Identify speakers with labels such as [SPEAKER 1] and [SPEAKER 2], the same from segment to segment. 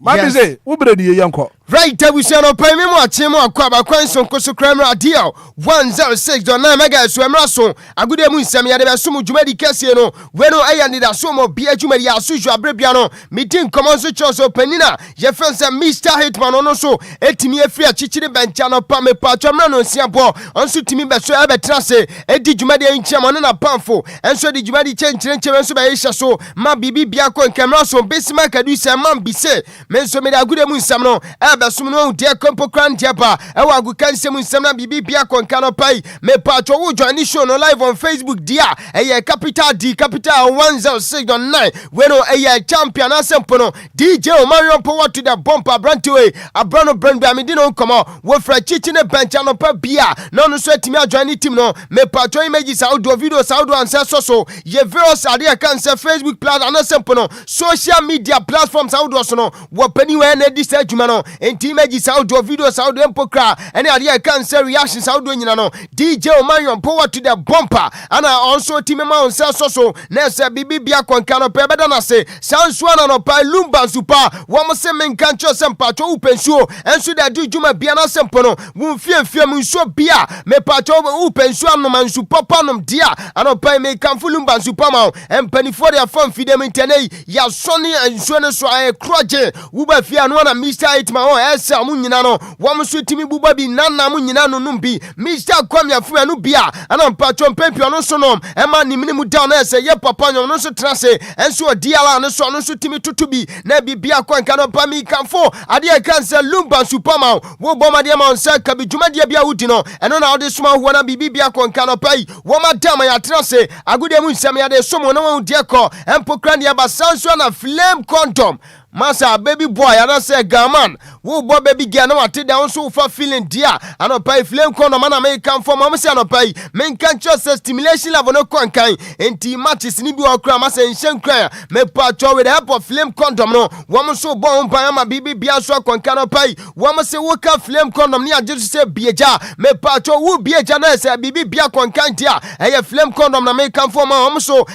[SPEAKER 1] Mami say, ubredi yanko.
[SPEAKER 2] Right, we say no pay me more chemo akwa kwanson koso kramra deal 106.9 mega so emraso agude mu nsem ya de be so mu dwumadi kese no we no Anidaso mo bia dwumadi aso abrebia no meeting common so choso panina ye friend Mr. Hitman no so etimi efri achichire bencha no pa me pa twamra no nsiapo onso timi be so abetra se edi dwumadi enchiam no na pamfo enso di dwumadi chenchere so be yesha so ma bibi bia ko nkemra so besima kadu se man bi se menso me da agude mu nsem no basum no de kompo kran tiapa e wa gu kan sem nsem na bibi bia konka no pai me patcho wo join show no live on Facebook dia e capital D capital 106.9 we no e champion asempo no DJ Omarion power to the bumper brandway abrano brand bia me di no komo wo fra chichi ne bench no pa bia no no so atimi join team no me patcho images audio videos audio ancestors so ye virus ade kan se Facebook platform asempo no social media platforms audio so no wo pani we na di sa adwuma no images audio videos audio empokra any area can say reactions audio nyina no DJ Omarion power to the bumper and also team ma on so na say bibi bia konka no pe beda na say sansua no pa Lumba super wo mo se men kan cho sempa cho upensuo enso da du djuma bia na sempo no wo mfie mu nso bia me pa cho upensuo no man super panom dia anopa me kan fu Lumba super ma empani for their fun fidem intene ya soni enso no so ai kroje wo ba fia no na Mr. Hitman esa mu nyina no wom so timi buba bi nanna mu nyina no numbi Mr. Kwamya fu anu bia ana mpacho mpempio no so no ema nimni mu down esa ye papa nyon no so trase enso odiala no so timi tutubi na bibia kwanka no pa mi kanfo ade kan se Lumba superman wo boma de ma onsa ka bijuma de bia wudi no eno na ode suma ho na bibia kwanka no pai wo ma dama ya trase agude mu nsem ya de somo no wo de ko empokra ne ba sanso na flame condom Masa baby boy ana say gaman wo boy baby girl na wate down so for feeling dear ana pay flame condom na make come for mama say ana pay men can just stimulation level no kwankan enti matches ni bi okra masa nshen kran me pa cho with the help of flame condom no wo so bon pa ma bibi bia so kwankan no pay wo say wo ka flame condom ni ajesu say bieja me pa cho wo bieja na say bibi bia kwankan dia e flame condom na make come for mama so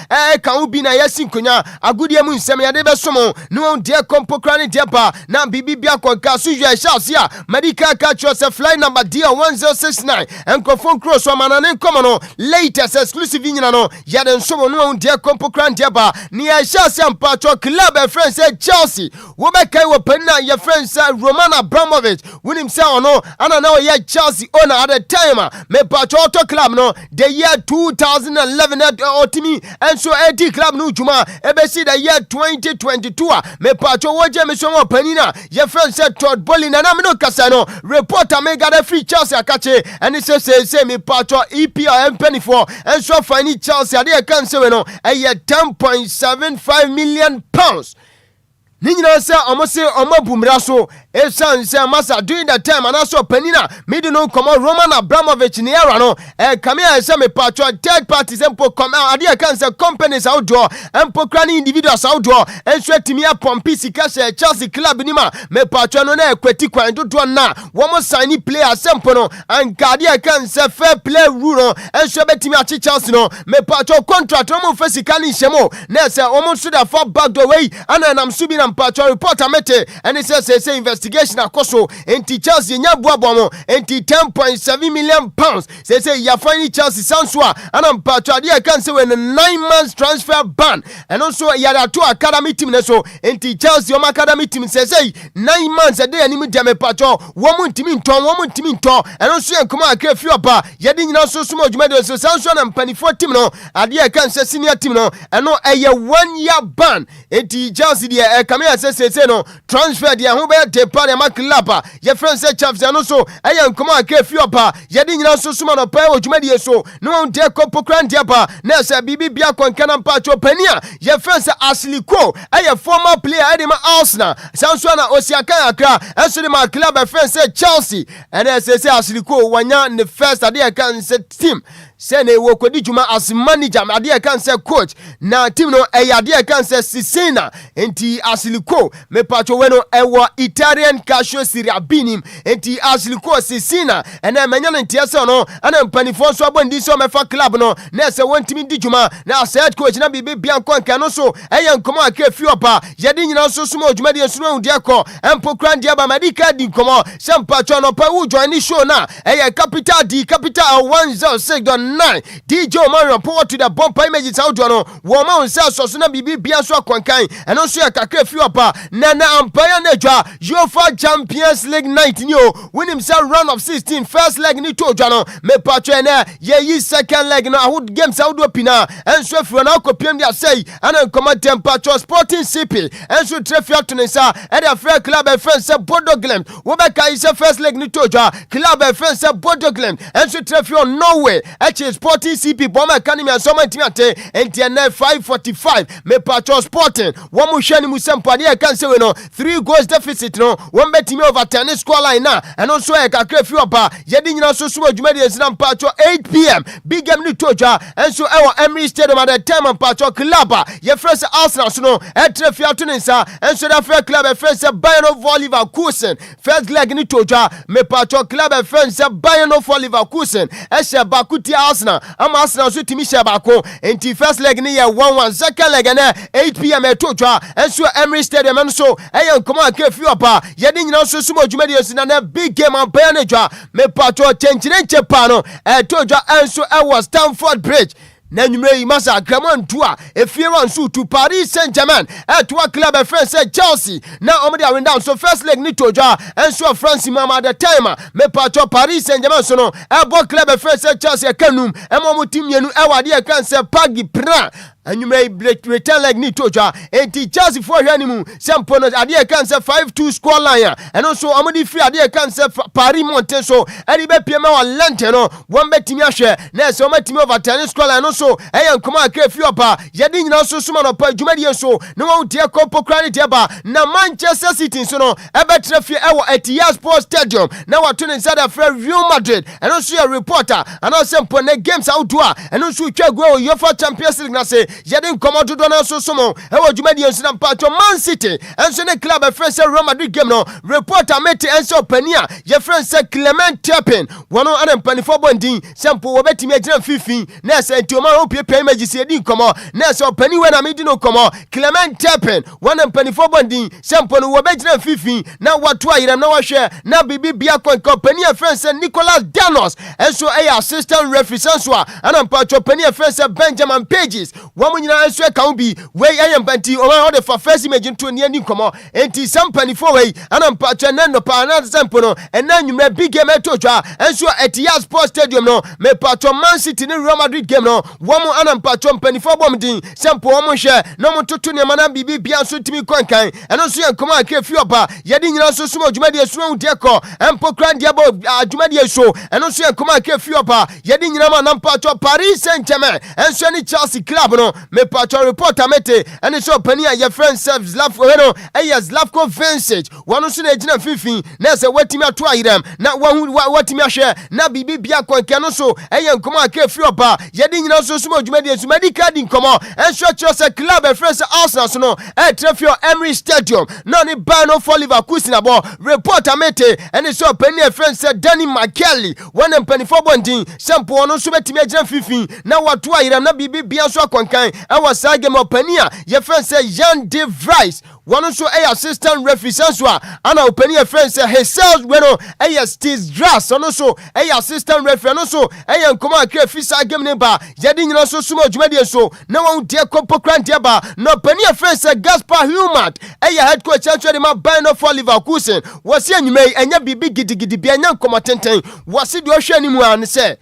[SPEAKER 2] kan wo bi na yasin konya agudie mu nsem ya de be somo no de kompokrani diapa na bibi bia konka sujua shasia medical catch se flight number D1069 enkrofon cross o manane komono latest exclusive nyina no ya den so no de kompokrani diapa ni ya shasia mpacho club e friends Chelsea wo be kai wo penna ya friends Roman Abramovich winim say ono ana na ya Chelsea owner at the time me pacho auto club no the year 2011 otimi enso 80 club no juma e be see the year 2022 me pacho woje me so panina ye friend said Todd Bowling na me no kasa no reporter me got a free Chelsea akache and say me pacho EPL penny for and so fine Chelsea they can say no a year 10.75 million pounds. Ninyina say omose omabumra so esan say masa during that time anaso panina me do no come Roman Abramovich ni era no come here say me patro third parties empo come ade kan say companies outdoor empo crani individuals outdoor enso timi apompi sika say Chelsea club ni ma me patro no na ekwati kwan dodo na wo mo sign player sempo no anka ade kan say fair play rule no enso betimi achi Chelsea no me patro contract no mo fasika ni shemo na say o mo so da for back the way ana nam subi na mpacho reporter mete and it says investigation akoso enti Chelsea nya boabo mo enti 10.7 million pounds say ya find Chelsea sanswa ana mpacho ade kan say when 9 months transfer ban and also ya da to academy team ne so enti Chelsea o academy team say 9 months ade ani dem mpacho wo mu ntimi nton and also enkomo akra fi oba ya de nyina so sumo adwuma de so sanswa na mpanifo team no ade kan say senior team no eno eye 1 year ban enti Chelsea de Kamia say no transfer dia ho be de pa de maklapa ye friend say Chelsea no so aye nkomo akefi opa ye de nyina so suma no pa odwuma die so no de kopokran dia pa na say bibi bia konka na pa cho pania ye friend say Ashley Cole aye former player ade ma Arsenal sanso na Osiakan akra enso de maklapa friend say Chelsea and say Ashley Cole wanya the first ade kan say team sene wo kodi dwuma as manager ade kan say coach na team no ade kan say Sisina enti asiliko me pacho we no ewo Italian Calcio Serie B nim enti asiliko Sisina ena menya no ntia se no ana mpanifo so abondi so mefa club no na se wontimi di dwuma na head coach na bibi bia nkonka no so nkomo aka fi opa yede nyina so sumo dwuma de sunu hu de akọ empokran de ba medika di nkomo se mpacho no pa wu join ni show na capital D capital 106.9 DJ Mario power to the bumper images out no wo ma on se so na bibi bia so akwankan eno so ya kakra fi opa na empire na dwa UEFA Champions League night ni o win himself round of 16 first leg ni to dwa no me pacho na ye second leg no ahud games out do pina enso afro na akopiem dia say ana nkoma temperature Sporting CP enso trafia to nsa e da free club e friend say Bodo Glimt wo be kai say first leg ni to dwa club e friend say Bodo Glimt enso trafia Norway e Sporting CP bomb academy and some team ate enti na 5:45 me pacho Sporting wo mu hwani mu sempa de kan say we no 3 goals deficit no wo betimi over 10 score line na eno so e kakra fi opa yedi nyina so sumo dwuma de sina pacho 8 p.m. big game ni to dwa enso e wo Emirates Stadium at the time pacho club ye fresh Arsenal so no e trafia to nsa enso da free club e fresh Bayern of Leverkusen first leg ni to dwa me pacho club e fresh Bayern of Leverkusen e she bakuti Arsenal ama Arsenal so timi she bako enti first leg ni ye 1-1 second leg na 8 p.m. e to dwa enso Emirates Stadium enso e ye nkomo aka fi opa ye di nyina so sumo dwuma de sina na big game am Bayern dwa me pacho chenchire pa no e to dwa enso e was Stamford Bridge na nyumre masa Gramon tua efiera nsu to Paris Saint-Germain etwa club e friend say Chelsea na omo dey win down so first leg ni toja enso France mama the time me pacho Paris Saint-Germain so no ebo club e friend say Chelsea kanum e mo team yenu e wade e kan say Pagi Pra anyumre return leg ni toja enti Chelsea for hwanimu sempo no ade e kan say 5-2 score line and also omo di free ade e kan say Paris Monte so edi be pie ma wa lente no won betimi ahwe na so omo timi over 10 score line no so nkoma aka fi opa yedi nyina so suma no pa dwumadi so na won tie kopo krani tie ba na Manchester City so no ebetre fi ewo Etihad Sports Stadium na wato ne inside of Real Madrid and also a reporter and also pone games outdoor and also twa go UEFA Champions League na say yedi nkoma dodo na so sumo ewo dwumadi so na pacho Man City and so ne club France Real Madrid game no reporter meti enso pania ye France Clement Turpin wono anampanifo bondin sempo wo betimi agina fifi na say ntoma pay images edi nkomo na so pani we na me di no komo Clement Turpin one mpanifo bondin sempo no wo begina fifi na watu ayirem na wahwe na bibi bia kwanko pani friend say Nicolas Danos enso assistant referee so ana mpacho pani friend say Benjamin Pages wo munyina enso ka bi we mpanti o ma de for first image nto ne ani nkomo enti sampanifo we ana mpacho na no pa na sempo no ena nwumre big game etotwa enso Etihad Sports Stadium no me pacho Man City ni Real Madrid game no anampacho mpanifo bomdin sempo wo hwe na mo toto ne mana bibi bia so timi kwankan eno so yankoma aka fi opa yedi nyina so sumo dwumadi esuo de ko empokran dia bo dwumadi eso eno so yankoma aka fi opa yedi nyina ma nampacho Paris Saint-Germain enso ni Chelsea club no me pacho reporter mete ene so pani a ye friend serves Slavko Vincic wonu so na gina fifi na se watimi ato ayirem na watimi ahwe na bibi bia kwankan no so yankoma aka fi opa yedi nyina so sumo dwumadi medical din komo enso Chelsea club e France Arsenal so no trafio Emirates Stadium no ni Bayern of Leverkusen abo reporter mete ene so pani e France Danny McKelly one mpanifo bondin sempo no so betimi agina fifi na watu ayirem na bibi bia so akwankan e wasa game opani a ye France Jan de Vries one so assistant referee so ana opani e France Hesel weno Stis Grass no so assistant referee no so nkoma akra fisa game ne ba yedi nyina so sumo dwumadi so na won tie kopo krantia ba no pani a France Gaspar Humat head coach actually ma Bayern of Leverkusen wasi anwumei enya bibi gidigidi bia nya nkoma tenten wasi de ohwe ani mu an se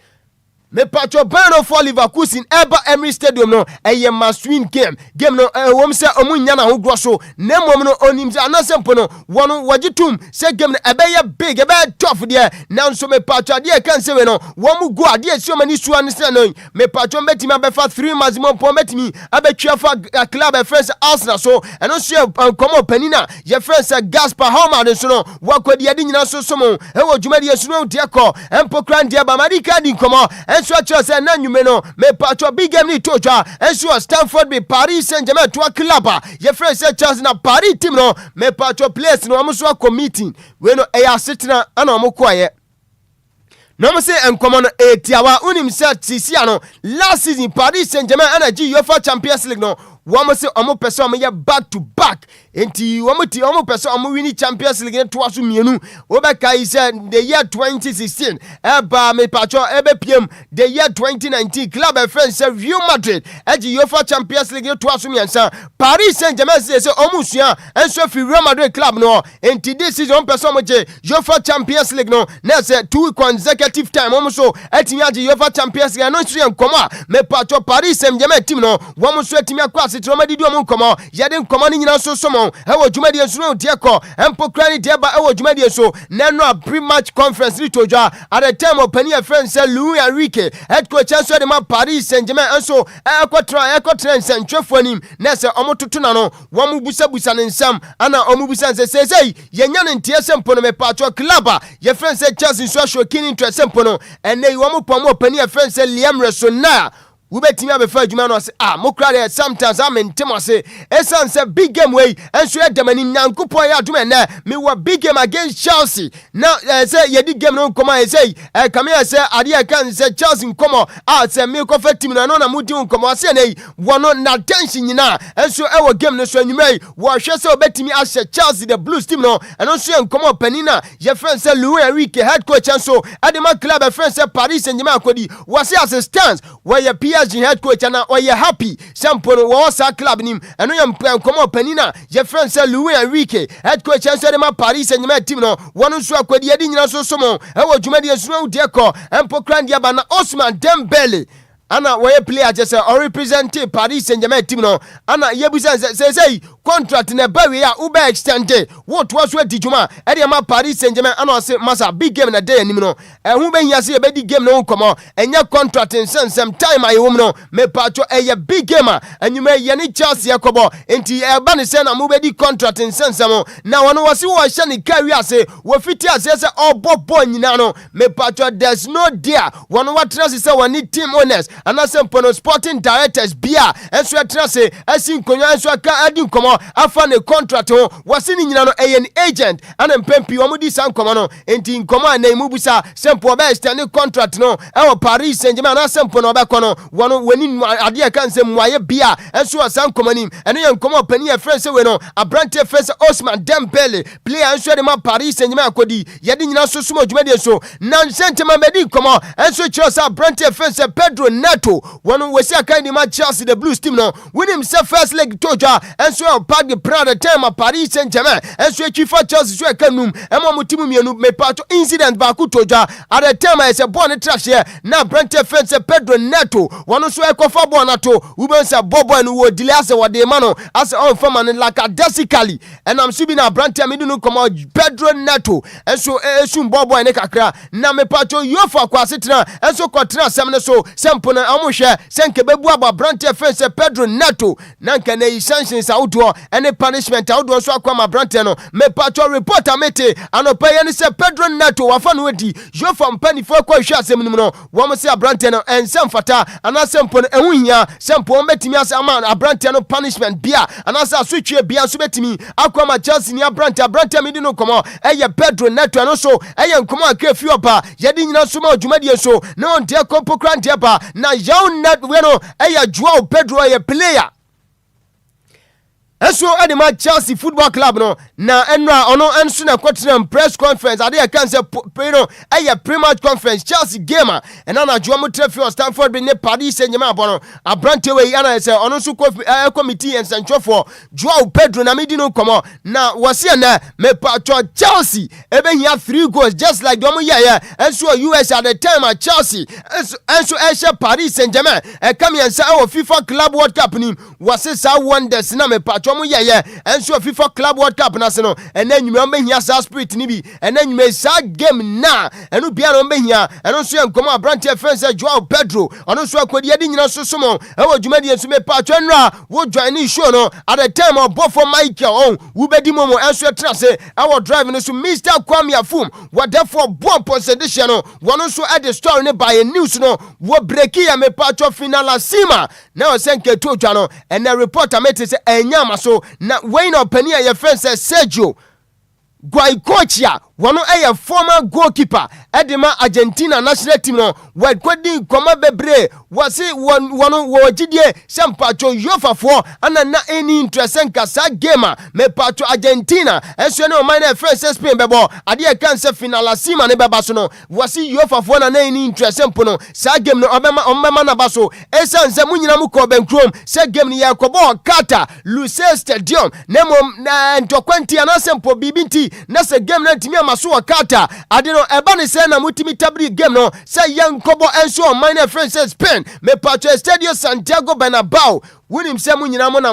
[SPEAKER 2] me pacho Bayern of Leverkusen eba Emirates Stadium no must-win game no wom se omunya na ho groso na mom no onim se anasempo no wono wagitum se game no ebe big ebe tough de na nso me pacho de kan se we no wom go ade si o mani suwa ne se no me pacho betimi abefa 3 maximum point betimi abetwa fa club e France Arsenal so eno so komo panina ye France Gaspar Humat so no wakodi ade nyina so somo e wo dwumadi esuno de ko empokran de ba madika din komo enso a chance na nwume no me patcho big game ni toja enso Stanford be Paris Saint-Germain to club ye friend say Chelsea na Paris team no me patcho place no amuso a meeting we no e asetena ana omukwaye no mo say enkomo no etiawa unim say tisia no last season Paris Saint-Germain energy UEFA Champions League no woman say omo pese omo ye back to back enti omo pese omo win Champions League to aso mienu obeka is the year 2016 eba me patcho ebe pm the year 2019 club friends say Real Madrid eji UEFA Champions League to aso miensa Paris Saint-Germain say omo sua enso fi Real Madrid club no enti this season omo pese omo je UEFA Champions League no na say 2 consecutive time omo so etimi aji UEFA Champions League no sua nkoma me patcho Paris Saint-Germain team no womo so etimi akwa Troma di duomu nkomo yede nkomo ni nyina so somo ewo dwumadi enso no dieko empokra ni dieba ewo dwumadi enso nano a pre-match conference ni toja at the time of Penny friend say Luis Enrique head coach enso de ma Paris Saint-Germain enso ekotra nsentwefo anim na se omototo na no womu busa ne nsam ana omubusa nse sei yenya ne ntie sempo no me patcho club ye friend say Chelsea so show keen interest sempo no ene womu pomo Penny friend say Liam Resona Ubetimi abefa adwuma no say mokra dey sometimes amentem say esan say big game way enso edamani nyankopon ya adwuma na me wa big game against Chelsea now say yedi game no nkoma say come here say ade kan say Chelsea nkoma say me ko fa team na no na mudi nkoma say nei wono na tension nyina enso ewo game no so anwumai wo hwe say obetimi ahye Chelsea the Blues team no eno so nkoma panina ye friend say Luis Enrique head coach enso adema club friend say Paris Saint-Germain akodi was assistants where head coach and or you happy sample was a club nim and no yam come up penina your friend say Luis Enrique head coach and say ma Paris Saint-Germain team no one so akwadi adi nyina so somo e wo dwumadi enso de ko empokran dia ba na Ousmane Dembele ana where player just or represent Paris Saint-Germain team no ana yebusa say contract na bawe ya ube extend what was we dijuma e de ma Paris Saint-Germain ana say masa big game na day anim no hu be hia say e be di game no komo enya contract nsensem time ayi wom no me patcho e big game anyuma ye ne Chelsea yakobo enti e ba ne say na mu be di contract nsensem na wono wose wo hye ne carry ase wo fiti ase say obobo nyina no me patcho there's no there wono watra say woni team owners ana say pono sporting directors bia enso atra say asin konwa enso aka adi nkomo afa ne contract ho wase ni nyina no an agent ana mpempi wo mudi san komo no enti nkomo na imubusa sempo be extend contract no e Paris Saint-Germain na sempo no be kono wono wani ade kan say muaye bia enso san komo nim eno ye nkomo pani e friend say we no abrante face Ousmane Dembele player enso de ma Paris Saint-Germain akodi ye de nyina so sumo dwumade so na sentema medi komo enso Chelsea abrante face Pedro Neto wono wesi akai ni ma Chelsea the Blues team no win himself first leg toja enso pack the proud time Paris Saint-Germain enso chifa Chelsea so ekanum emo mutimu mienu me patcho incident ba ku toja at the time I say born trash here na Brente fence Pedro Neto wono so ekofa born ato ubensa bobo no wo delay ase wo de ma no ase on fama no lackadaisically and am subi na Brente me dunu come Pedro Neto enso esum bobo ne kakra na me patcho yofa kwa setena enso kotra sem ne so sempo na amohwe senke bebu aba Brente fence Pedro Neto na nka na sanctions outdoor any punishment outdoor so akwa ma Brente no me patcho report amete anopa ye ne se Pedro Neto wafa no edi yofa mpani fo kwa hwe asem nim no wo mo se Brente no ensem fata ana sempo no ehunhia sempo metimi ase ama Brente no punishment bia ana sa switchwe bia so betimi akwa ma Chelsea ni Brente mi di no komo eye Pedro Neto no so eye nkomo akafi opa ye di nyina so ma odwumadie so na on de kompokran de ba na young net we no eye Joao Pedro eye player Eso anima Chelsea Football Club no na enra ono enso na kwatena press conference ade ya kan say no eye pre-match conference Chelsea gamer ena na Joao Mutrafi Stanford be ne Paris Saint-Germain abono abrante we ana say ono so committee and centrofo Joao Pedro na medi no komo na wase na me patcho Chelsea ebe hia 3 goals just like them yeah enso US at the time at Chelsea enso eshe Paris Saint-Germain come and say our FIFA Club World Cup ni wase sa wonders na me patcho komo yeye enso FIFA Club World Cup na se no ena nwume o behia sa spirit ni bi ena nwume sa game na enu bia no behia eno so enkomo abrante friends Joao Pedro ono so akodi ade nyina so somo ewo dwumadi enso me pa atwenra wo join ni show no at the time of for Michael on wo bedi momo enso tra se ewo drive no so Mr. Kwame Afum what therefore bon position no wono so at the story ne by news no wo breaki ya me pa atwa final asima na o senke to twa no and the reporter mete se enyama so na when opani ya friend say Sergio Guaicochia wano a former goalkeeper edema Argentina national team no wadkwadi koma bebre wasi wano wajidie sempacho yofafo ana na any interest nka sa game me pacho Argentina enso ne o mine France Spain bebo ade kan se final asima ne beba so no wasi yofafo na any interest mpo no sa game no omema na baso esan se munyina mu ko benkrom se game ni yakobo kata Lusail Stadium nemo na ntokwanti anasempo bibinti na se game na timi maso wakata adino eba ne se na mutimi tabri game no se yankobo enso mine France Spain me pacho Estadio Santiago Bernabeu wunim se munyina mo na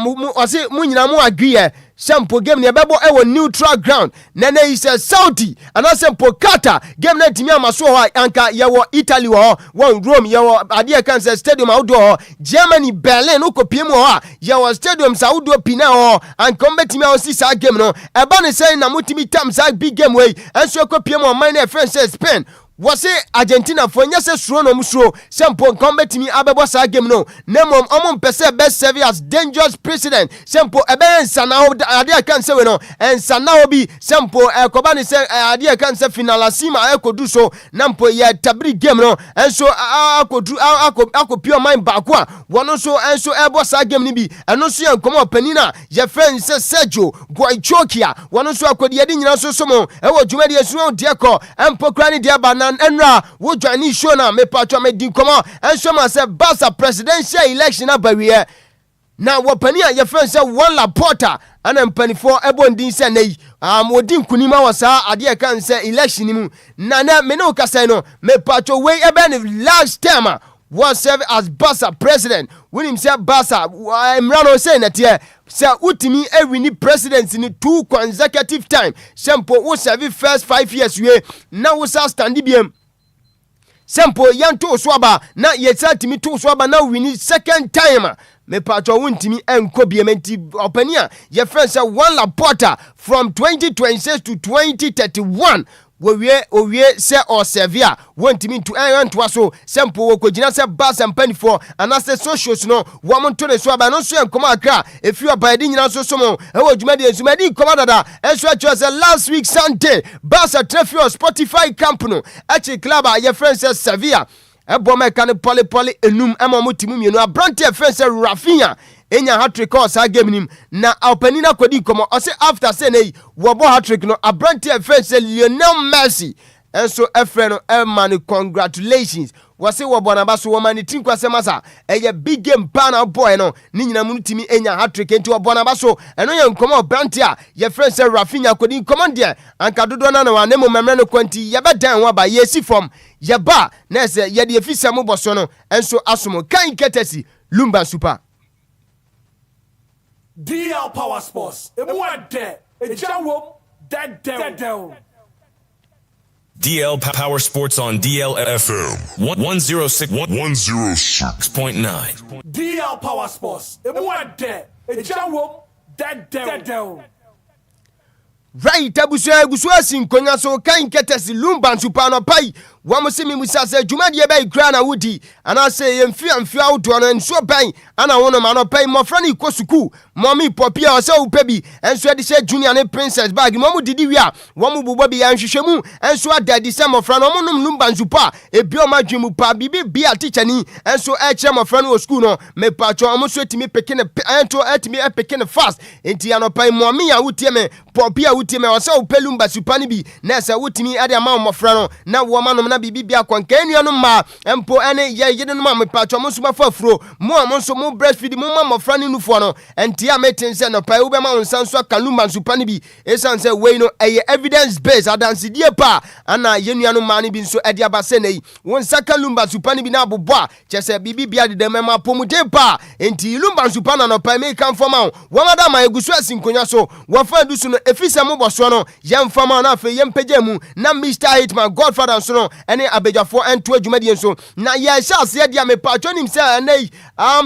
[SPEAKER 2] munyina mo agrie sampo game ne bebo ewo neutral ground nene ise Saudi anasempo kata game na timi amaso ho anka yewo Italy ho won Rome yewo ade kan se stadium outdoor Germany Berlin ukopie mu ho yewo stadium Saudi Pina ho anka mbetimi o si sa game no eba ne se na mutimi tam sa big game wey enso kopie mu mine France Spain wase Argentina for nyase suro no musuro sempo kombetimi abebo sa game no nemom omum pese best serve as dangerous president sempo ebe nsana ho ade kan se we no ensana ho bi sempo ekoba ni se ade kan se final asima ekodu so nampo ye tabri game no enso akodu akopio mind baako a wono so enso ebo sa game ni bi eno so ye nkomo panina ye friend se Sergio Guaicochia wono so akodi ye nyina so somo ewo dwumadi esuno dieko empokra ni dia bana enra wo join show na me patwa me din komo enso ma se Barca presidential election abawie na wopani a ye friend se one Laporta ana mpanifo ebondin se nei modin kunima wasa ade kan se election mu na me no kasa no me patwa we ebe ni last time was serve as Barca president when himself Barca Emrano say na tie se utimi ewini president in 2 consecutive time sempo wo serve first 5 years we na wo sa stand biem sempo yanto swaba na yetsa timi to swaba na wini second time me patro wuntimi enko biementi opania ye friend say one Laporta from 2026 to 2031 owie se o sevia wontimi to to so sempo wo kogina se Barca mpanifo anase socials no womonto ne so aba no so enkomo akra efi obaadi nyina so somo ewo dwumadi ensumadi koma dada enso acho last week Sunday Barca trafio Spotify camp no achi club a ye friend se Sevilla ebo meka ne poli enum emomotimu mienu abrante friend se Rafinha enya hat-trick o sa game nim na opanina kodi komo o se after say nei wo bo hat-trick no abrante friend se Lionel Messi enso efre no man congratulations wase wo bona ba so wo mani tin kwase masa eye big game pana boy no ni nyina mu timi enya hat-trick enti wo bona ba so eno ye nkomo abrante a ye friend se Rafinha kodi commande anka dodo na na wanemu memre no kwanti ye bedan ho ba ye si from ye ba na se ye de efisa mu boso no enso asomo kan ketesi Lumba super
[SPEAKER 3] DL Power Sports.
[SPEAKER 4] DL Power Sports on DLFM 106.9.
[SPEAKER 3] DL Power Sports.
[SPEAKER 2] Right, abusua sinkonya so kan ketesi Lumba super no pai wamusimi musase jumadi ebe ikra na wudi ana se yemfia auto no enso ban ana wono ma no pai mofra ni kosuku mommy popia o se upebi enso de se junior ne princess bag momu didi wi a womu bubo bi anhwehwemu enso adadi se mofra no monum Lumba super ebi o madwemu pa bibi bia teacher ni enso eche mofra no school no me pacho omo so etimi pekene ento etimi epekene fast enti ano pai mommy ya wutie me popia wutime wasa Lumba supani bi na se wutimi ade ama mmofra no na wo ma no na bibia kwanka enuanom ma empo ene ye yede no ma mepacho mo so bafa afuro mo nso mo breastfeed mo ma mmofra ne nufo no entia metin se no pa wo be ma nsan so ka Lumba supani bi esan se we no eye evidence based adansidie pa ana yenuanom ma ne bi nso ade abase nei won saka Lumba supani bi na abobo a chese bibia de mema pomude pa enti Lumba supana no pa me kan foma wo ma da ma egusu asinkonya so wo fa dusu no efise mo boso no yemfama na fe yempagya mu na Mr. Hitman Godfather so no ene abejafo ento adwumadie so na ye sha ase dia me pa twonim se nei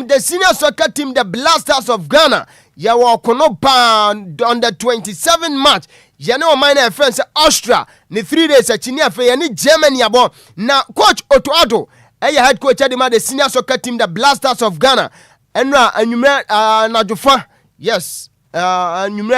[SPEAKER 2] the senior soccer team the Blasters of Ghana ye wo kono pa on the 27 March ye ne o minor friends Austria ne 3 days achini afa ye ne Germany abo na coach Otoado head coach adima the senior soccer team the Blasters of Ghana enra anwumre najofa yes anwumre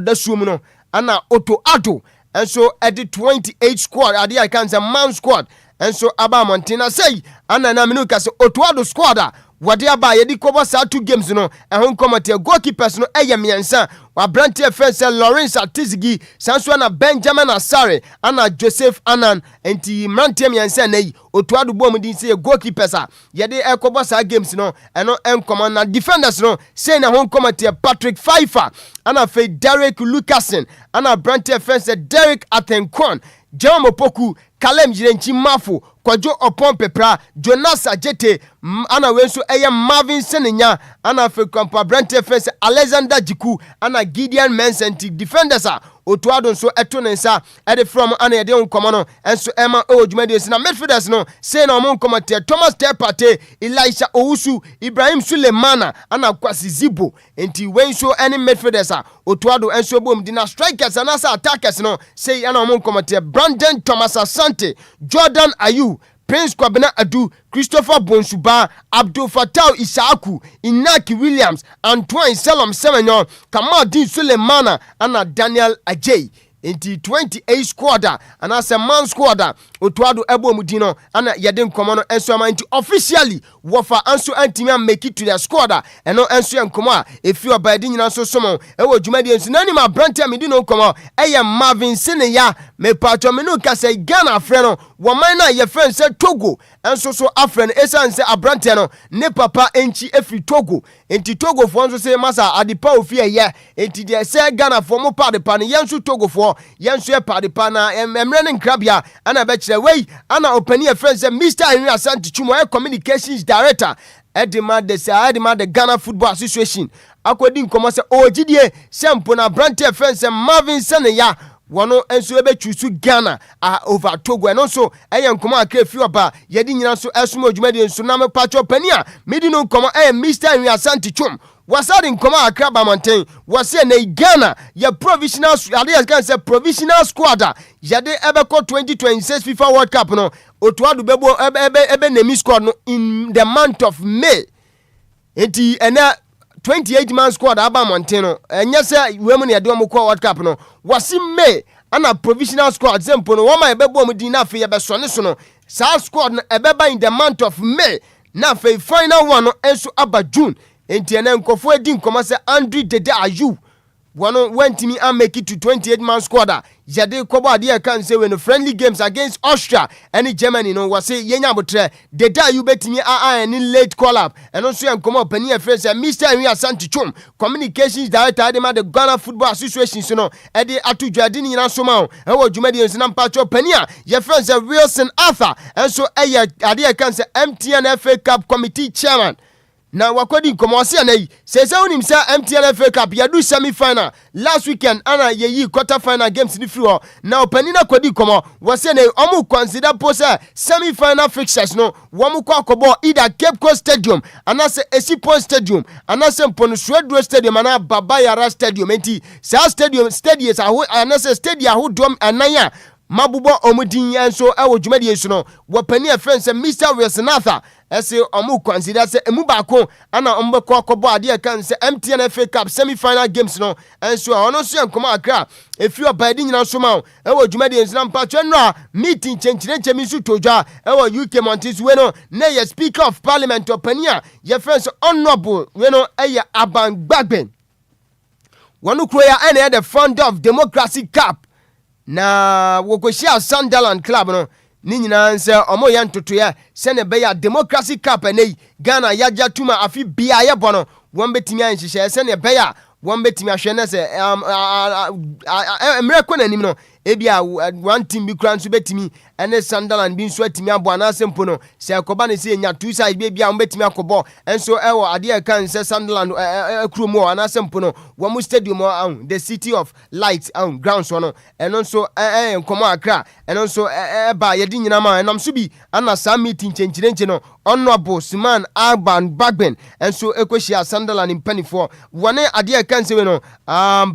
[SPEAKER 2] da suom no ana Otoado and so at the 28 squad ade I can say man squad and so aba Montana say ana na menu ka say Otoado squad wade aba ye di kobo sa 2 games no ehon komate goalkeepers no eye miensa wa brante first Lawrence Atizigi sanso na Benjamin Asare ana Joseph Anan enti mrante miensa nei Otoado bom din say goalkeepers ye di ekobo sa games no eno enkomo na defenders no say na hon komate Patrick Pfeiffer ana fe Derek Lucasen ana brante first Derek Atenkon Jerome Opoku Kalem Jirenchi Mafo Kwajo Opon Pepra Jonas Ajete ana wenso eye Marvin Senenya ana fe Kampa Brante Fence Alexander Jiku ana Gideon Mensenti defenders Otoado so eto nensa ede from ana yede onkomo no enso ema odwumade na midfielders no say na omon komate Thomas Tepate Elisha Owusu Ibrahim Sulemana ana Kwasi Zibo enti wenso any midfielders Otoado enso bom dina strikers ana sa attackers no say ana omon komate Brandon Thomas Asante Jordan Ayu Prince Kwabena Adu, Christopher Bonsuba, Abdul Fattah Isaaku, Inaki Williams, Antoine Salom Semenyo, Kamal Din Sulemana, and Daniel Ajay. Inti 28 squad and as a man squad Otoado ebo mudino ana yeden komo no enso ama inti officially wofa anso antimi make it to their squad eno enso enkomo a efi obadi nyina so somo ewo dwumadi enso nani ma brante amedi no komo eye Marvin Seneya me pacho me no ka say Ghana afre no wo man na ye friend say Togo enso so afre no esan say abrante no ne papa enchi efi Togo enti Togo fo enso say masa adipa ofi eye enti de say Ghana fo mo pa de pa ne yenso Togo fo yenso e pa de pa na emre ne nkrabia ana be kire wey ana opani e friend say Mr. Henry Asante Chumo e communications director edema the Ghana Football Association akodi nkomo say ogidie sempo na brante friend say Marvin Seneya wono enso ebe chusu Ghana over Togo and also eye nkomo akre fi oba yedi nyina so esumo dwumade enso na me pacho pani a medi no nkomo Mr. Henry Asante Chum wasadi nkomo akra ba mountain wase na Ghana ya provisional ade can say provisional squad yade ebe ko 2026 FIFA World Cup no Otoado bebo ebe nemi squad no in the month of May enti ena 28 man squad aba mountain no enye se wemu ne yade omo ko World Cup no wasi May ana provisional squad zempo no woma ebebo omo din na fe ye be so ne so no sa squad no ebeba in the month of May na fe final one no enso aba June enti ene nkofo edi nkoma se Andre Dede Ayu wano wentimi make it to 28 man squad yade kobo ade kan say when friendly games against Austria and Germany no was say yenya botre Dede Ayu betimi any late call up and also nkoma pani e friend say Mr. Henry Asante Chum communications director adema the Ghana Football Association so no e de atudwade ni nyina so ma e wo dwumade nso na mpacho pani a ye friend say Wilson Arthur and so ade kan say MTN FA Cup committee chairman na wakodi nkomo se na yi se wonim se MTN FA Cup ya do semi final last weekend ana ye yi quarter final games ni free ho na opani na kodi nkomo wo se na omu consider pose semi final fixtures no wo mu kwa kobo either Cape Coast Stadium ana se Esipon Stadium ana se Mponu Swedro Stadium ana Baba Yara Stadium enti sa stadiums aho ana se stadium aho dom ananya mabubo omudin yanso ewo dwumadi yesu no wopani a friend say Mr. Wilson Arthur ese omu consider say emu baako ana ombekọ kobo ade kan say MTN FA Cup semi final games no enso ono so enkomo akra efi obadi nyina so ma ewo dwumadi yesu na mpa twenra meeting chenchire mi su tojwa ewo UK Montis we no na ye speaker of parliament opani a ye friend say honorable we no eye abangbagben Wanu Kroya and the founder of Democracy Cup. Na wokoshia Sunderland Club no. Ni nyina nse omo ye ntoto ya se ne be ya Democracy Cup enei Ghana yaja tuma afi bia ye bono won betimi anhihye se ne be ya won betimi ahwe na se emre na nim no ebia one team bi kran so betimi ene Sunderland bi nso atimi abo na sempo no se akoba ne se enya two side bia won betimi akobo enso ewo ade e kan se Sunderland akromo ana sempo no won stadium the City of Lights grounds no eno nso enkomo akra eno nso ba ye di nyina ma enam so bi ana sa meeting chenchirenche no honorable Suman Agban Bagben enso ekohia Sunderland impanifo wone ade e kan se we no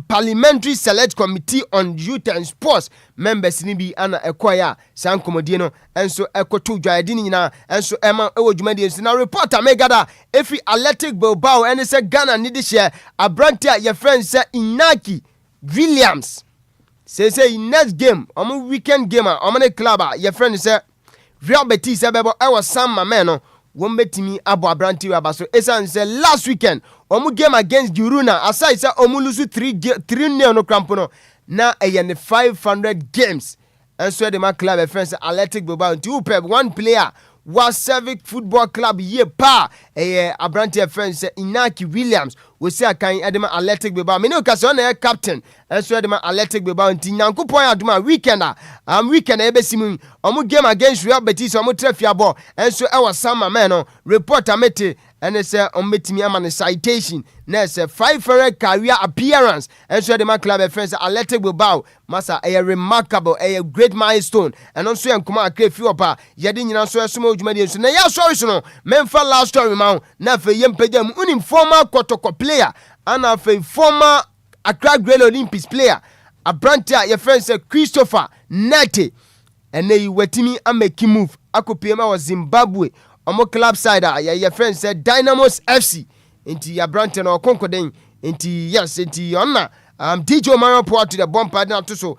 [SPEAKER 2] parliamentary select committee on youth and sports members ni bi ana ekoya san komodie no enso ekoto dwaade ni nyina enso ema ewo dwumade enso na reporter megada efi Athletic Bilbao ene se Ghana ni de hye abrantia ye friend se Inaki Williams say next game weekend game ne club ye friend se Real Betis bebo ewo San Mameno won betimi abo abrantia abaso esan se last weekend game against Girona aside se lose 3-0 no crampo no na eye 500 games and so the man club friends Athletic Bilbao two pep one player was Civic Football Club ye pa abrantia friends Inaki Williams we say akan edema Athletic Bilbao me no kase on captain and so edema Athletic Bilbao nti nyankopon aduma weekend weekend ebesimu game against Real Betis trafia ball and so e was Sama man no reporter mete and they say metimi amane citation na say 500 career appearance and so the man club friends Athletic Bilbao masa a remarkable a great milestone and also enkoma akra fi opa yede nyina so esomo odwumade so na ya sorry so no memfa last story ma na fe yempagam unim former Kotoko player and a former Accra Great Olympics player abrantia your friend say Christopher Nete and they wetimi ameki move akopema wa Zimbabwe omo club side your friend said Dynamos FC into your branch no konkoden into yes into onna DJ Mario Port to the bumper na to so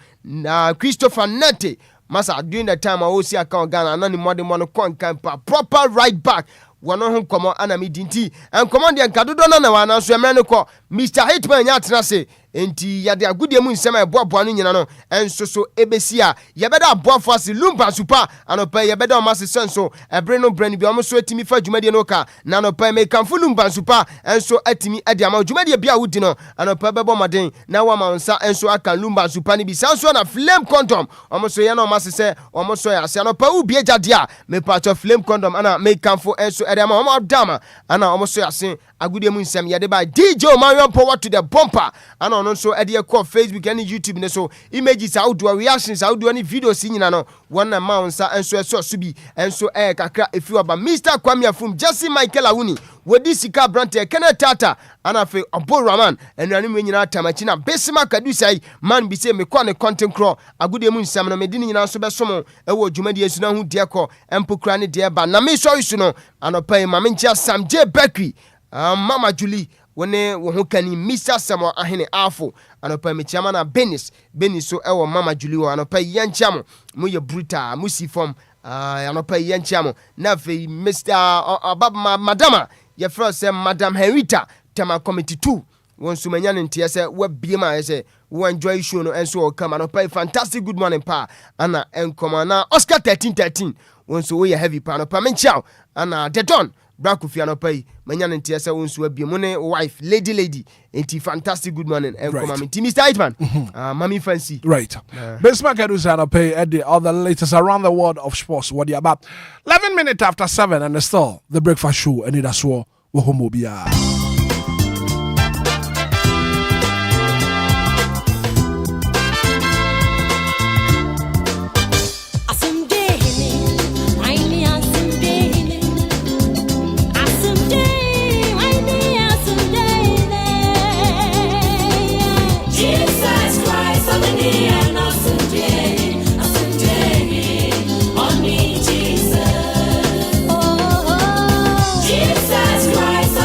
[SPEAKER 2] Christopher Nete masa during the time I will see account Ghana nani modern mono konkampa proper right back wano ho komo anami dinti en command yan kadodo na wana so emre ne ko Mr Hitman nya tena se enti yade agudie mu nsema eboaboa no nyina no enso so ebesi a yebeda aboafo ase Lumba super anopa yebeda o mase senso ebre no brand bi o mo so atimi fa dwumadie no ka na anopa me kanfo Lumba super enso atimi ade ama dwumadie bia wudi no anopa bebo maden na wa mansa enso aka Lumba super ni bi sanso na Flame Condom o mo so ye na o mase se o mo so ya se anopa ubie jade a me patcho Flame Condom ana me kanfo enso ade ama o mo dama ana o mo so ya se agudie mu nsem yade ba DJ Mario Power to the bumper ana no so ade call Facebook and YouTube ne so images audio reactions audio ni videos nyina no one amount sa enso eso so bi enso kakra efi oba Mr Kwame Afum Jesse Michael Awuni wodi sika brante Kenneth Tata ana fe Obo Raman enani mu nyina tamachi na Besima Kadusai man bi se me kwa ne content crawl agudie mu nsam no medini nyina so besom ewo dwumade esu na hu de ko empokra ne de ba na me so isu no anopai ma me ntia Sam J Bekri Mama Julie wone wo ho kani Mr Samo ahene afo anopa me chiama na Benis so ewo Mama Julie wo anopa yanchiamo mo ye brutal mo si form anopa yanchiamo na fe Mr Madama ye fro se Madam Henrita tema committee 2 won so manya ne ntia se wa biema se wo enjoy show no enso o come anopa fantastic good morning pa ana enkoma na Oscar 1313 won so wo ye heavy pa anopa me chiao ana the don Brakufia no pay manya ntia se wonsu abiem ne wife lady enti fantastic good morning and come Mr Hitman mami fancy
[SPEAKER 1] right Besma Kedusa no pay at the other latest around the world of sports what you about 11 minutes after 7 and still the breakfast show Anidaso Wɔhɔ Obia.
[SPEAKER 5] Jesus Christ,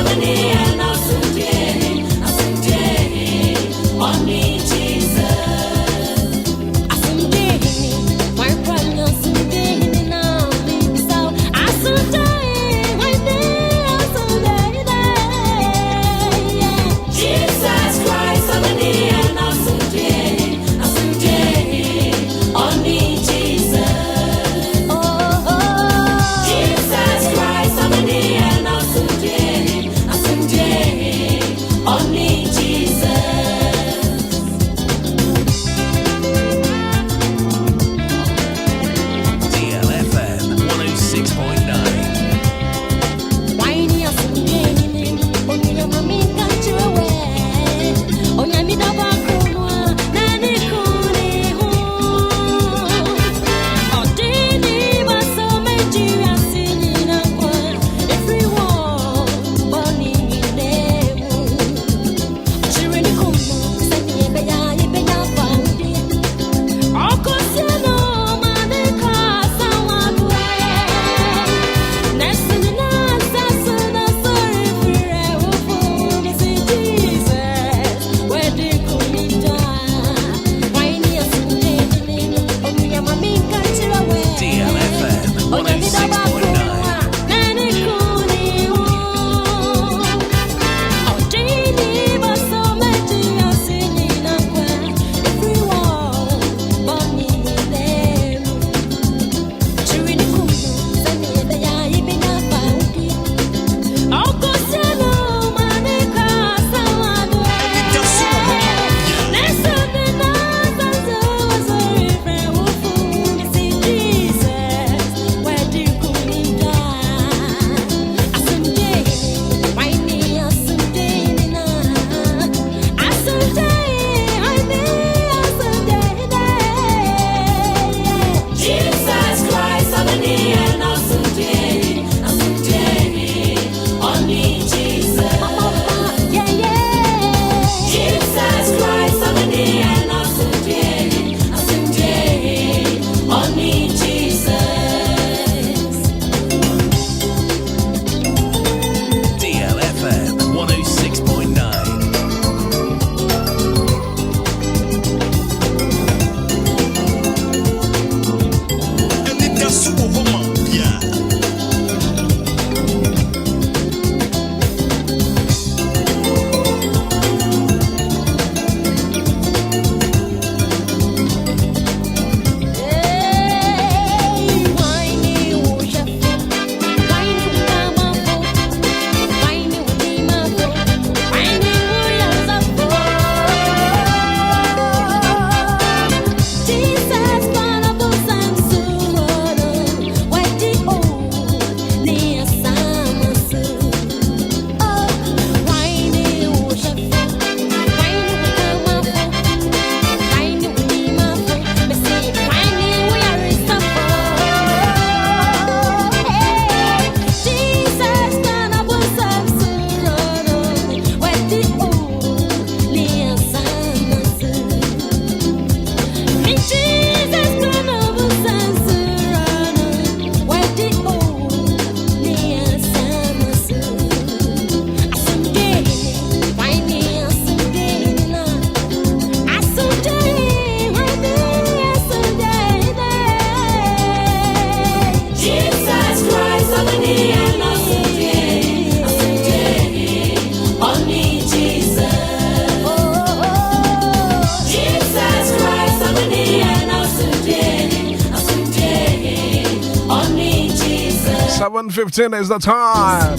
[SPEAKER 1] 11:15 is the time.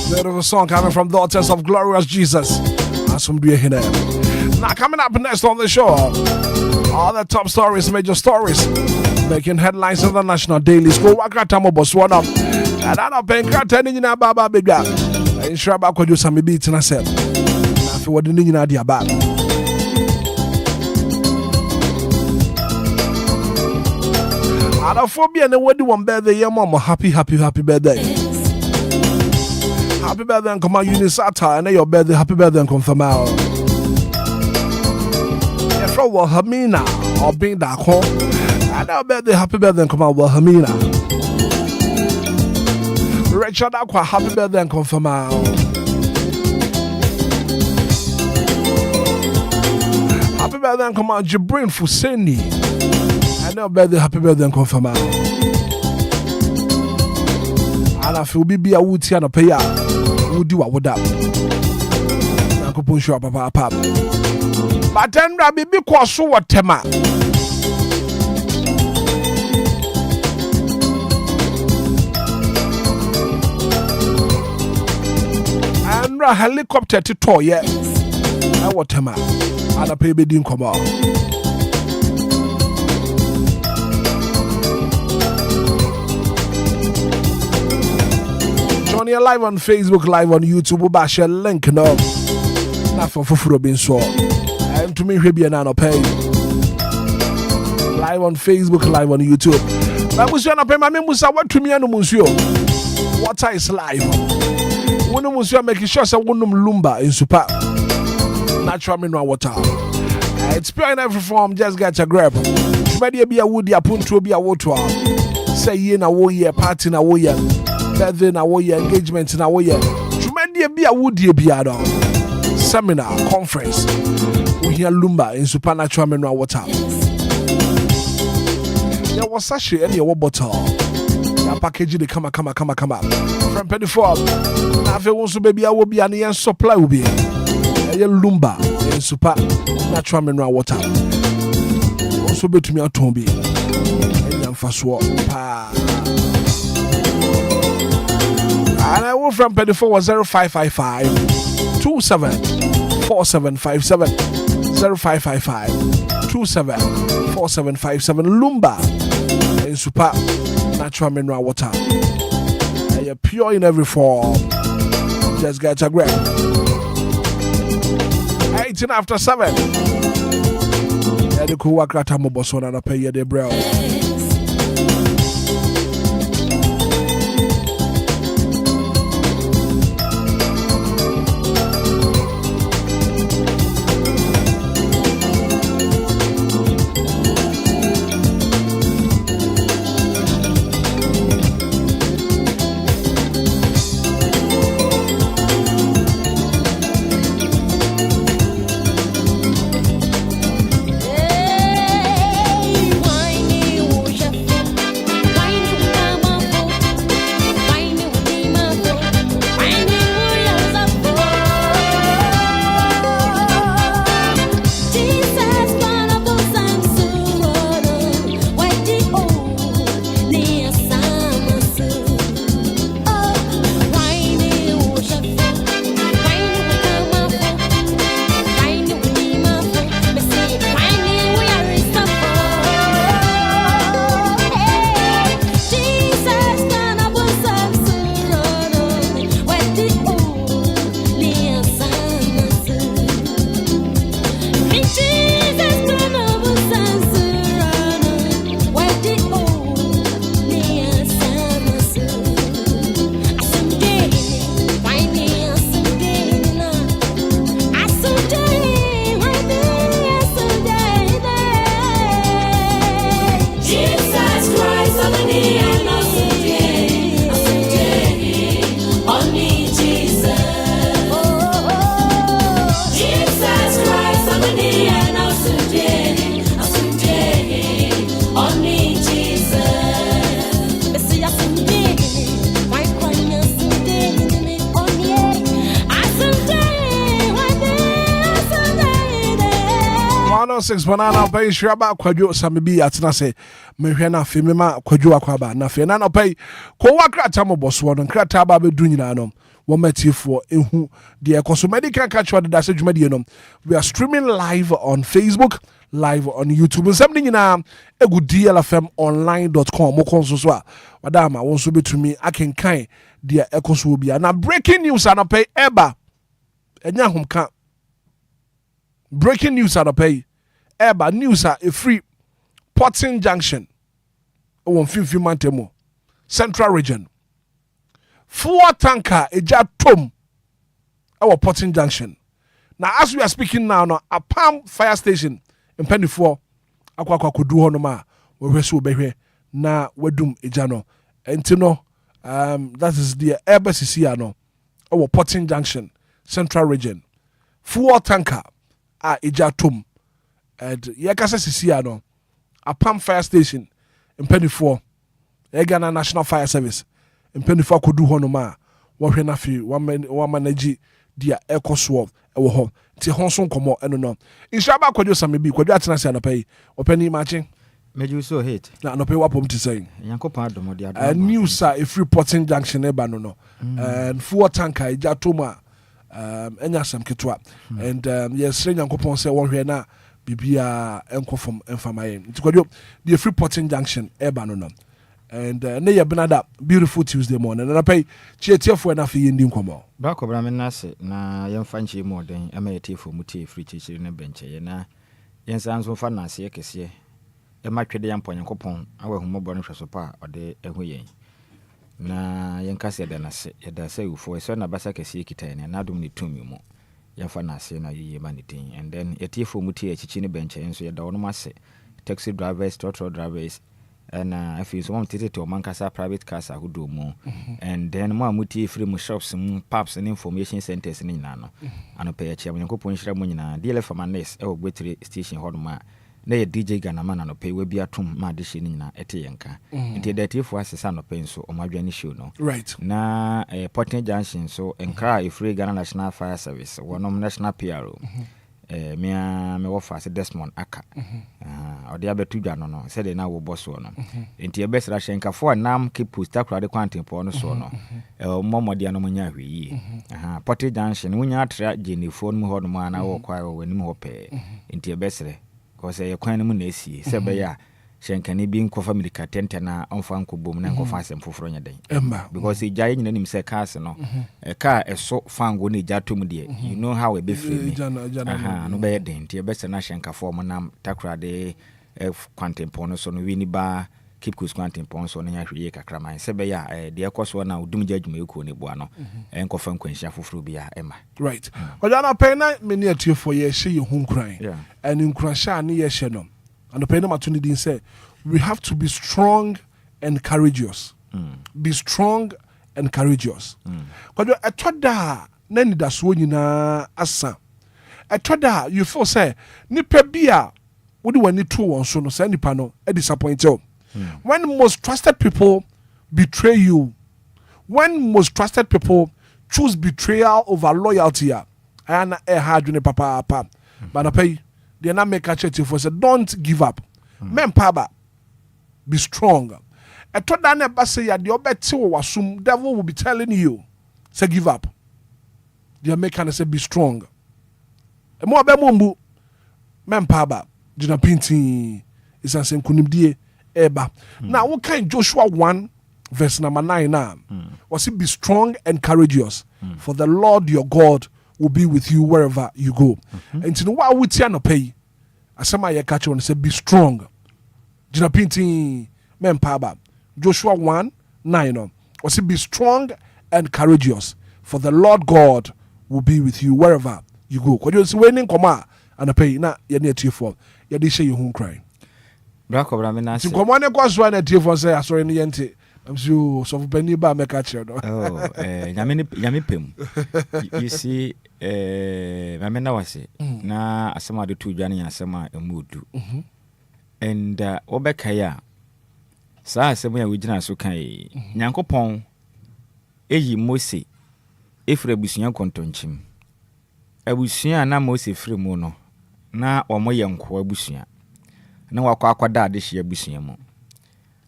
[SPEAKER 1] Beautiful song coming from Daughters of Glorious Jesus. Now coming up next on the show, all the top stories, major stories, making headlines in the national daily school. Wakatamo Botswana. And I don't pay Kraten in a Baba Biga. I'm sure about what you send me beats and I said, after what the Nina Diabab. Adaphobia and the wedding one birthday, your mama. Happy birthday. Happy birthday and come on, Unisata, and your birthday, happy birthday and confirm out. You're from Wahamina or being that home. And our birthday, happy birthday and come on, Wahamina. Richard Aqua, happy birthday and confirm out. Happy birthday and come on, Jibrin Fuseni. And our birthday, happy birthday and confirm out. And I feel be a wood and a payer. Would do what would up. I could push you up, papa. But then Rabbi because so what tema. And a helicopter to toy, yeah. I what tema. And a baby didn't come out. Johnny live on Facebook, live on YouTube. We'll bash a link now. Not for Fufuro being so. And to me, he'll be an anno pay. Live on Facebook, live on YouTube. But we shall not pay my memusa. What to me and Monsieur? What is live? When Monsieur making sure I won't Lumba in super natural mineral water. It's pure in every form. Just get your grab. Maybe be a woody, a punt to be a water. Say ye na wo ye, party na wo ye. Birthday na wo ye, engagement na wo ye. Tumedi be a woody be a seminar, conference. We hear Lumba in supernatural mineral water. There was sachet and your bottle. Your package they come. From 24. Now if you want to baby, I will be an supply will be. Lumba in supernatural mineral water. Also be to me a tombi. And fast walk. And I will from 24 was 0555 274757 0555 274757 Lumba in super natural mineral water. And you're pure in every form. Just get a grab. 18 after 7. And you could work at a mobile son and pay you the bro. 106 banana pay shaba kwadwo samebi atena se mehwe na fe mema kwadwo akwaba na fe na pay ko wakrata mo boso no krata ba bedu nyina no wo matifo ehu de ekoso medical catch what da se dwumadie no. We are streaming live on Facebook, live on YouTube. Something nyina egu DLFM online.com so a wadama won so betumi akenkan de ekoso Obia. Na breaking news anapay eba enya homka. Breaking news anapay eba news a free Porting Junction won fifi mantemo Central Region. 4 tanker eja tom our Porting Junction. Now as we are speaking now, a Palm fire station in Penny 4 akwa kodu ho no ma we hweso behwe na wadum eja no entino that is the airbus no our Porting Junction Central Region. 4 tanker a eja tom and yakasa sisia no a Palm fire station in Penny 4 Ghana National Fire Service in Penny 4 kodu ho no ma wo hwe na fi wa manage dia ekoso ewo ho ti honso komo eno no inshaba kwadwo samebi kwadwo atena se anapai opani matching
[SPEAKER 5] meju so hate
[SPEAKER 1] na no pe wapom ti saying
[SPEAKER 5] yankopon adomodi
[SPEAKER 1] news a free Porting Junction e ba no and 4 tanker eja toma enya sam ketwa and yes yankopon say won hwe na bibia enkofom enfamaye nti kwadwo the free Porting Junction e ba no and ne ye benada beautiful Tuesday morning and I pay chietiefo na fi yindi nkomo
[SPEAKER 5] ba ko bra me na se na yemfa nche mu den ama yetiefo mutie free chichiri ne benche ye na yensa nso fa na se yekese e ma twede yampon yankopon awa humo no hweso pa ode ehu yen na yenka se de na se ye da se ufo so na basa kese kita ne na dum ne tumi mu yemfa na se na yiye ma ne tin and then yetiefo mutie chichi ne benche nso ye da wono ma se taxi drivers trotro drivers and if you want to take mankasa private cars ahudo mu and then mo amuti free mu shops mu pubs and information centers ni nyina no anope ya chia Nyankopon hira mu nyina DLFM anes e ogbetire station ho no ma na ye DJ Ghana no pe we bi atom ma de hye ni nyina ete yenka nti datifo asesa no pe nso o madwani show no
[SPEAKER 1] right
[SPEAKER 5] na Porting Junction so Enquires free Ghana National Fire Service wonom national PRO me wofa se Desmond aka ode abetu dwa no se de na wo boss no enti e besra hyenkafo nam ke posta krade kwantempo no so no momode no munya hweyi Porting Junction munya atra jenifo no ho no ma na wo kwa wo nim ho pe enti e besre ko se ye kwan no mu na esie se be ya hyenkane bi nko family ka tente na onfa nko bom na nko fa asem foforo nya den because e jaye nyina nim se cars no car eso fango na ja tom de you know how e be free no be den ti e be se na hyenkafo mo nam takrade kwantempo no so no wi ni ba keep cool kwantempo so no nya hweye kakraman se be ya de ekoso na odum jadwuma ekuo ne boa no enko fa nkwanhia foforo bi ya ema
[SPEAKER 1] right ojana pay na meni atiefo ye hye ye hunkran and nkurasha ne ye hye no. And the penny opportunity say we have to be strong and courageous. Be strong and courageous. Because I thought that Anidaso nyina asa. I thought that you feel say nipa bia wodi wani to won so no say nipa no e disappoint you. When most trusted people betray you, when most trusted people choose betrayal over loyalty, and hard you papa. But I pay. They not make a church for say don't give up. Men paba be strong. I thought that never say ya the obeti wasum devil will be telling you say give up. They make and say be strong. E mo be mumbu men paba jina pinti is an same kunimdie eba. Now what kind Joshua 1 verse number 9 now was it be strong and courageous for the Lord your God will be with you wherever you go. And to know what we no pay. Asama ye catch on say be strong. Jina pinti men paba. Joshua 1:9 was it be strong and courageous for the Lord God will be with you wherever you go. Ko you see winning koma and pay na ye na tiefo. Ye dey share your home cry.
[SPEAKER 5] Bra ko bra me na se.
[SPEAKER 1] Koma ne kwa so na tiefo say asori ne yente. I'm sure so for Benny ba make catch no.
[SPEAKER 5] Oh, nyame pem. You see mame na wase na asema de tu dwane asema emudu and obeka ya saa asema ya wigina so kan Nyankopon eyi Mose efre busunya kontonchim abusunya na Mose frɛ mu no na omo ye nko abusua na wakọ akwada adehye abusua mu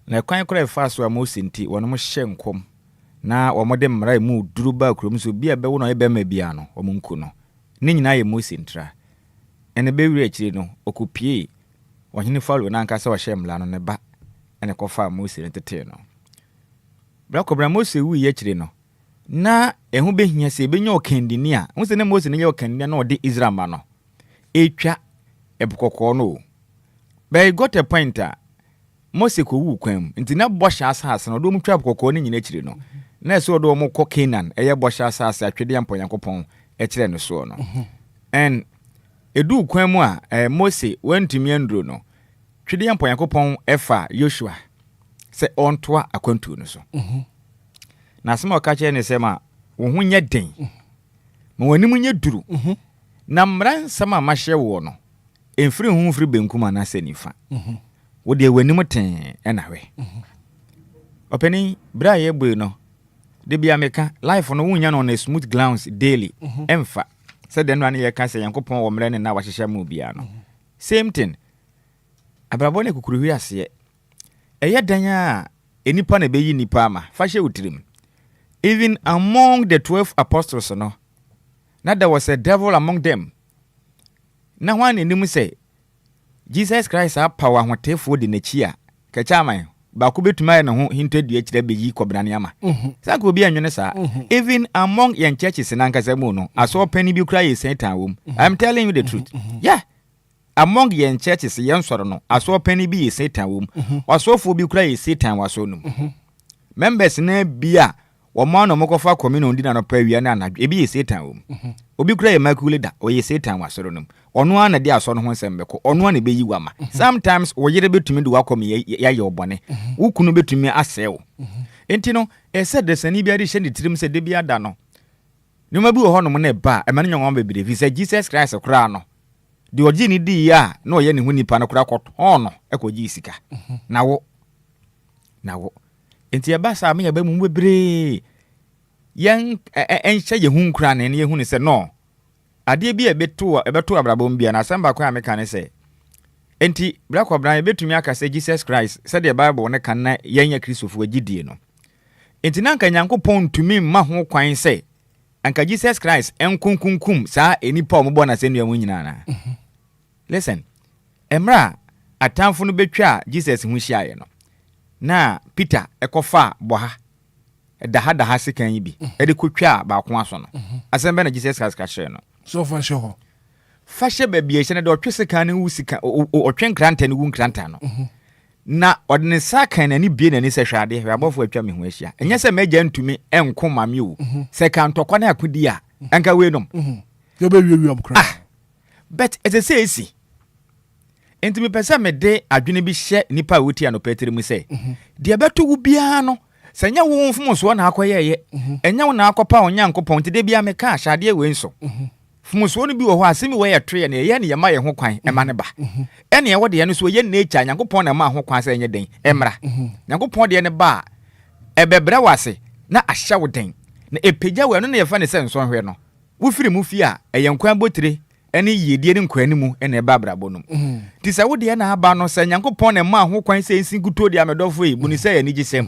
[SPEAKER 5] na kwan kora fa so Mose nti wono mo hye nkom na omo de mmara mu duru ba kurom so bia be wo no ebe ma bia no omo nku no ne nyina ye Mose ntra ene be wiri akiri no okupie wahene Faro na anka se wo hye mmla no ne ba ene kofa Mose ntete no bra kobra Mose wu ye akiri no na ehu behia se benya okandini a wo se ne Mose ne ye okandini na ode Israel ma no etwa ebukoko no but got a point Mose ko wu kwam nti na bosha asase no do mu twa ebukoko ne nyina akiri no na so do mo ko Canaan eye bosha asase atwede ampo Yankopon ekire no so no and edu kwam a Mose wantumi andro no twede ampo Yankopon efa Joshua se ontoa akwantu no so na asema okache ne sema wo ho nya den ma wani mu nya duru na mran sama mahye wo no emfiri hu mfiri benkuma na senifa wo de wani mu ten enawe openi bra ye boy no de bia meka life no wunya no na smooth glance daily emfa se den wan ye ka se Yankopon wo mre ne na wahye mu bia no same thing abrabo ne kukuru wi ase eye dan a enipa na beyi nipa ama fahye utirim even among the 12 apostles no now there was a devil among them. Now one in them say, Jesus Christ have power what tefo de nechia. Kachama ba ku betuma na ho hinto dua kire beyi kobrane ama. Sa ko bi anwene sa. Even among yan churches in Ankasemu no, aso pani bi kura ye Satan wom. I'm telling you the truth. Yeah. Among yan churches yan soro no, aso pani bi ye Satan wom. Wasofo bi kura ye Satan waso no. Members na bia Wama no mokofa komino ndi na no pawia na anadwe ebi ye Satan wom obi kura ye makuleda o ye Satan wasoro no ono ana de aso no ho sembeko ono ana beyi wama sometimes wo yere betumi de wakom ya ye obone wukunu betumi asew enti no ese de sani bia de hye ne tirim se de bia da no nyoma bi wo ho no mo na ba e mane nyoma bebire fi se Jesus Christ kura no de oji ni di ya na o ye ne hu nipa no kura kɔtɔ ono ekoji sika na wo enti ya basa me ya ba mu bebre yan enhye ye hu nkura ne ye hu ne se no ade bi ebeto abrabom bia na samba kwa me kan se enti bra kwa bra ebetumi aka se Jesus Christ se the Bible ne kan na yanya Kristofo agidie no enti na nka Nyankopon tumi ma ho kwan se anka Jesus Christ enkunkunkum saa enipa ombo na se nua mu nyina na listen emra atamfo no betwa Jesus hu hia no na Peter ekofa boha daha sekan yi bi de kotwa ba ko aso no asembe na Jesus Christ ka kire no
[SPEAKER 1] so fashe
[SPEAKER 5] ba bia hye ne de otwe sekan ne wu sika otwe nkranta ne wu nkranta no na odne sakan na ni bie na ni se hwade hwe abofo atwa me ho ahia enye se meja ntumi enko mame o sekan tokwa na akodi a anka we nom
[SPEAKER 1] yo be wi amkra
[SPEAKER 5] but as I say si enti me pese me de adwene bi hye nipa woti ano petri mu se de beto wu bia no senya wo mfumo so na akoye ye enya wo na akopa Onyankopon ti de bia me ka ahade we nso fumo so no bi wo ho asemi we ye tre ne ye ne ye ma ye ho kwan e ma ne ba ene ye wo de ye no so ye nature Nyankopon na ma ho kwan se enye den emra Nyankopon de ne ba ebebra wase na ahya wo den na epegya we no na ye fa ne se nso hwe no wo firi mu fi a eye nkwan botire ene yedie ne nkwan mu ene eba brabo no ti se wo de na aba no se Nyankopon na ma ho kwan se ensi guto de amedofo yi bu ni se ye ni gisem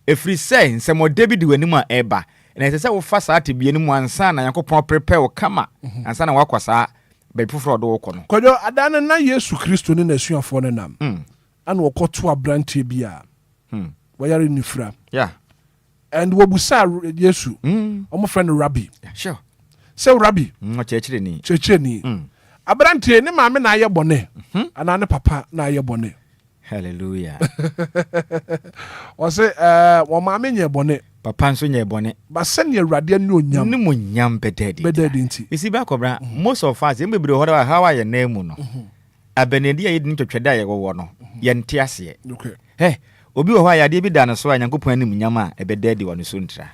[SPEAKER 5] efri se nsemo David wanimu a eba na ese se wo fa saa te bienu mu ansa na Yakopon prepare wo kama ansa na wakwasa be foforo do wo kono
[SPEAKER 1] kojo adana na Yesu Kristo ne na suafo ne nam ana wo koto abrante bia wayare nifra
[SPEAKER 5] yeah
[SPEAKER 1] and wo busa Yesu omo friend Rabbi
[SPEAKER 5] sure
[SPEAKER 1] say Rabbi
[SPEAKER 5] chechireni
[SPEAKER 1] abrante ne maame na aye bone ana ne papa na aye bone
[SPEAKER 5] hallelujah
[SPEAKER 1] o say wo maame nye bone
[SPEAKER 5] papa nso nye bone
[SPEAKER 1] ba sene Awurade anu onyam
[SPEAKER 5] ne monyam bededi
[SPEAKER 1] nti
[SPEAKER 5] isi ba kobra most of us embebre ho how are na mu no abenedi ayi din twetweda ye wo no ye nte ase
[SPEAKER 1] okay
[SPEAKER 5] obi wo ha ya de bi da no so Nyankopon anim nyam a ebededi wo no so ntra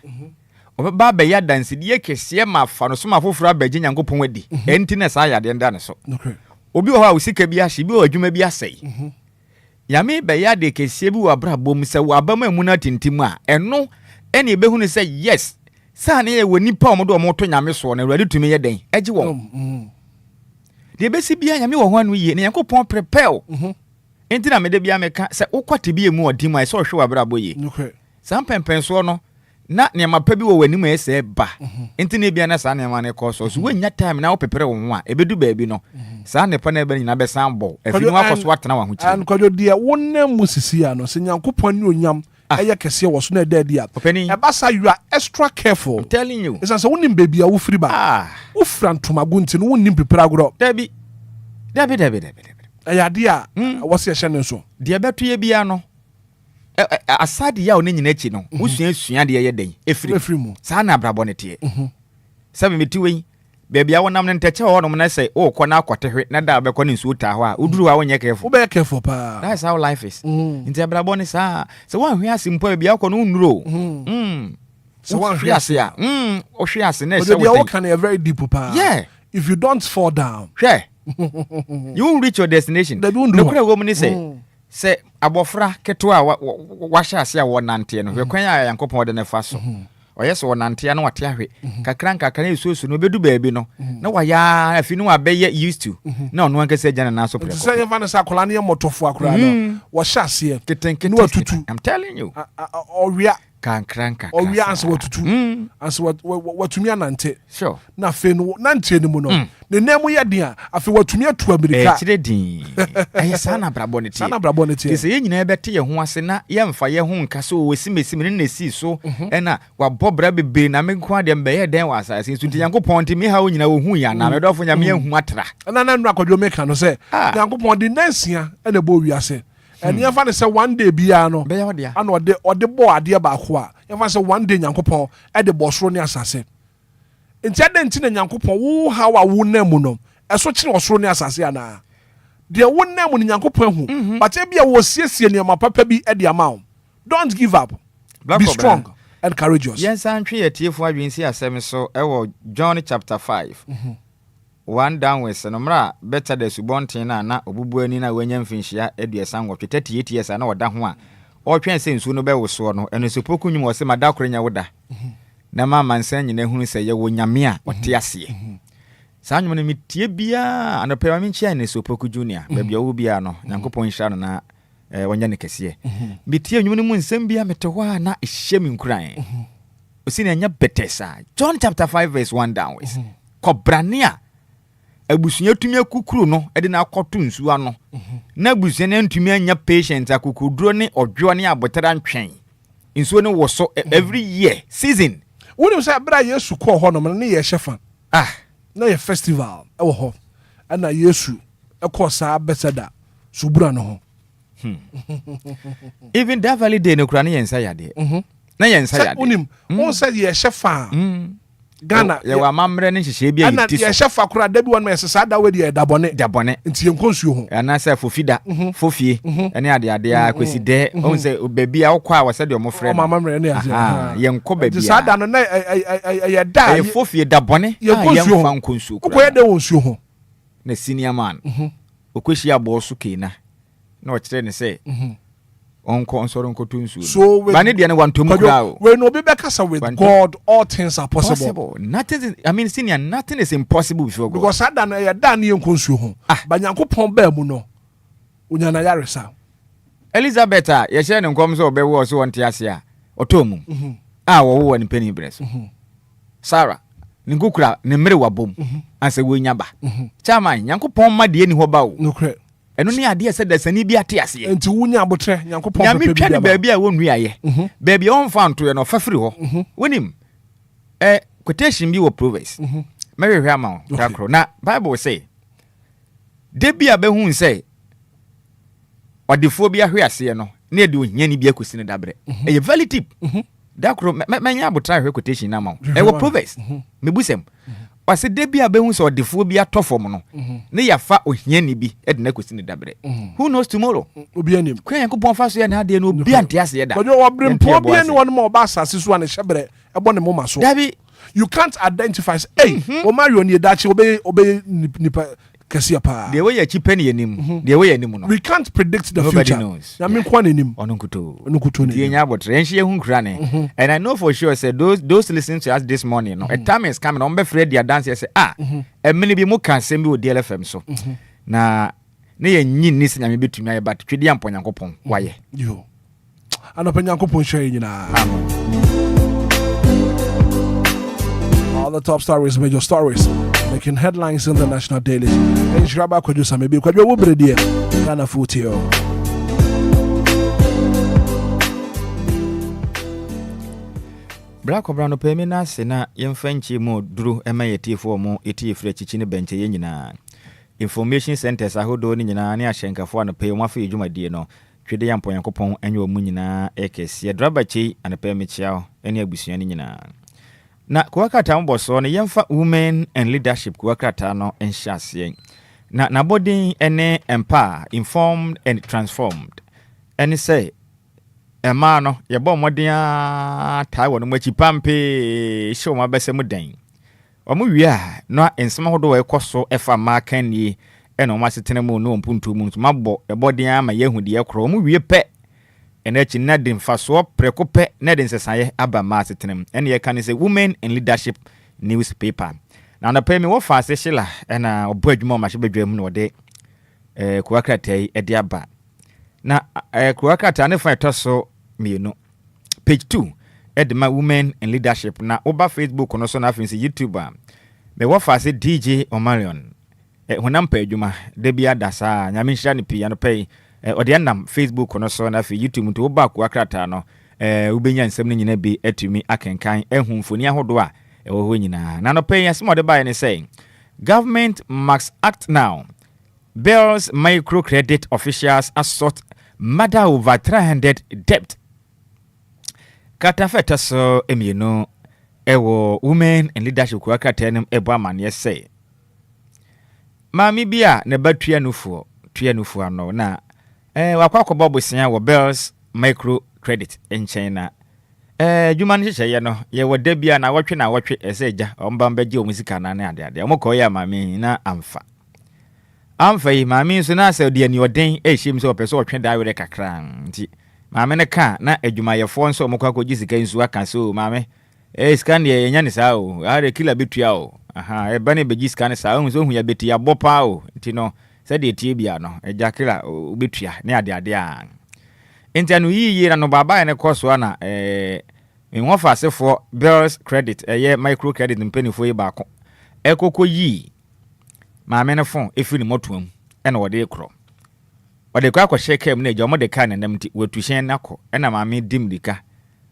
[SPEAKER 5] obeba be ya danse de kese ma fa no so ma foforo abaji Nyankopon adi enti na sa ya de nda no so
[SPEAKER 1] okay
[SPEAKER 5] obi wo ha usika bi ahye bi wo adwuma bi asei yame be ya de kese bi wo abrabom se wo abama mu na tintim a eno ene ebehu ne say yes sa na ye woni pa omodo omoto nyame so na Awurade tumi ye den agi wo de besi bia nyame wo ho anu ye ne Yankopon prepare enti na mede bia meka se wokwate bia mu odi mai so hwe wabrabo ye sam pempenso no na ne mapa bi wo wani mu ese ba enti ne bia na sa ne ma ne koso so wanya time na wo pepere wo ho a ebedu baabi no sa ne pa na eba nyina be san bo afinu akoso atena wa ho chi
[SPEAKER 1] an kwadwo de wonam musisi ano se Yankopon ni onyam eye kese wo so na da dia ebasa you are extra careful.
[SPEAKER 5] I'm telling you
[SPEAKER 1] it's so wonim baby a wo firi ba wo frantoma gunti no wonim pepere agro
[SPEAKER 5] dabi
[SPEAKER 1] ayade a wo se hye ne so
[SPEAKER 5] de beto ye bia no asade ya one nyina chi no usua de ye den efiri
[SPEAKER 1] mu
[SPEAKER 5] sa na abrabo ne te sabe metiwe baby a wonam ne nteche ho no na say o kɔ na akɔtehwe na da be kɔ ne nsu ta ho a uduru a wonye careful
[SPEAKER 1] wo be careful pa
[SPEAKER 5] that's how life is nti abrabo ne sa se wan hwe asimpo baby a kɔ no nuro
[SPEAKER 1] so wan hwe ase a
[SPEAKER 5] o hwe ase na
[SPEAKER 1] say what can a very deep pa
[SPEAKER 5] yeah
[SPEAKER 1] if you don't fall down
[SPEAKER 5] you won't reach your destination the kura wo mu say abofra keto a wa hye ase a wonante no hwe kwan a Yankopon de ne fa so oyese wonante na wate ahwe kakran esusu no bedu baabi no na waya afi no abeye used to na ono ankasa gya na so preko
[SPEAKER 1] say you find say akola ne motofo akora no wo hye ase
[SPEAKER 5] ketenken
[SPEAKER 1] watutu
[SPEAKER 5] I'm telling you
[SPEAKER 1] owia
[SPEAKER 5] kankranka
[SPEAKER 1] owia anse watutu anse watumi anante
[SPEAKER 5] sure
[SPEAKER 1] na fe no nante ne mu no ne nemu ye din a afi watumi atu America
[SPEAKER 5] kire din ayesa na brabo ne tie se ye nyina ebete ye ho ase na ye mfa ye ho nka so wesimesi ne nesi so na wabɔ bra bebe na me nko ade mbe ye den wa asase so Yankopon ti me ha wo nyina wo hu ya na me dɔfo nyame hu atra
[SPEAKER 1] na nnu akɔdwo meka no se Yankopon di nansia na bo wiase eni yafa ne se one day bia no ana ode bo ade ba ko a yafa se one day Yankopon e de bo soro ne asase enti ade enti na Yankopon wo ha wa wo na mu no eso kire osoro ne asase ana de wo na mu ne Yankopon hu but e bia wo siesie ne ma papa bi e de ama don't give up be strong and courageous
[SPEAKER 5] yes antwe yetiefo adwensi asem so e wo John chapter 5 one down with nomra better the subontin na obubu ani na wanya mfinhia aduasa nwotwe 38 years na oda ho a otwen se nsu no be woso no eno sopoku nyum wo se madakornya woda na mama nsan nyina hunu se ye wo nyame a ote ase saa nyum no metie bia anope ma menchia ne sopoku junior babia wo bia no Yankopon hira no na wanya ne kese metie nyum no mu nsem bia mete ho a na ehye me nkuran osini anya betesa John chapter 5 verse 1 down with kobrania abusunya tumi akukuru no ede na akoto nsu ano na abusunya na ntumi anya patient akukuduro ne odwo ne abotara ntwen nsu ne wo so every year season
[SPEAKER 1] woni say bra Yesu ko ho no ne ye hyefa na ye festival e wo ho ana Yesu e ko sa beseda subura no ho
[SPEAKER 5] even that valley day no kura ne yensa yade na yensa yade
[SPEAKER 1] unim won say ye hyefa Ghana
[SPEAKER 5] ye wa mamre ne hyehyɛ bia
[SPEAKER 1] yiti so ana ye hyefa kura da bi won me sesa da we de dabone nti ye nkonsuo ho
[SPEAKER 5] ana say fofida fofie ene ade akwesi de on say baby a wokɔ a wose de omofre
[SPEAKER 1] no mamre ne
[SPEAKER 5] ye nkɔ baby
[SPEAKER 1] a sesa da no na ye da
[SPEAKER 5] ye fofie dabone ye mfa nkonsuo
[SPEAKER 1] kura ko ye de wonsuo ho
[SPEAKER 5] na senior man okoshi abo so keina na okire ne say onko onsoro nko tunsu
[SPEAKER 1] so
[SPEAKER 5] bani de ne wantom kura
[SPEAKER 1] we no be kasa with God all things are possible.
[SPEAKER 5] Nothing I mean senior nothing is impossible before God
[SPEAKER 1] because ada na ye da na ye nkonsuo ho ba Yankopon ba mu no onya na yaresa
[SPEAKER 5] Elizabeth ye hye ne nkom so obewo so wonte ase a otomu wo wo ne pani breso Sarah ne nkukura ne mere wabom anse wo nya ba chairman Yankopon ma de ni ho ba wo
[SPEAKER 1] nokre
[SPEAKER 5] eno ne ade se dasani bi ate ase
[SPEAKER 1] enti wunya abotre Yankopon
[SPEAKER 5] pepe bi ya me baabi a wonu aye baabi a won fa nto ye no fafiri ho wonim quotation bi wo Proverbs mehwehwe ama kakro na Bible say de bi abehun say odefo bi ahwe ase no na de ohia ni bi akosi ne dabre e very tip dakro menya abotra hwe quotation na ma e wo Proverbs mebusem wase de bi abehun say odefo bi atofom no ne yafa ohia ni bi e de na akosi ne dabre who knows tomorrow
[SPEAKER 1] obi anim
[SPEAKER 5] kwen Yankopon fa so ya na de no obi ante ase da
[SPEAKER 1] ojo wabrempo bi ani won ma oba asase so an hyebre ebo ne moma so
[SPEAKER 5] dabi
[SPEAKER 1] you can't identify hey o Mario ni dachi obe nipa Kesia pa.
[SPEAKER 5] The way you cheap penny him, the way you
[SPEAKER 1] We can't predict the
[SPEAKER 5] Nobody
[SPEAKER 1] future.
[SPEAKER 5] knows.
[SPEAKER 1] I mean, kwan him.
[SPEAKER 5] Onunkuto.
[SPEAKER 1] Onukuto ni.
[SPEAKER 5] Tienya but renchie hu krane. And I know for sure say those listening to us this morning, no. A time is coming on be afraid their dance say a many be mo kan send me with DLFM so. Na ne ye nyin ni senya me betumi aye but twedi ampo Nyankopon waye.
[SPEAKER 1] Yo. Anopa Nyankopon hwe nyina. All the top stories, major stories, making headlines in the national daily. And Shraba producer maybe quite your wood dear. Ghana Futio.
[SPEAKER 5] Black Brown Pemina Sena Yen Frenchi mo drew MIT for mo eti chichine bench yenina. Information centers are holding in an Shenka for an pay mafi juma dear no. Twede yampo Yankopon and your munina ekes ye drabachi and a permit chow any abusianina. Na kuwakata mboso ne yemfa women and leadership kuwakata no enhyase na body ene empower informed and transformed ene say ema no yebo modea tai wono machi pampe show ma bese mu den omo wia no ensema hodo ekoso efa ma kan ni ene o ma setene mu no mpuntu mu mabo ebodea ama yehu de ekro omo wie pe ene chi na de mfaso prekope na de nsesaye aba ma setenem ene ye kan say women in leadership newspaper na na pe me wo fa se shila ena obo adwuma ma shebedwam no de kuwakrata yi ede aba na kuwakrata ne fa etoso mienu page 2 edema women in leadership na oba Facebook no so na afinsi YouTuber me wo fa se DJ Omarion honam pa adwuma de bia dasa nyame nhira ne pia no pe ode nam Facebook no so na fi YouTube to oba kuwakrata no ubenya nsem ne nyina bi atumi akenkan ehumfoni ahodo a ewo ho nyina na no pe yasem ode ba ne say government must act now. Bills microcredit officials assert murder over 300 debt. Katafeta so emieno ewo women in leadership kuwakrata nem ebo amane say mami bia ne batua nufuo ano na wakwakobo bosia wo Bills microcredit in China juman hyehyeye no ye woda bia na wotwe eseja ombamba gye omusika na ne ade omokoya mami na amfa yi mami so na se de ani oden ehiem so opeso otwe da were kakra nti mami ne ka na adwumayefo nso omokwa gisika nsu aka so mami scan ye yenya ne saa o are kila betua o aha bane be gisika ne saa o so hu ya beti ya bopa o nti no se de tie bia no eja kila betua ne ade a nti anu yiyi na no baba ne koso na enwo fa sefo Bills credit ye micro credit mpenifo yi ba ko ekoko yi maame ne fon efiri motoam ena wode ekro wode kwa sheke na eja omode ka na nam ti wetuhyen nako ena maame dim dika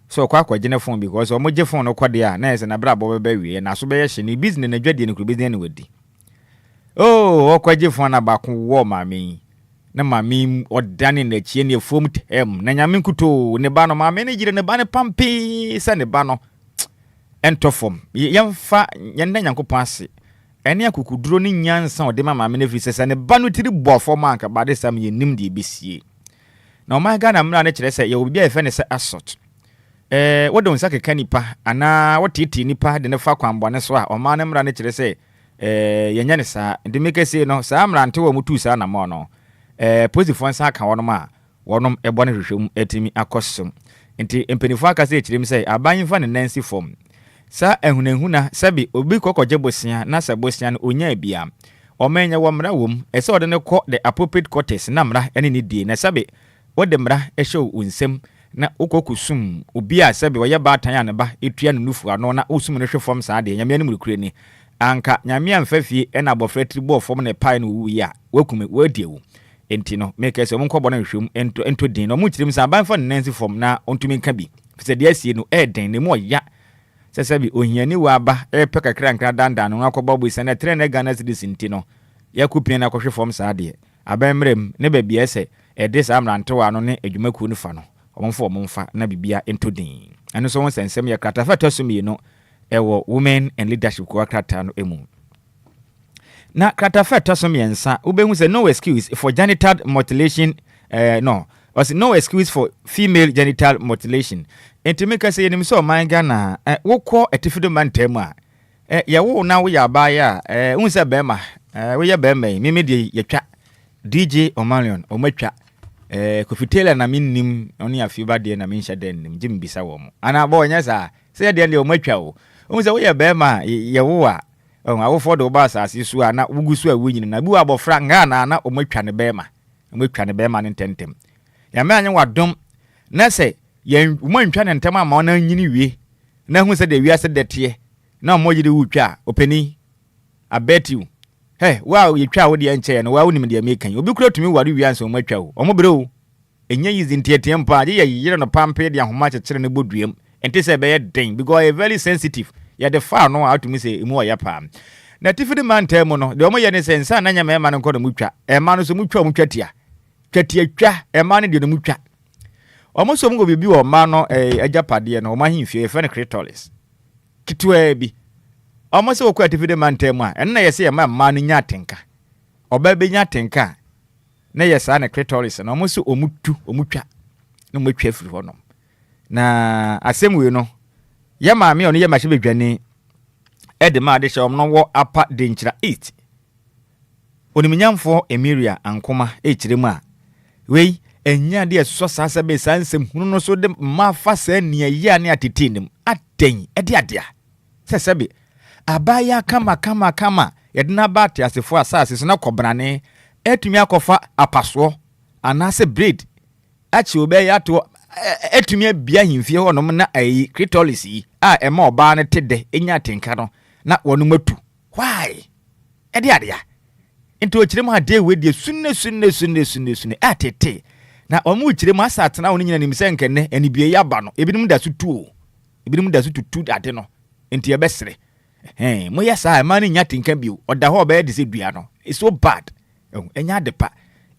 [SPEAKER 5] so kwa gene fon because omoje fon no kwode a na ese na bra bo be wie na so be ye hye ni business na dwade ne kro business ne wadi okwaje fon na ba ko wo maame na maame odane na chie ne fom tem na nyame nkuto ne ba no maame ne gire ne ba ne pampi se ne ba no entofom yemfa yenda Nyankopon ase ene akukuduro ni nyansa ode maame ne firi se ne ba no tiri bofo manka ba de sam ye nim de besie na o my Ghana mra ne kire se ye obi a efe ne se asot wode onsa keka nipa ana wotiti nipa de ne fa kwambo ne so a o ma ne mra ne kire se yenya ne sa de mekese no sa mra nte wo mutu sa na mo no positive nsa aka wonom a wonom ebo ne hwehwem atimi akosom nti empenifo aka se kirim se abanyifa ne nancy form sa ehunahuna sabi obi kokoje bosia na sa bosia no onya bia o menya wo mra wom ese ode ne ko the appropriate quarters na mra ene ne die na sabi wode mra ehwe unsem na ukokusum obi a sabi woye baatan ya ne ba etua ne nufu ano na osum ne hwe form sa de nyame ne mulukure ni anka nyame amfafie ena abofra tribo form ne pai no wu ya wakume wadiewu enti no make se omo nkobɔ na hwem ento din no mo kirim sa ban fa nancy form na ontumi nka bi fise de asie no den ne mo ya sese bi ohiani wa ba pe kakra nkra danda no akɔbɔ bo ise na tre na Ghana cedis enti no yakupia na kɔhwe form sa de abamrem ne ba bia se de sa amrantewa no ne adwumaku no fa no omo mfa na bibia ento din eno so won sensem ya krata fa tosumi no ewo women and leadership ko krata no emu na kratafa tosom yensa ubehu say no excuse for genital mutilation no excuse for female genital mutilation enti meka say enim so man Ghana wokɔ etifido man temu a ya wo na wo ya ba ya un se bema wo ya bema mi de ya twa DJ Omalion o matwa Kofitela na minnim oni afiba de na minhya den nim jim bisa wo mo ana ba onya sa se de o matwa o un se wo ya bema ya wo a awofo de ba asase su ana wugusu a wunyin na bi abofra nga na o matwa ne bema ne tentem ya me anya wadom na se ye mantwa ne ntem ama ona nyini wie na hu se de wiase de te na mo yide wutwa openi I bet you hey wow ye twa wo de enche no wow nim de mekan obi kura tumi ware wiase o matwa o mo bre o enye yizi ntiatie mpa je ye yire no pampe de ahoma chekere ne boduam ente se be ye den because a very sensitive ya de far no out me say emu o ya pa na tifidi man temo no de omo ye ne sensa na nya me ma no nko de mutwa e ma no so mutwa mutwatia twa e ma no de no mutwa omo so ngo bibi o ma no agapade no o ma himfie e fe ne cretolis kitwa bi omo so ko tifidi man temo a en na ye se ye ma no nya tenka oba be nya tenka na ye sa ne cretolis no omo so omutwa no motwa firi ho no na asemwe no ya maame ono ye mahye bedwane edema de shom no wo apa denchira 8 oniminyamfo Emiria ankoma echiremu a wei enya de so sasa be sansem hunu no so de mafa sa nia ya ne atetinim aten ede adea sesebe abaya kama yedena bate asefo asase so na kobrane etumi akofa apaso anase breed achi obe ya to etumi bia himfie ho no na ayi cretolis a ema oba ne tede enya tenka no na wonu matu why ede adea into chiremu ade we de sunne atete na omu chiremu asatena wonu nyina nimse nkenne eni bie yaba no ebinim da su tutu ade no enti ebesere mo yesa ma ne nya tenka bio oda ho be de se dua no it's so bad enya de pa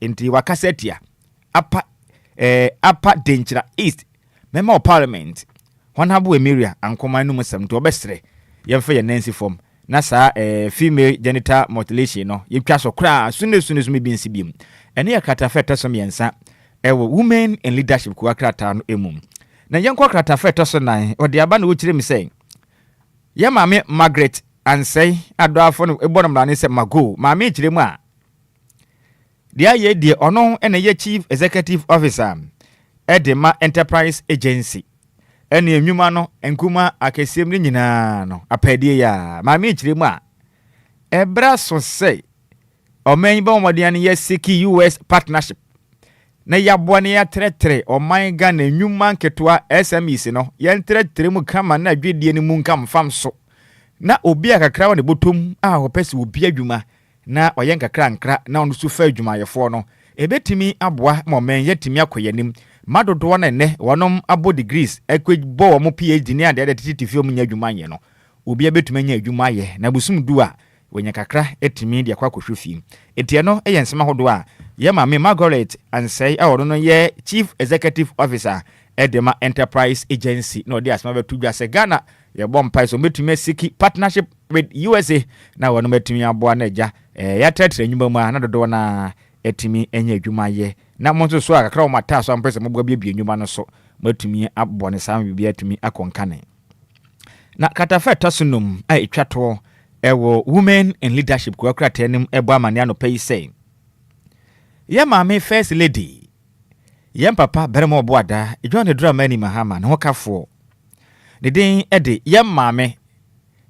[SPEAKER 5] enti wakasetia apa denchira east member of parliament honorable Emiria ankoma no musam to obesere yemfa ye nancy form na sa female genital mutilation no yetwa so kra sunne bi nsi biem ene ya katafeta so miensa ewo women in leadership kwa krata no emum na yenkwa katafeta so nan ode aba na wo kire mi say ye maame Margaret ansay adoafo no ebono mra ne se mago maame kire mu a dia ye die ono ene ye chief executive officer Edema Enterprise Agency ene enwuma no enkuma akesiem ni nyina no apedie ya maame kire mu a ebra so say omen ba omodian ye seki US partnership na yabo ne ya tretre oman Ghana enwuma nketoa SMEs no ye tretre mu kama na adwedie ni mu nkam fam so na Obia kakra woni botom a opese obi adwuma na oyen kakra nkra na onu su fa adwuma yefo no ebetimi aboa momen yetimi akoyanim madodo na ne wonom abo degrees ekwo wo mo PhD ne ade titifi mu nya adwuma ye no Obia betumi nya adwuma ye na busum du a wonya kakra etimi de akwa kohwefi etie no eyensema hodo a ye maame Margaret ansay a wono no ye chief executive officer Edema Enterprise Agency no de asma betu dwa se Ghana ye bompai so betumi siki partnership with USA na wono betumi aboa na ja ya tetre nyuma mu na dodo na etimi enya adwuma ye na mo so akakra o mata so ampese mo bia nyuma no so betumi abo ne sam bia etumi akonkane na katafeta sunum a etwato ewo women in leadership kwa kratenim ebo amane ano pay say ye maame first lady ye papa beremo oboada edwan ne drama ni mahama ne hokafo de den ede ye maame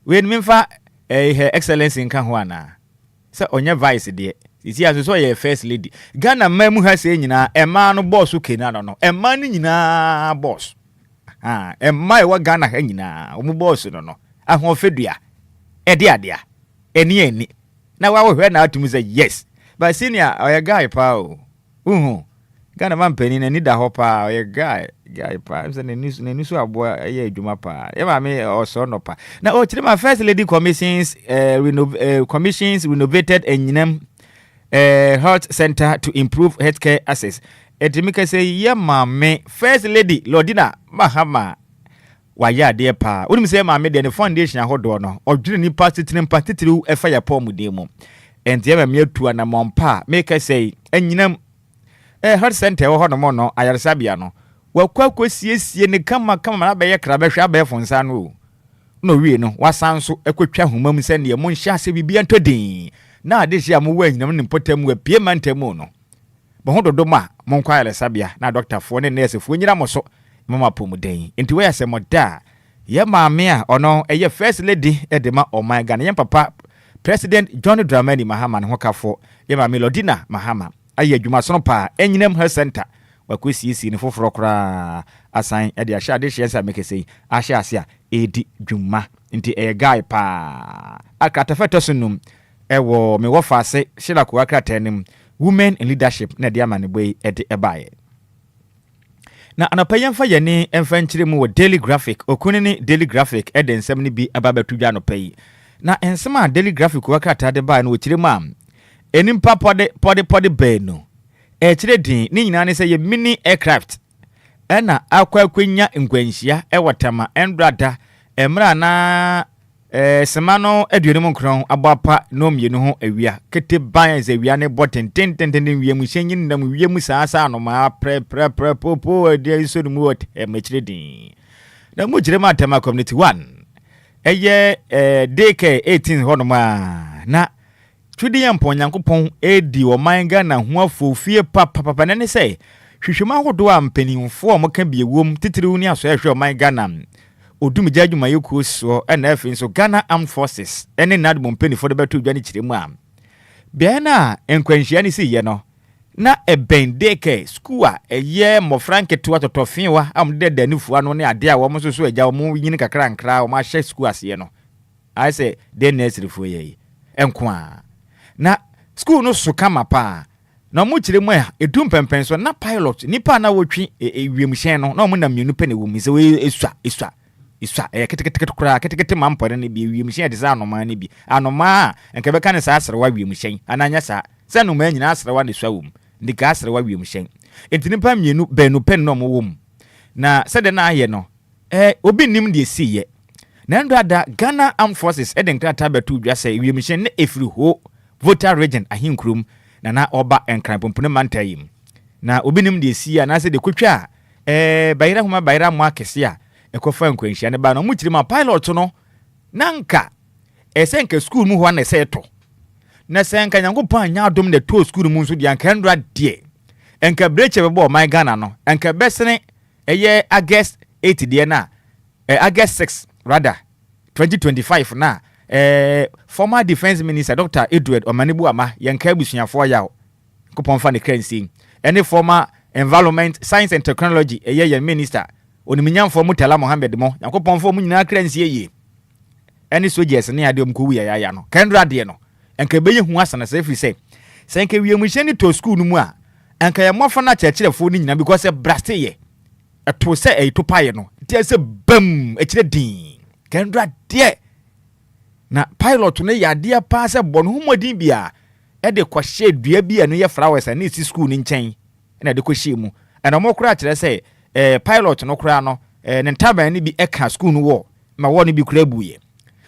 [SPEAKER 5] we ni mfa her excellency nka ho ana se onye vice de isi aso so ye first lady Ghana mamu ha se nyina ema no boss ukena no ema ni nyina boss ema e wa Ghana ha nyina omu boss no ahofedua ede adea eni na wa hwe na atumu say yes but senior oya guy pa Ghana man penny na nida ho pa oya guy pa so ne nisu aboa ye adwuma pa ye ma me also no pa na o chiri ma first lady commissions renovated enyinam health center to improve healthcare access etimika say ye ma me first lady Lordina Mahama wa ya de pa woni say ma me de ne foundation ahodo no odwire ni patitrim patitru efa ya pom de mu enti ma me atu na mompa make say enyinam health center wo ho no mo no ayaresabia no wakwa kwasiesie ne kama na be ye kra be hwa be fonsa no no wie no wasan so ekotwa homam se ne mo nhya se bibia ntodin na ade hia mo wa nyinam ne potam wa pie mantamu no bo ho dodo ma mo nkwale sabia na doctor fo ne nurse fo nyira mo so mama pomuden enti we yase mo da ye maame a ono eye first lady edema oman Ghanaian papa President John Dramani Mahama ne hokafo ye maame Lodina Mahama aye adwuma so no pa enyinam health center wakwesiesi ne foforo kra asan ede ahya ade hye nsa mekesei ahya ase a edi dwuma nti guy pa akatafeto sunum ewo me wo fase shila ko akratanim women in leadership na de amane boy ede ebaye na anapayan fa yene emfankyire mu wo daily graphic okunini daily graphic ede nsem ne bi ababetudwa no pai na ensema daily graphic wo akratade ba na okire ma enimpa pode beno kire din ni nyina ne se ye mini aircraft ena akwakwenya nkwanhia ewotama endrada emra na semano aduane mu nkron abapa no mienu ho awia kete ban ze awia ne boten tenten wiem hyenyi ndam wiem saasa no ma pre popo de so mu wot mechire din na mu jire ma tema community 1 eye DK 18 ho no ma na twidi yampo nyankopon edi o man Ghana ho afofie papa ne se hwehwema hodo a mpanimfo mo ka biewom titiriw ni aso ehwe o man Ghana odum jadwuma yeko so na afi so Ghana Armed Forces ene nadmo mpanimfo de beto dwane kiremu a bia na enkwanhia ni si ye no na ebendeke school a eye mo franketo atotofiwa amde danifu ano ne ade a wo mo so agya wo mo yini kakra nkra wo ma hye school ase no I say de nursery fo ye enkwa na school no so kama pa na mo kiremu a edum pempen so na pilot nipa na wotwi wiemhyen no na mo na mienu pene wo mi se iswa ketekete kura ketekete mampore ne bi wiemhyen de za anoma ne bi anoma enke beka ne sa asrewa wiemhyen ananya sa se no ma nyina asrewa ne swa wom ndika asrewa wiemhyen enti nipa mienu benu pen no mo wom na se de na aye no obi nim de siye na ndada Ghana Armed Forces eden krata betu dwa se wiemhyen ne efiri ho voter region ahinkrum na oba enkran pompune mantayim na obi nim de siya na se de kwetwa bayira mu akese a ekofa nkwanhia ne ba no mu kirima pilot no nanka esenka school mu ho na eseto na senka nyankopon anya adom de to school mu nso de anka ndra de enka breche bebo my Ghana no enka besene eye August 8 de na August 6 rather 2025 na former defense minister Dr. Edward Omanibu ama yanka busuafo yawo kopon fa ne kransi any former environment science and technology eye minister oniminyamfo Mutala Mohammed mo yakopon fo mu nyina kransi eye any soldiers ne ade omko wu ya no kendra de no enka beye hu asana se free say senka wiemhye ni to school no mu a enka ye mofo na chechirefo ni nyina because braste ye eto se to paye no tie se bam echire din kendra de na pilot no yade pa se bono humodin bia e de kwahye dua bia no ye flowers ani si school ni nchen na de kwahye mu na mo kura kire se pilot no kura no ne ntaban ni bi eka school no wo ma wo ni bi kura buye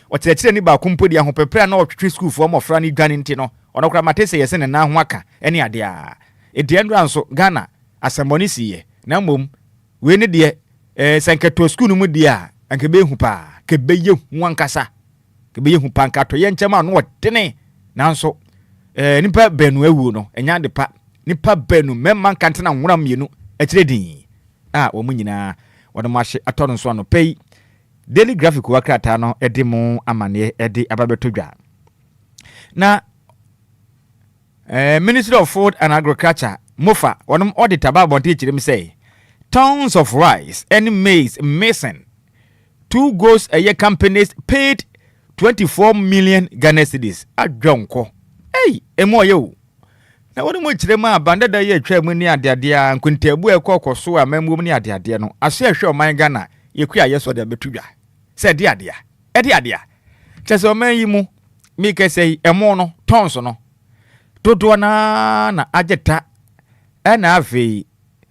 [SPEAKER 5] o kire ni ba kumpodi ahopepre na otwetwe school fo mo fra ni dwane nti no ono kura matese yese ne na ho aka ene ade a ediendra nso Ghana asemboni siye na mom we ne de sanketo school no mu de a anke be hu pa ke be ye hu ankasa kebe yehu pankato ye nchema no wotene nanso nipa benu awu no enya de pa nipa benu memma nkante na nwura mienu akire din wo munyina wodo mahye atono so no pay daily graphic wakrata no ede mu amane ede ababetodwa na Ministry of Food and Agriculture mofa wonum auditor ba bonte chirem say tons of rice and maize missing 2 goes a year companies paid 24 million Ghana cedis adwonko emo ye na wonu mo kire ma banda da ye atwa mu ni ade a nkuntabu ekokoso a mamu ni ade no aso ehwe o man Ghana ye kua yeso de betudwa se de ade a chese o man yi mu mi ke sei emo no tons no dodo na ageta na afi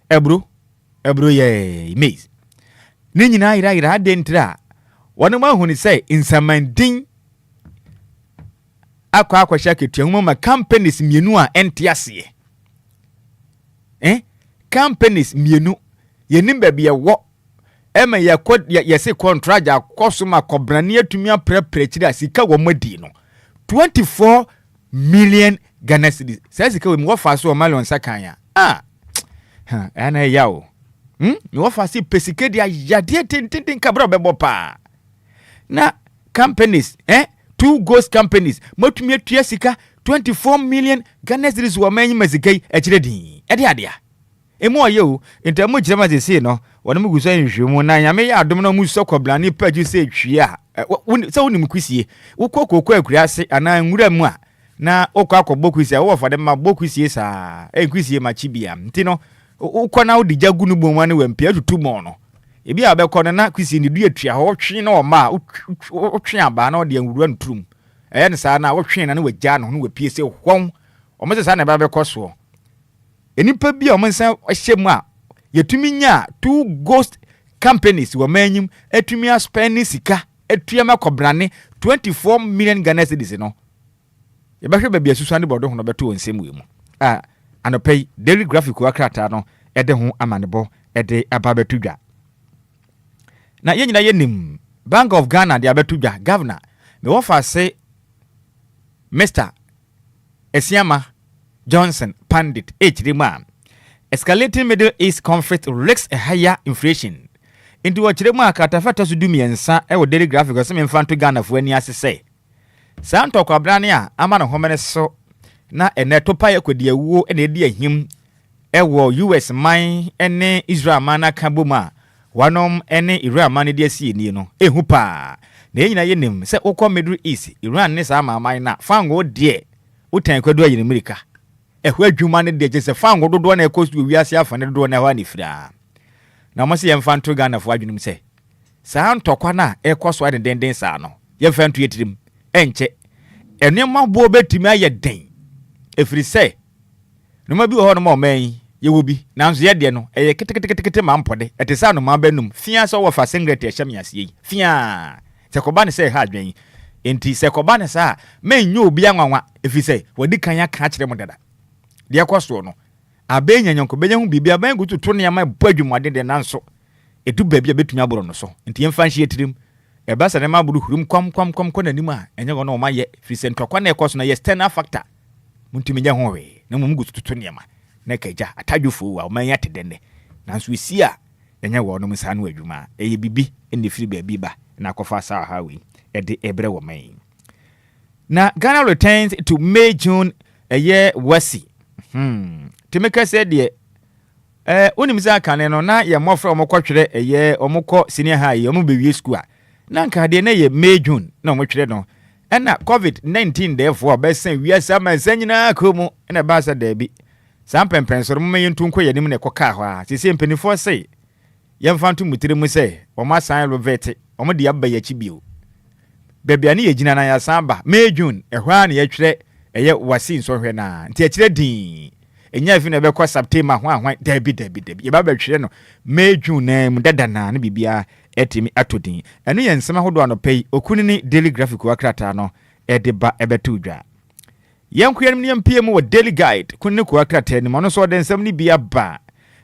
[SPEAKER 5] ebro ye maize ni nyina ira ade ntra wonu ma huni say insamandin akwa shaketua huma ma companies mienu a entiase companies mienu yenim ba bia wo ema ya se contract akosoma kobrani atumi aprepre sika wo madi no 24 million Ghana cedis say sika we mo fa so o malion sakanya ana yawo me wo fa si pesike dia yade tintin kabra bebo pa na companies 2 ghost companies matumi atua sika 24 million Ghana cedis wo manyi masikai akire din ede adea emu aye o entamu kirema se se no wona mu guso nhwemu na nyame ya adom na mu so koblani pagi se twie a se woni mkusie wokokoko akuriase ana nwura mu a na okọ akọbọ kusie wo fade ma bokusie sa enkusie ma chibia nti no ukọ na odi jagu nu bom ane wampia tutu mo no ebi a bekọ na kusie ni du atwa ho twe na o ma o twe aba na odi nwura ntrum eye ne sa na wo twe na wagya no no wapie se hwon o mo se sa na ba bekọ so enipa bi o mo nsa hyem a yetumi nya 2 ghost companies wo manyim atumi aspend sika atuama kobrane 24 million Ghana cedis no yebahwe babia susande bodo ho no beto onsem we mu anopay daily graphic wakrata no ede ho amanebo ede ababetudwa na yenyina yenim Bank of Ghana de abetudwa governor me wo fa se Mr. Esiama Johnson Pandit Hrima escalating Middle East conflict risks a higher inflation into what Hrima katafata su dumiensa e wo daily graphic o se me mfanto Ghana fo ani asese santo kwabrane a ama no homene so na eneto pa yakodi awuo ene edi ahim ewo US man ene Israel man aka boma wanom ene Iran man de asie ni no ehu pa na enyina yenim se ukọ Middle East Iran ne sa man na fango de utan kwadu ayi America ehu adwuma ne de je fango dodo na ekosu wiase afane dodo na ha ni fira na mo se yemfanto Ghana fo adwunum se santo kwa na ekoso ade denden sa no yemfanto yetirim enche enema bo betimi aye den efiri se no ma bi ho no ma man ye wo bi nanso ye de no eye ketekete ma mpode etesa no ma banum fia so wo fa singlet e hyam yase yi fia se ko ba ne se ha adwen enti se ko ba ne sa menyo obi anwanwa efiri se wadi kan ya ka kire mo dada de kwaso no abenya nyanko benya hu bibia ban gututo ne ma badwumade de nanso edu babia betumi aboro no so enti yemfa nhye tirim eba sa ne ma buru hurum kwam kwa nanim a enye go no ma ye free center kwa na ekoso na external factor muntumi nya ho we na mum gututo ne ma na kaja atadwofo wa man ya tedende nanso esi a enye wo no msa no adwuma eye bibi ene free baby ba na kofa sa ha we ede ebre wo man na Ghana returns to May June a year wasi Timeka said de unimza kane no na ye mofra omokotwere eye omokọ senior high omobewie school a na nka de na ye May June na omotwere no na COVID-19 therefore besen wiasa mansanyina komu na ba sa da bi sam pempensoro mo yentu nko yanim na ekoka ho a sese mpanifo sei yemfanto mutire mu sei oma san lovete omo de abba yachi bio bebia ne yegina na ya san ba May June ehwa na yetwere eye wasi nso hwe na nti akire din enya fi na be kwa September hwan dabi ye ba betwere no May June na mu dada na bibia etimi atodin enu ye nsema hodo anopei okuni ni daily graphic wakrata no edeba ebetudwa Enquires ni mpiem wo daily guide kunni ko akrata ni mono so de nsem ni bia ba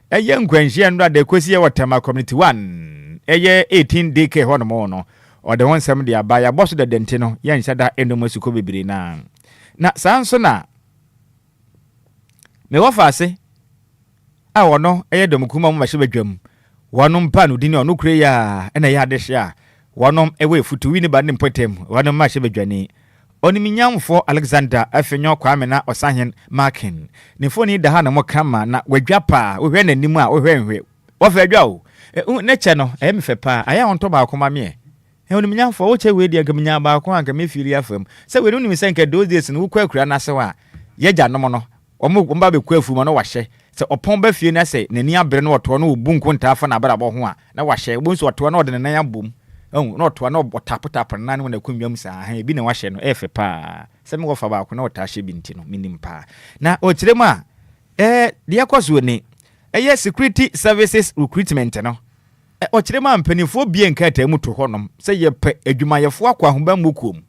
[SPEAKER 5] eye nkwanhia ndo ade kwesi ye watama community 1 eye 18 DK hono mo no ode won nsem de aba ya boso de dente no ye nhyada endomasuko bebiri na sanso na me wafase a wono eye domkuma mo mahye badwam wonom pa no dini ono kure ya ena ya de hia wonom ewe futu wi ni ba ne mpotem wonom mahye badwane oniminyamfo Alexander afenyo kwame na osahen markin ne foni da ha na mo kama na wadwapa wo hwe nanim a wo hwe wo fa adwa o ne che no e mfe pa aya onto ba akoma me oniminyamfo wo che we dia gamnya ba akoma ga me firi afam se we no senke those days no kwa kura na se wa ye gya no mo no omo mba be kwa afu mo no wahye se opon ba fie na se nani abre no oto no obunku ntafa na abra bo ho a na wahye bo nso oto no de nan yabom no to na otapotap na ne na kwamwam sa ha bi na wahye no efe pa se me wo fa ba ko na otahye bi nti no minim pa na o kirem a de yakoso ni security services recruitment no o kirem a mpanifo bi enka tamu to honom se ye pe adwumayefo akwa hoba mukom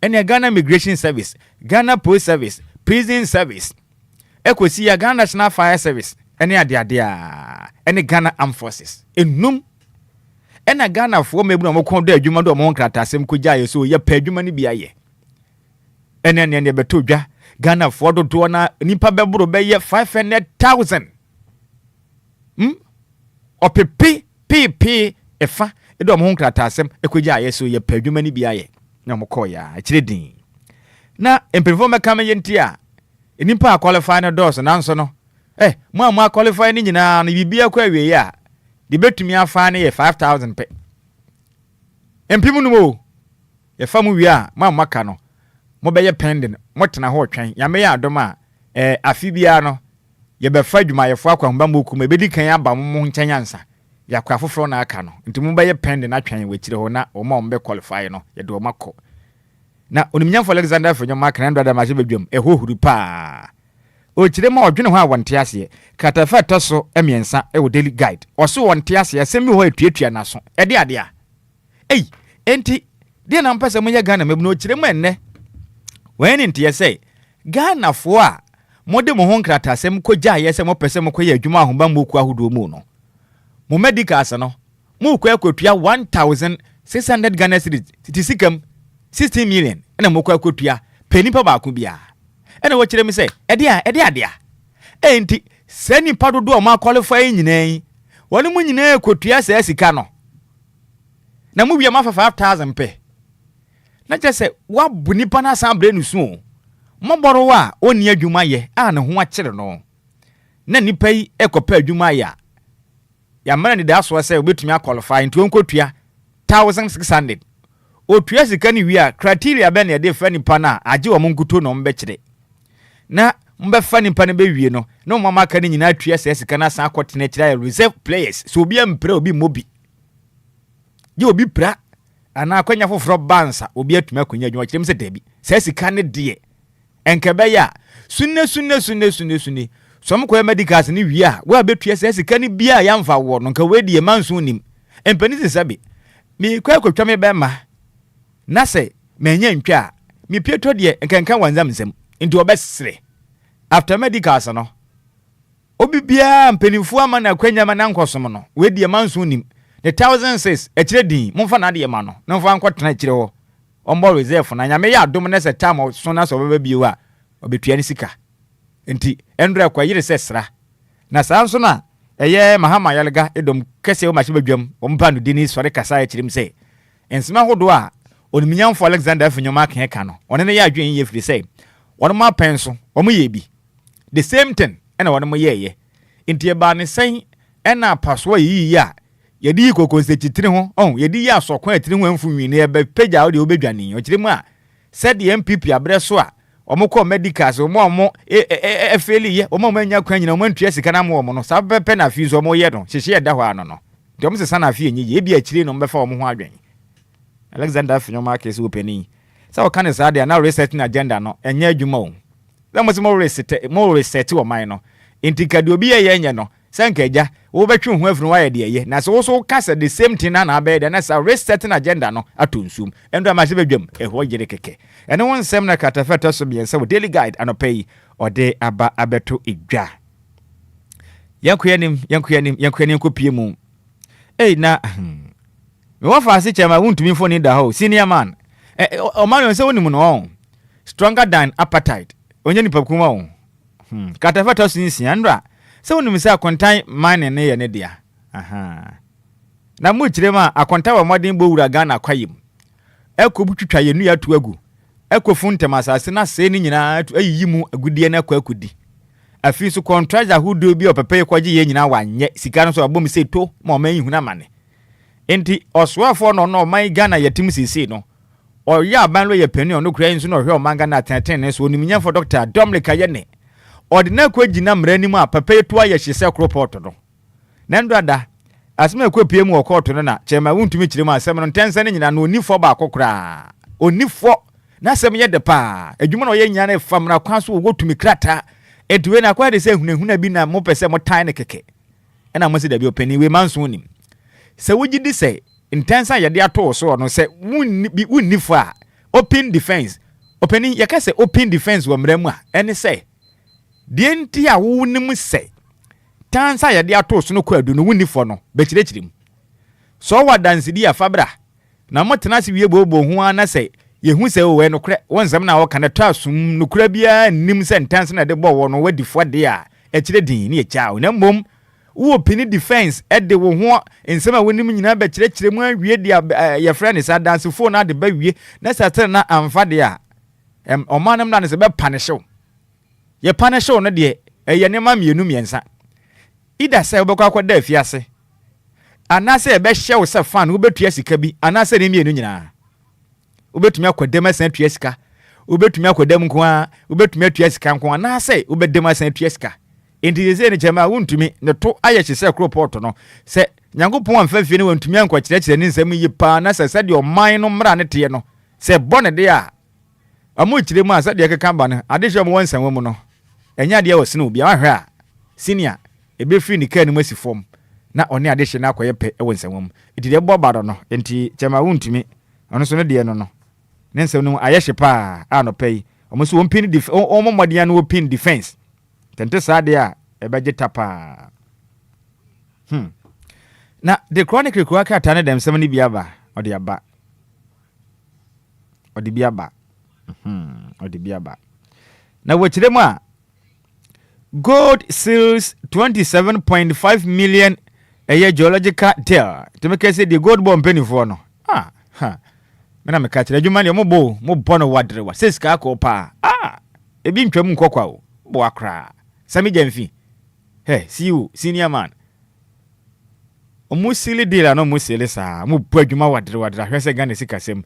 [SPEAKER 5] ene Ghana Immigration Service, Ghana Post Service, Prison Service, ekosi ya Ghana National Fire Service ene ade a ene Ghana Armed Forces enum ɛna Ghana fo mebu na mo kon do adwuma do mo nkrata asem ko gyae so ye pa adwuma ni bia ye ɛna ne beto dwa Ghana fo do na nipa bɛboro bɛyɛ 500,000 opepe pp efa edo mo nkrata asem ekogyae so ye pa adwuma ni bia ye na mo kɔ ya akire din na empirifo meka me yentia nipa qualify na dos nanso no mo qualify ni nyina na bibia kwa awie ya de betumi afa ne ye 5,000 pe empimu no mo ye fa mu wie a mo maka no mo beye pending mo tena ho twen ya me ya adom a afi bia no ye be fa dwuma ye fo akwa mba mo kuma be di kan aba mo ntanyansa ya kwa foforo na aka no nti mo beye pending na twen we kire ho na o mo be qualify no ye de o makọ na onimnya for Alexander for nyoma kan ndo da ma bedwam ehohuru pa o kire ma odwene ho a wonte ase katafa toso emiensa wo daily guide oso wonte ase asemi ho atuatua na so ede ade a enti de na mpasa mo ya Ghana mabunu o kire ma enne wen enti ye say Ghana fo a mode mo ho nkrata asem ko gya ye se mo pese mo koye adwuma ahoba moku ahodo mu no mo medical ase no mo ko akotua 1,600 Ghana cedis tisikam 16 million ena mo ko akotua penipa ba ko bia ena wo kire mi say ede a enti se nipa dodo o ma qualify nyinaa woni mu nyinaa akotua se asika no na mu bia ma 5,000 pe na je se wa bu nipa na san bre nusu mo boro wa oni adwuma ye a ne ho akire no na nipa yi ekopa adwuma ya mara ni da so se obetumi qualify nti onkotua 1,600 otua sika ni wi a criteria be na ye de fa nipa na age wo monkuto no mbe kire na mbe fa nipa ne be wie no na mo maka ni nyina tua sika na san akotene kire reserve players so obi ampre obi mobi je obi pra ana akwanya foforo bansa obi atuma akwanya adwuma kire mse dabi sika ne de enkebe ya sunne so mko medicals ni wi a wa betua sika ni bia ya mfa wo no nka wedi manso nim empani sabe mi kwa kwatwa me be ma na se menya ntwa mi pieto de nkanka wanzam nsem nti obesre after medicals no obi bia mpanimfu ama na kwanya ma na nkosom no wedi manso nim the 1,006 ekire din momfa na de ma no na mfa nkotena ekire ho ombo reserve na nyame ya adom na se time so na so beba biwa obetua ni sika nti endra kwa yire sesra na sanso na eye mahama yalga edom kese o machi badwam ompa no dini sore kasa ekire mse ensima hodo a oniminyam for Alexander Afenyoma kan ka no one ne ya adwen ye firi say one ma penso omo ye bi the same thing ena one mo ye nti e ba ne sen ena paso yi ya yedi kokon se titire ho yedi ya sokon atire ho amfu wi ne e be pagya o de obedwane o kire mu a said the MPP abre so a omukọ medicals omo efeli ye omo anya kwan nyina omo antua sika na mo no sabepe na fi so omo ye no hyehye eda hɔ ano no de omo sesa na fi enyi ye bia kire no mbefa omo ho adwen Alexander Afenyoma kesi openi sa o kan sa de na resetting agenda no enya adwuma o da mo reset o man no intikade obi ye nye no sankaja wo betwe ho afunu wa ye de ye na so so kasa the same thing na be de na sa resetting agenda no atonsum endo ma se bedwam eho gire keke ene won sem na katafeta so bien se daily guide anopai ode aba abeto edwa yankuyanim kopie mu na me wa fa se chema wuntumi fo ni da ho senior man o man se woni mu no stronger than appetite onye ni pakuma o katafeta so nsia ndra se woni mi se akontan mine ne ye ne dia na mu kire ma akontan wa modern bowura Ghana kwayim ekobutwitwa yenu ya to agu ekofuntem asase na se ni nyina ayiyi mu agudie na akudi afi so contractor hudo bi opepe kwaje ye nyina wanye sika no so abom se to ma o man yihu na mane enti oswafo no man Ghana yatim sisi no o ya ban lo ye pani no kura yin so no hwe o man Ghana tenten ne so onimnya for Dr. Dominic Ayene ordinary kwagina mrani mu a pepe to aye hyese kroport no nandada asema kwapie mu okort no na chema wuntumi kire mu asem no tense ne nyina no onifo ba akokra onifo na asem ye de pa adwuma no ye nya na famra kwa so wotumi krata edwe na kwa de se hunahuna bi na mo pese mo tan ne keke ena mo se da bi opani we manso nim se wogidi se intensa ye de ato so no se wunifo a open defense opani ye ka se open defense wo mramu a ene se de nti a wo nim se tansa ye de ato so no kwadu no wunifo no be kirekirim so wa dance di afabra na motena se wie bobo ho ana se yehu se we no kre wonsam na wo kana tasum no kra bia nim se ntanse na de bo wo no wadi fo de a e kire din ne echa wo na mom wo pini defense e de wo ho ensem a wonim nyina ba kire mu awie de ye friend sa dance phone na de ba wie na satere na amfa de a omanam na ne se be punish wo ye punish wo no de ye ne ma mienu miensa ida se wo bekwa da afiase anase ebe hye wo se fan wo betua sika bi anase ne mienu nyina wo betumi akodem asan tua sika wo betumi akodem nko a wo betumi atua sika nko anase wo bedem asan tua sika enti ze ne chema wontumi ne to aye hye se kroport no se nyankopon amfa fie ne wontumi anko kyerɛkyerɛ ne nsɛm yi pa na se de ɔman no mmra ne te no se bɔne de a amu kyerɛ mu a se de keka ba no ade hye mo wonsan wo mu no enya de wɔsene obi ahwɛ a senior ebe free ne kan mu asifom na ɔne ade hye na akoyɛ pɛ ɛwɔ nsɛm enti de bɔ ba no enti chema wontumi ɔno so ne de no no ne nsɛm no ayɛ hye pa a no pɛ yi ɔmo so wɔn pin ɔmo mɔden no wɔpin defense tente saa de a ɛbɛgye tapa na the chronicle ko aka ta ne dem sɛm ne bi aba ɔde aba ɔde bi aba ɔde bi aba na wɔkyerɛ mu a gold seals 27.5 million a geological deal to make say the gold bomb penny for no mena me ka kyerɛ adwuma ne mo bɔ no wadre wa seska ko pa ebi ntwam nkɔkwa o bo akra sami jamfi see you senior man omu sili deal no mu sili sa mo bɔ adwuma wadre hwɛ Ghana sikasɛm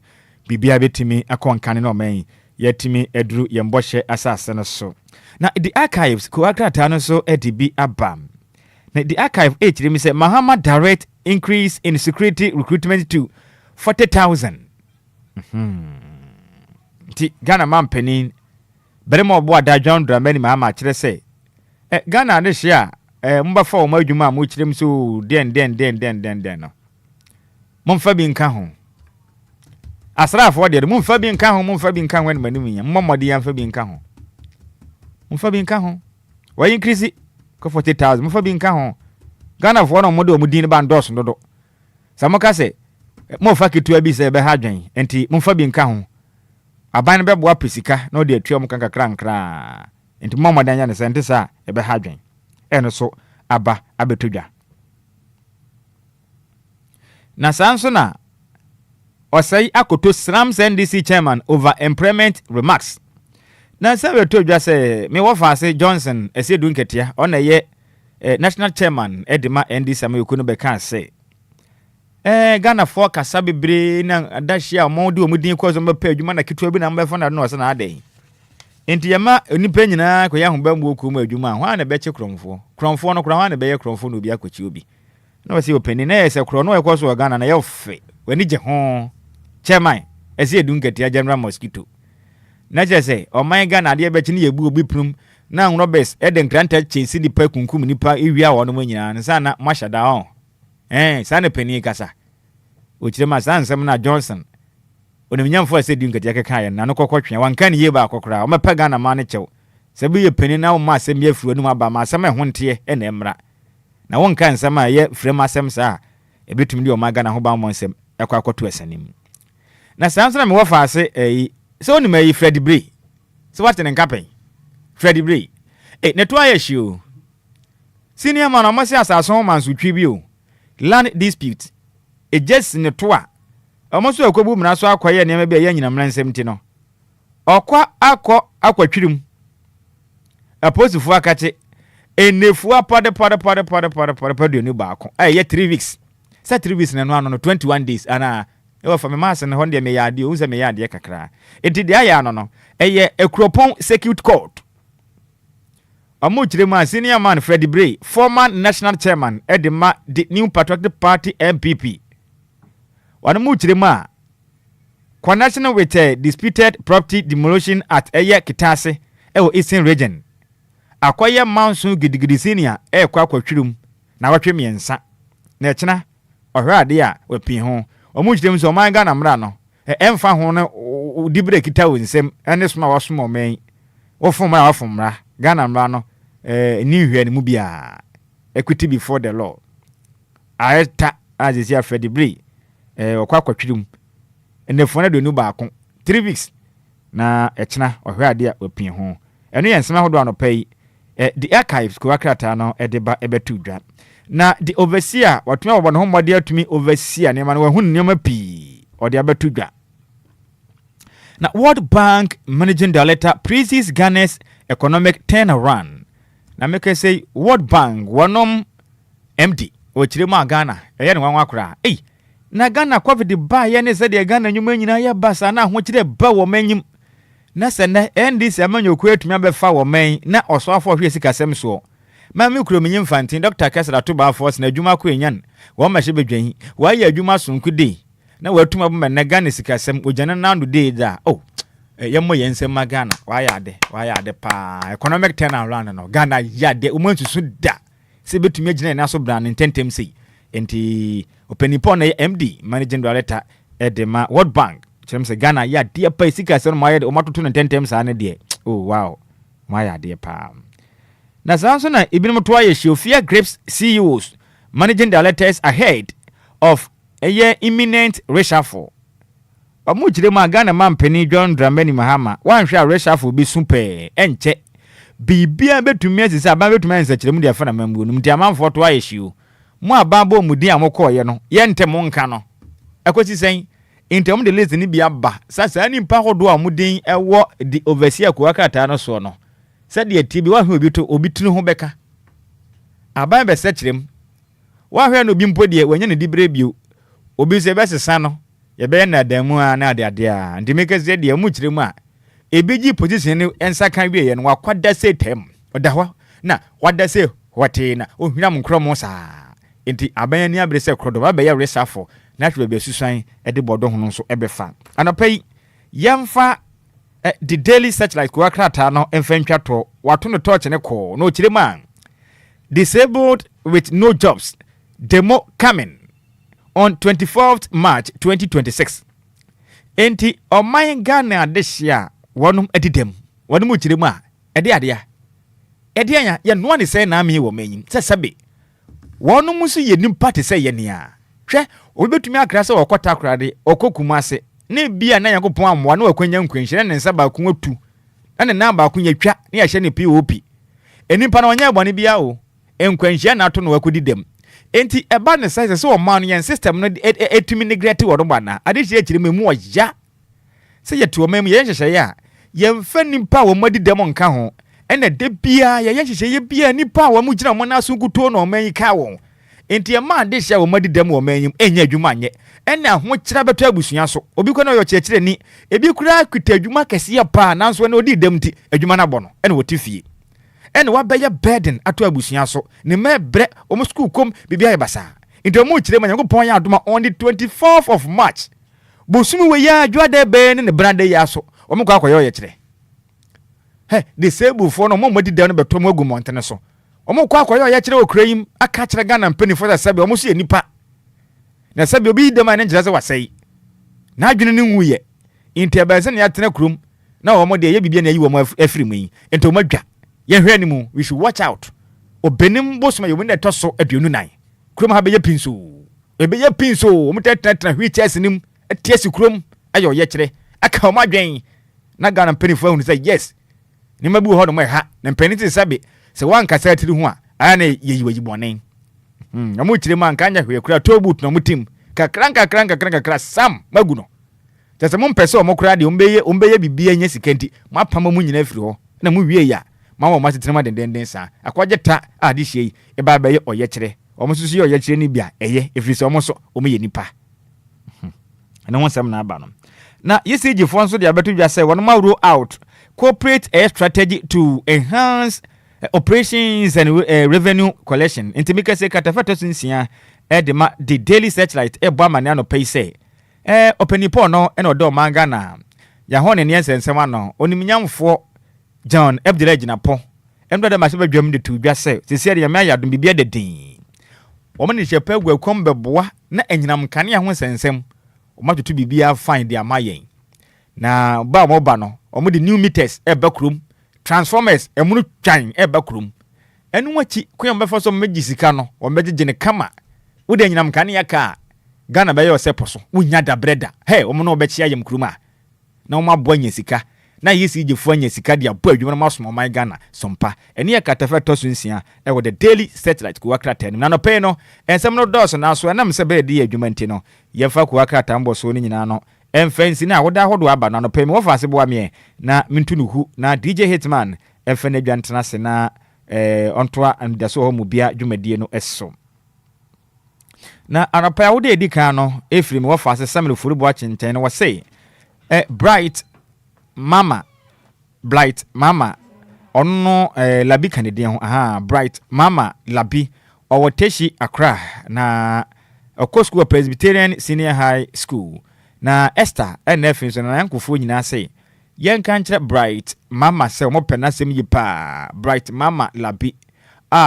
[SPEAKER 5] bibia betimi akɔnkane no man yetimi eduru yembɔhye asase no so na the archives ko akrata no so edibi abam na the archive ekyire mi say Mahama direct increase in security recruitment to 40,000 ti Ghana man penin bere mo bo ada John Dramani Mahama kyerɛ sɛ Ghana de hye a mbafa o madwuma mo kyerɛ m so den no momfa bi nka ho asrafo de momfa bi nka ho ne manim nya mmɔmɔde ya mfa bi nka ho momfa bi nka ho wa increase ko 40,000 momfa bi nka ho Ghana fo no mo de o mudin ba ndos dodo samoka sɛ momfa ketua bi sɛ be ha dwen enti momfa bi nka ho aban be boa pesika na o de atua mo kankakra nkra enti mmɔmɔde anya ne sɛ enti sa e be ha dwen eno so aba abetodwa na sanso na Osai akoto Slams NDC chairman over employment remarks. Na sabe to dwa say me wo fa say Johnson ese du nketia ona ye national chairman edema NDC amayoko no be kan say Ghana for kasa bebre na adahia mo de omudin ko zo mpa adwuma na ketua bi na mbefo na no se na adai. Enti yama onipa nyina ko ya hoba mu oku mu adwuma ho na be che kromfo no kra ho na be ye kromfo no obi akochi obi. Na wasi openi na ese kro no ekoso Ghana na ye ofe wani je ho chairman ese edu nketia general mosquito na je say o man Ghana de be chi ne yebu obi prum na Robert eden granta chensi di pa kunkum nipa ewia wo no nyina nsa na mashada on sana peni kasa o chire ma sansem na Johnson onim nyamfo ese edu nketia keka ye na no kokotwe wanka ne ye ba akokora o mepa Ghana ma ne chew se bi ye peni na o ma asem ye furu no aba ma asem ho nte e na emra na wonka nsem a ye frem asem sa ebetumi di o ma Ghana ho ba mo nsem ekwa akoto asanim na sanso na me wo fa ase so ni mai Fred Bray so what in campaign Fred Bray ne to ayeshi o senior man amasi asaso man so twi bi o land dispute just ne to a amoso akobu mna so akoye ne be ya nyina mra nsem ti no okwa akwatwirim aposifu akate enefu apade pade ni ba ko ye 3 weeks sa 3 weeks na no 21 days ana e fa me mass ne honde me yade o se me yade kakra enti de aya no eye ekropon circuit court amuchire ma senior man Fred Bray former national chairman edema the new patriotic party MPP wana muchire ma connection with disputed property demolition at eye Kitase e Eastern region akoye manso gidigidi senior kwa kwatwirum na watwe miensa na echina ohwe ade a wapi ho omuchidem so man Ghana mra no emfa ho no dibre kita wonsem ene soma wasoma man wofomra wafomra Ghana mra no ni hwe ne mu bia equity before the law aeta as is here Freddy Bray okwa kwatwirum enefo na do nu baako 3 weeks na echna ohwe ade a opin ho eno ye nsema hodo anopai the archives ko akrata no edeba ebetu dwa na the overseer watuma wobɔ no ho mɔde atumi overseer ne ma no wahu nneɛma pii ɔde abetu dwa na World Bank Managing Director praises Ghana's economic turnaround na make say World Bank wonom MD ochire ma Ghana eye ne wanwa akora na Ghana covid ba ye ne se de Ghana nyuma nyina ye basa na ho kire ba wo manyim na se na NDC amanyoku atumi abefa wo man na oso afo hwe sikasem so ma me kuro menyim fantin Dr. Kesra to ba force na adwuma ko enyan wo ma hye bedwan wa ye adwuma sonku de na watuma bo na Ghana sikasem ogyana nando de da yemmo yensem ma Ghana wa ya ade pa economic turnaround no Ghana ya de umantusu da se betumi agina na so brand intentem sei enti openipo na MD Managing Director edema World Bank kyerem se Ghana ya de pa sikasem ma ya de omatoto intentem sa ne de oh wow ma ya de pa na sanso na ibinum to aye Shiofia Grapes CEOs Managing Directors ahead of a year imminent reshuffle. Omujire ma Ghana mampeni John Dramani Mahama wan hwe reshuffle bi super enche bibia betumi asisi aba betumi ansachire mu de afa na mambu num dia manfo to aye hio mu ababo mudi amokoye no ye ntem nka no akosi sen intem de list ni bia ba sasa ni mpa hodo amudin ewo the overseer ko akata no so no said the tibi wa hwe obi to obi tunu ho beka aban be sachirem wa hwe no bi mpo de wanya ne dibre bio obi se be sesa no ye be na damu a na ade a ndimeke ze de mu kirem a ebiji position ni ensa kan wie ye no wakwada se tem odaho na wada se hote na ohwinam nkromo sa enti aban ni abre se krodo ba be ye resafo na hwe be susan e de bodo hono so e be fa anopai yemfa the daily searchlight ko akrata no emfantwa to wato no torch ne ko no kirem a disabled with no jobs demo coming on 24th March 2026. Enti oman Ghana adehia wonum edidem wonum ukiremu a ede ade a ede anya ye no ne say na me wo manyin sesabe wonum so ye nimpa te say ye ne a hwe obetumi akra se okota krade okokuma ase ne bia na yakopon amwa na wakwanya nkwanhyire ne nsa ba ko atu na ne ba ko yatwa ne ya hye ne POP enipa na onya ebone bia o nkwanhyire na ato no wakodi dem enti eba ne size so man yen system no etumi neglect wo do bana adehye akire memu oya se yeto memu yen hyehyeye a yemfa nipa wo madi dem nka ho ene de bia ye hyehyeye bia nipa wo mu gina mo na so kuto no man ka wo enti ema adehye wo madi dem wo man enya adwuma anye ene ho kira beto abusua so obi ko na yo kyekire ni ebi kura kwita adwuma kese ya pa nanso ene odi dem ti adwuma na bono ene wotifie ene wabɛyɛ burden ato abusua so ne mebre omo school kom bibia ye basa into mo kire manyango pon ya adoma on the 24th of March bosumi we ya adwada be ne brande ya so omo kwa akoye kire disable for no mo modi da no beto mo agu montene so omo kwa akoye kire okurayim aka kire Ghana mpani for sabe omo so ye nipa na sabe obi dem ane ngira se wasai na adwene ne nwuye inte ba se ne atena krum na omo de ye bibia na yi wo mo afiri mu yi into mo adwa ye hwe ni mu we should watch out obenim bosoma ye wona toso aduonu nan krom ha be ye pinso e be ye pinso o mutetetra hwi chese nim atiesi krom ayo ye kire aka o madwen na Ghana penifo hu say yes ni mabu ho no mo ha na peniti sabe se wan kasa tiri hu a aya na ye yiwaji bonen amu kire man kanya hwe kura tobut no mutim kakranka sam magu no tese mo mpese o mo kura de ombeye bibia nya sikanti mo apama mu nyina afiri ho na mu wie ya mawo masetrema denden sa akwageta adihye e ba baye oye kire omosusu ye oye kire ni bia eye efiri omoso omoye nipa ana wonsam na aba no na yesiji fo nso de abeto dwa say wono ma roll out corporate air strategy to enhance operations and revenue collection intimika say katafato sinsia de ma the daily searchlight e bo amane ano pay say openipo no e no do manga na ya ho ne nsensem ano oniminyamfo John Ebdele Jinapo emdo ma se badwam de tu dwa se sese de me ayadom bibia de din o me ne shepa aguakom beboa na anyinam kane ho sensem o ma tutu bibia find dia mayen na ba mo ba no o mo de new meters e bakrum transformers emunu twan e bakrum enu wachi kwen befa so meji sika no o meje ne kama Would then yam kania car. Ghana by your seposo. Wunya da breda. Hey, no betcha yam kruma. No more boy sika. Na yesi je fo anya sika dia bo adwuma ma so my Ghana sompa ene yakatafa to so nsia e wo the daily satellite ku wakrata nim na no pay no ensem no dose na so na mse be di adwuma nti no ye fa ku wakrata mbo so ni nyina no emfansi na woda hodo aba na no pay me wo fa se bo ame na mintunuhu na DJ Hitman emfa na dwantena se na ontoa Anidaso Wɔhɔ mu bia dwumadie no eso na anapa wo de edika no efiri me wo fa se samle furubo achenten no wo say bright Mama Bright Mama ono Labi Canadian Bright Mama Labi owoteshi Accra na Oko School Presbyterian Senior High School na Esther NF so na yankofo nyina say yenka nkyere Bright Mama se omo penasem yi pa Bright Mama Labi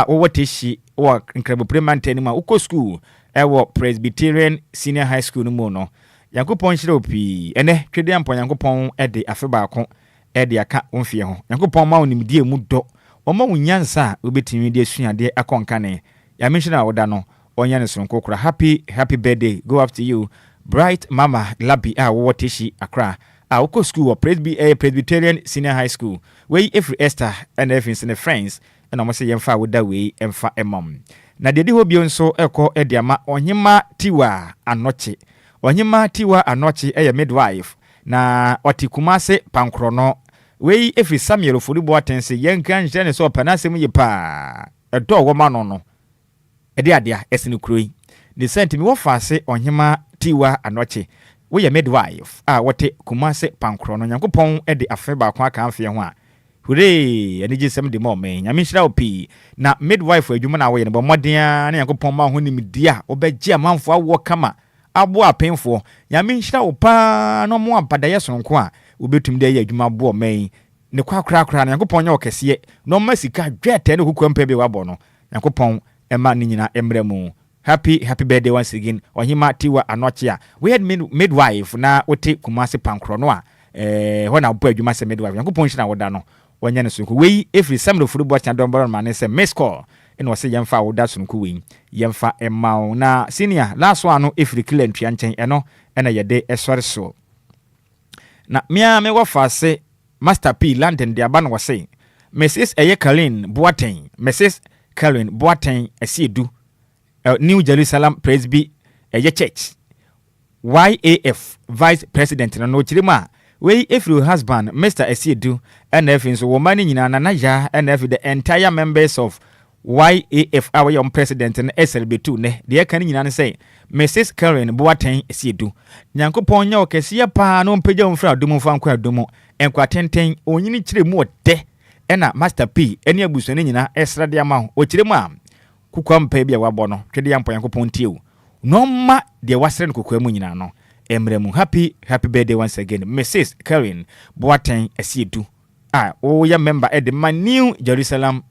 [SPEAKER 5] owoteshi wo Incredible Primantani ma Oko School ewo Presbyterian Senior High School no mo no Yankopon hire opi ene twede ampo Yankopon ede afebaako ede aka onfie ho Yankopon ma onimdie mu do oma wunyansa obetimi de suade akonka ne ya mention awoda no onya ne sonko kura happy birthday go up to you Bright Mama Labi wo teshi Accra Oko School of Presbyterian Senior High School we every Esther and everything in the friends and almost say yemfa woda we emfa emam na dedi hobio nso eko ede ama onyema tiwa anoche Onyema tiwa anochi midwife na Kumase pankrono wei efi Samuel Furibo atense yenka njene so panasem yi pa edo woma no ede adia esini kroi the sent me wo fase onyema tiwa anochi we midwife Kumase pankrono Nyankopon ede afeba kwa aka amfe ho a hurray eni gisem de mo men nyamishira opi na midwife adwuma na wo ye ne bo modea na Nyankopon ma ho nimdia obegye amanfo awo kama abo apenfo nyame nhira wo pa no mo abadaye sonko a obetum de adwuma bo men ne kwakra na Yankopon nya okese no masika dwete ne kukwampa be wabo no Yankopon ema ni nyina emremu happy birthday once again Onyema tiwa anoche a we had midwife na wote Kumase pankro no a hona bo adwuma se midwife Yankopon nhira wo da no onya ne sonko we every Samuel Furubo cha dombo man se miss call eno wase yemfa woda sonko we yemfa emma na senior last one no efiri kila ntwa nchen eno ena yede esore so na mia me wafase Master P London de aba no wase Mrs. Kalin Boateng Mrs. Kalin Boateng Asiedu New Jerusalem Presby Church YAF Vice President na no chirima we efiri husband Mr. Asiedu NF so woman nyina na ya NF the entire members of YAF our president and SLB2 ne de kan nyina ne say Mrs. Karen Boateng Asiedu Nyankopon nya okese pa no mpagya mfra adomu fa nkwa adomu enkwa tenten onyini kire mu ode ena Master P eni abusuane nyina esra de ama o kire mu a kukwa mpa bia wabɔ no twede ya mpa Nyankopon tie no ma de wasre no kukwa mu nyina no emremu happy birthday once again Mrs. Karen Boateng Asiedu o ya member at the New Jerusalem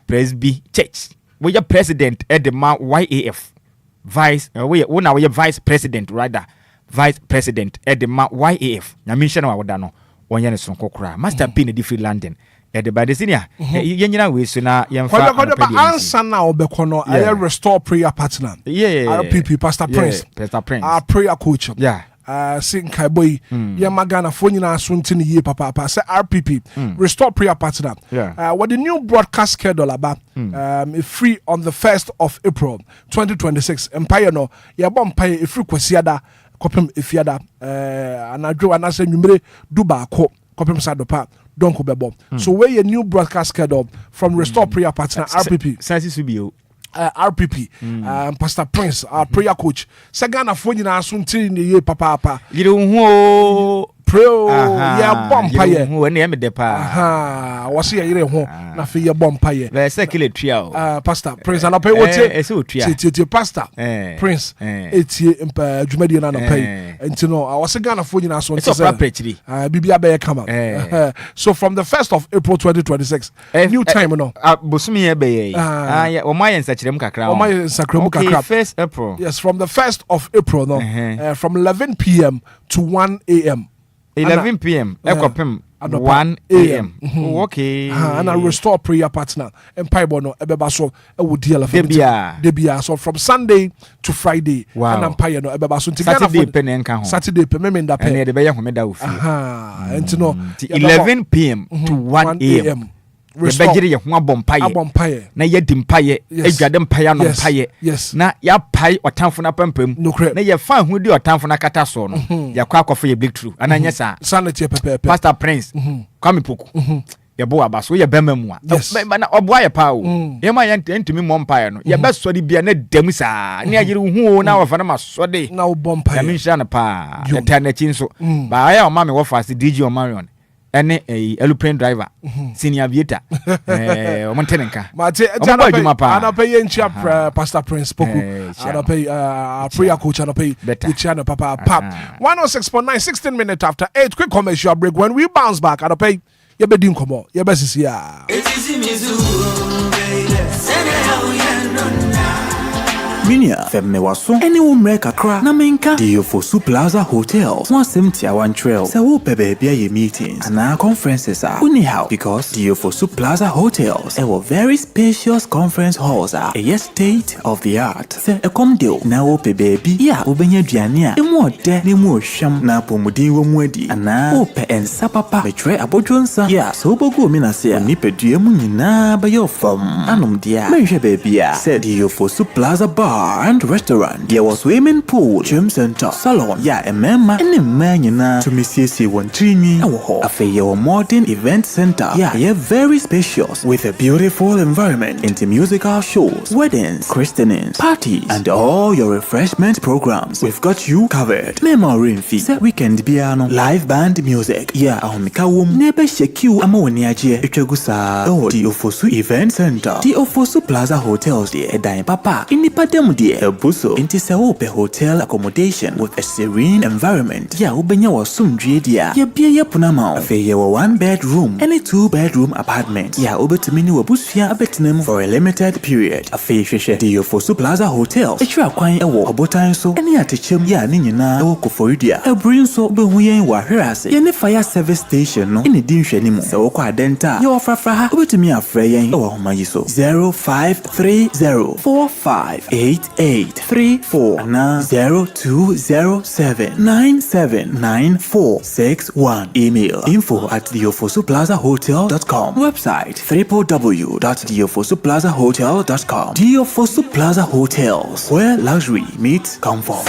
[SPEAKER 5] Presby Church. We are president at the YAF. Vice we vice president rather. Vice president at the YAF. Na mention wa wadano. Onya ne sonko kra. Master P ne different London. At the by the senior. Yenyina we so na yemfa.
[SPEAKER 1] Kwa answer na obekono I restore prayer partner.
[SPEAKER 5] Yeah.
[SPEAKER 1] RPP Pastor Prince.
[SPEAKER 5] Pastor Prince.
[SPEAKER 1] Our prayer coach.
[SPEAKER 5] Yeah.
[SPEAKER 1] Sin kai boy ya magana phone na sunti ni ye papa say RPP restore prayer partner what the new broadcast schedule about free on the 1st of April 2026 empire no ya bom empire free kwasiada kopem efiada anadwo anase nwumre duba ko kopem sadopa donko bebo so where a new broadcast schedule from restore prayer partner RPP
[SPEAKER 5] Sansi Subio
[SPEAKER 1] RPP Pastor Prince our prayer coach Sagana phone na sunti ni ye papa
[SPEAKER 5] yire hu
[SPEAKER 1] pro ya bompa ye
[SPEAKER 5] hu ne me de pa
[SPEAKER 1] wase yire hu na fe ye bompa ye
[SPEAKER 5] be sekele tua
[SPEAKER 1] Pastor Prince na pay wote
[SPEAKER 5] tia
[SPEAKER 1] Pastor Prince etie dwumadi na pay enti no wase Ghana phone na sunti bibia be kama so from the 1st of April 2026 new time no
[SPEAKER 5] bosumi ye be ye o mayen sakrem kakra
[SPEAKER 1] o mayen sakrem kakra
[SPEAKER 5] 1st April
[SPEAKER 1] yes from the 1st of April no from 11 p.m. to 1 a.m.
[SPEAKER 5] 11 p.m. Ekopem 1 a.m. Oh, okay.
[SPEAKER 1] And I restore prayer partner and Bible no ebeba so e wo DLFM debia so from Sunday to Friday and empire no ebeba so
[SPEAKER 5] Saturday pe ne nka ho
[SPEAKER 1] Saturday pe me nda pe
[SPEAKER 5] and dey homeda ofi
[SPEAKER 1] enti no
[SPEAKER 5] 11 p.m. to 1 a.m. Rebejiri ye ho abompaye na ye dimpaye adwade mpaye no mpaye na ya pai otamfo na pampam na ye fa hu di otamfo na kata so no ya kwa akofo ye breakthrough ananya sa
[SPEAKER 1] sanity pepe
[SPEAKER 5] Pastor Prince kwame poku ye bo aba so ye bema mu a na oboa ye pa o ye ma ye ntimi mo mpaye no ye besori bia na dam sa na yiri hu na wafa na masode
[SPEAKER 1] na wo bompaye
[SPEAKER 5] ya minhia na pa ye tana chinso ba ya o ma me wo fast DJ o Marion ene aeroplane driver senior aviator o montenenka
[SPEAKER 1] mate ana pay yenchia Pastor Prince poku ana pay prayer coach ana pay channel papa pap 106.9 16 minutes after 8 quick commercial break. When we bounce back ana pay ye be din komo ye be sisi ya
[SPEAKER 6] Minia femme waso ene wo mre kakra na menka DLFM Plaza Hotels wasem tia one trail se wo pebe bia ye meetings and conferences are uni how because DLFM Plaza Hotels a very spacious conference halls are a state of the art se e kom deal na wo pebe bi ya obenya duane a emu ode na emu ohwam na pomudin wo mu adi ana wo pe ensa papa betre abodwonsa ya so bogo mi na se ni pedue mu nyina ba yo fam anom dia menhwe be bia se DLFM Plaza Bar and restaurant. There was swimming pool, gym center, salon. Yeah, a mema and a man to Missy one trini. A fair modern event center. Yeah, very spacious with a beautiful environment into musical shows, weddings, christenings, parties, and all your refreshment programs. We've got you covered. Memory fee, set weekend piano, live band music. Yeah, Ahomikawum, nebe shake you amoniaje, Itegusa, oh, DLFM Event Center, DLFM Plaza Hotels, dear, Dime Papa, in the dear Buso into Saope hotel accommodation with a serene environment. Ya ubenya wa sumdrie dia. Ya bia ya punama. Afe ya wa 1 bedroom and a 2 bedroom apartment. Ya ubetumini wa busfia abetinem for a limited period. Afe sheshe DLFM Plaza Hotel. Etra kwan ewo obotan so ene atechem ya ni nyina ewo koforidia. Ebrin so behu yen wa hwerase. Ye ne fire service station no ene di nhwani mu. Se wo kwa denta. Ye ofrafra ha ubetumi afre yen ewo homayi so 0530458834 na 0207979461. Email info@DLFM-plazahotel.com. Website www.DLFM-plazahotel.com. DLFM Plaza Hotels, where luxury meets comfort.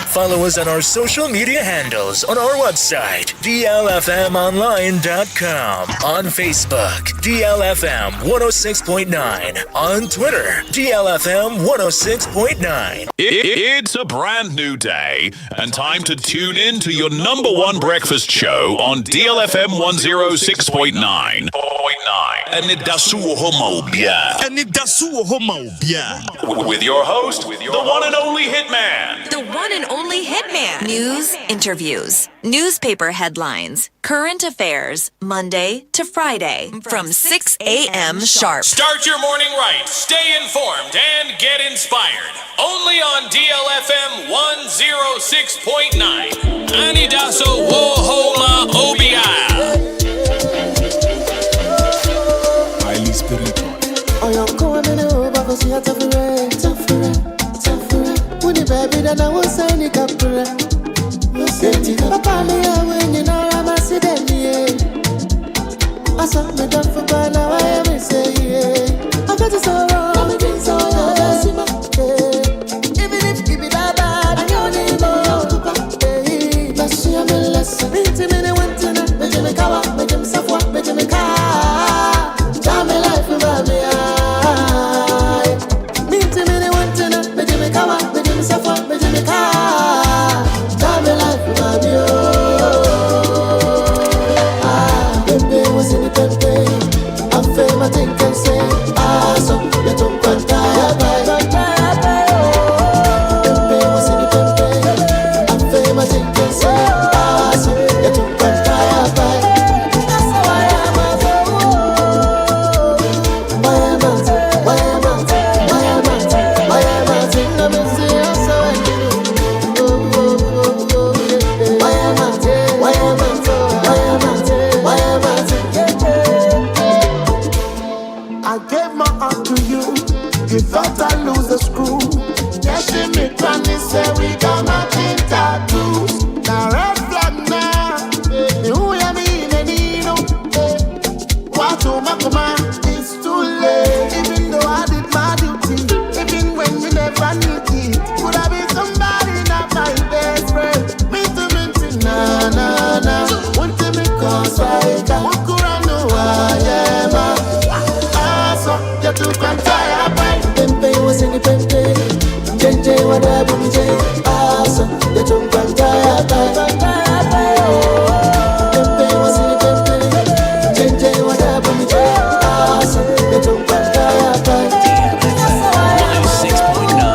[SPEAKER 4] Follow us on our social media handles on our website, DLFMonline.com, on Facebook, DLFM 106.9, on Twitter, DLFM 106.9.
[SPEAKER 7] It's a brand new day and time to tune in to your number one breakfast show on DLFM 106.9. Anidaso Wɔhɔ with your host, the one and only Hitman.
[SPEAKER 8] The one and only Hitman. News, interviews, newspaper headlines, current affairs, Monday to Friday from 6 a.m. sharp.
[SPEAKER 9] Start your morning right, stay informed, and get inspired. Only on DLFM 106.9. Anidaso Wɔhɔ Obia.
[SPEAKER 1] highly spiritual.
[SPEAKER 10] Baby, then I was saying, Capra. Papa, me, I win, you know, I'm a city. I saw me done for by now, I am say, I got it so wrong, I'm against so even if you be that bad, I don't need more. Let's see, I'm a lesson. 20 minutes went to that, make him a cover, make him suffer, make him a car. Tell me life about me. 20 minutes went to that, make him a cover. I think I say, so you thought I lose the screw. Yeah, she me granny say we got matching tattoos. Now red flag now, who ya mean and you know? What to my command? It's too late. Even though I did my duty, even when you never knew it, could I be somebody not my best friend? Me to na na na. Want to me cause I got what could I know I am? So you took and tired by Pempe was in the Pempe. JJ what happened to so you took and tired by Pempe was in the Pempe. JJ what happened to so you took and tired by
[SPEAKER 4] DLFM 106.9.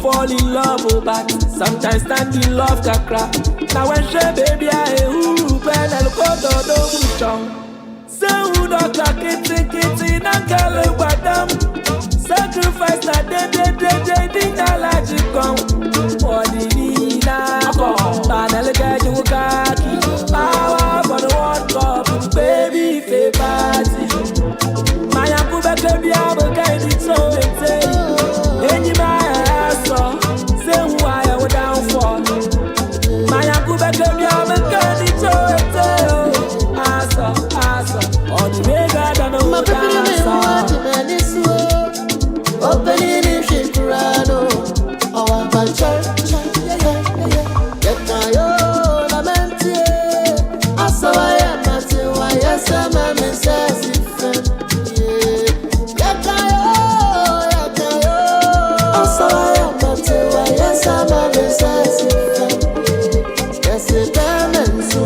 [SPEAKER 11] Fall in love, oh, but sometimes stand in love, kakra. Now when she baby, I who pen and go do mucho. So who don't kitty, not girl, but them sacrifice that they think I like to come. What did he now go? Banana get you khaki. Power for the World Cup, baby, fair party. My uncle baby, I will get it so insane. Any man. Say who I am down for. My uncle back me, I'm a candy to Asa, on the way, God, I know my baby,
[SPEAKER 10] opening in Chicago, our church, get my own lament. I saw I am not till I yes, I'm a necessity. Get my own, I saw I am not till I yes, I'm a necessity. Yes, it damns so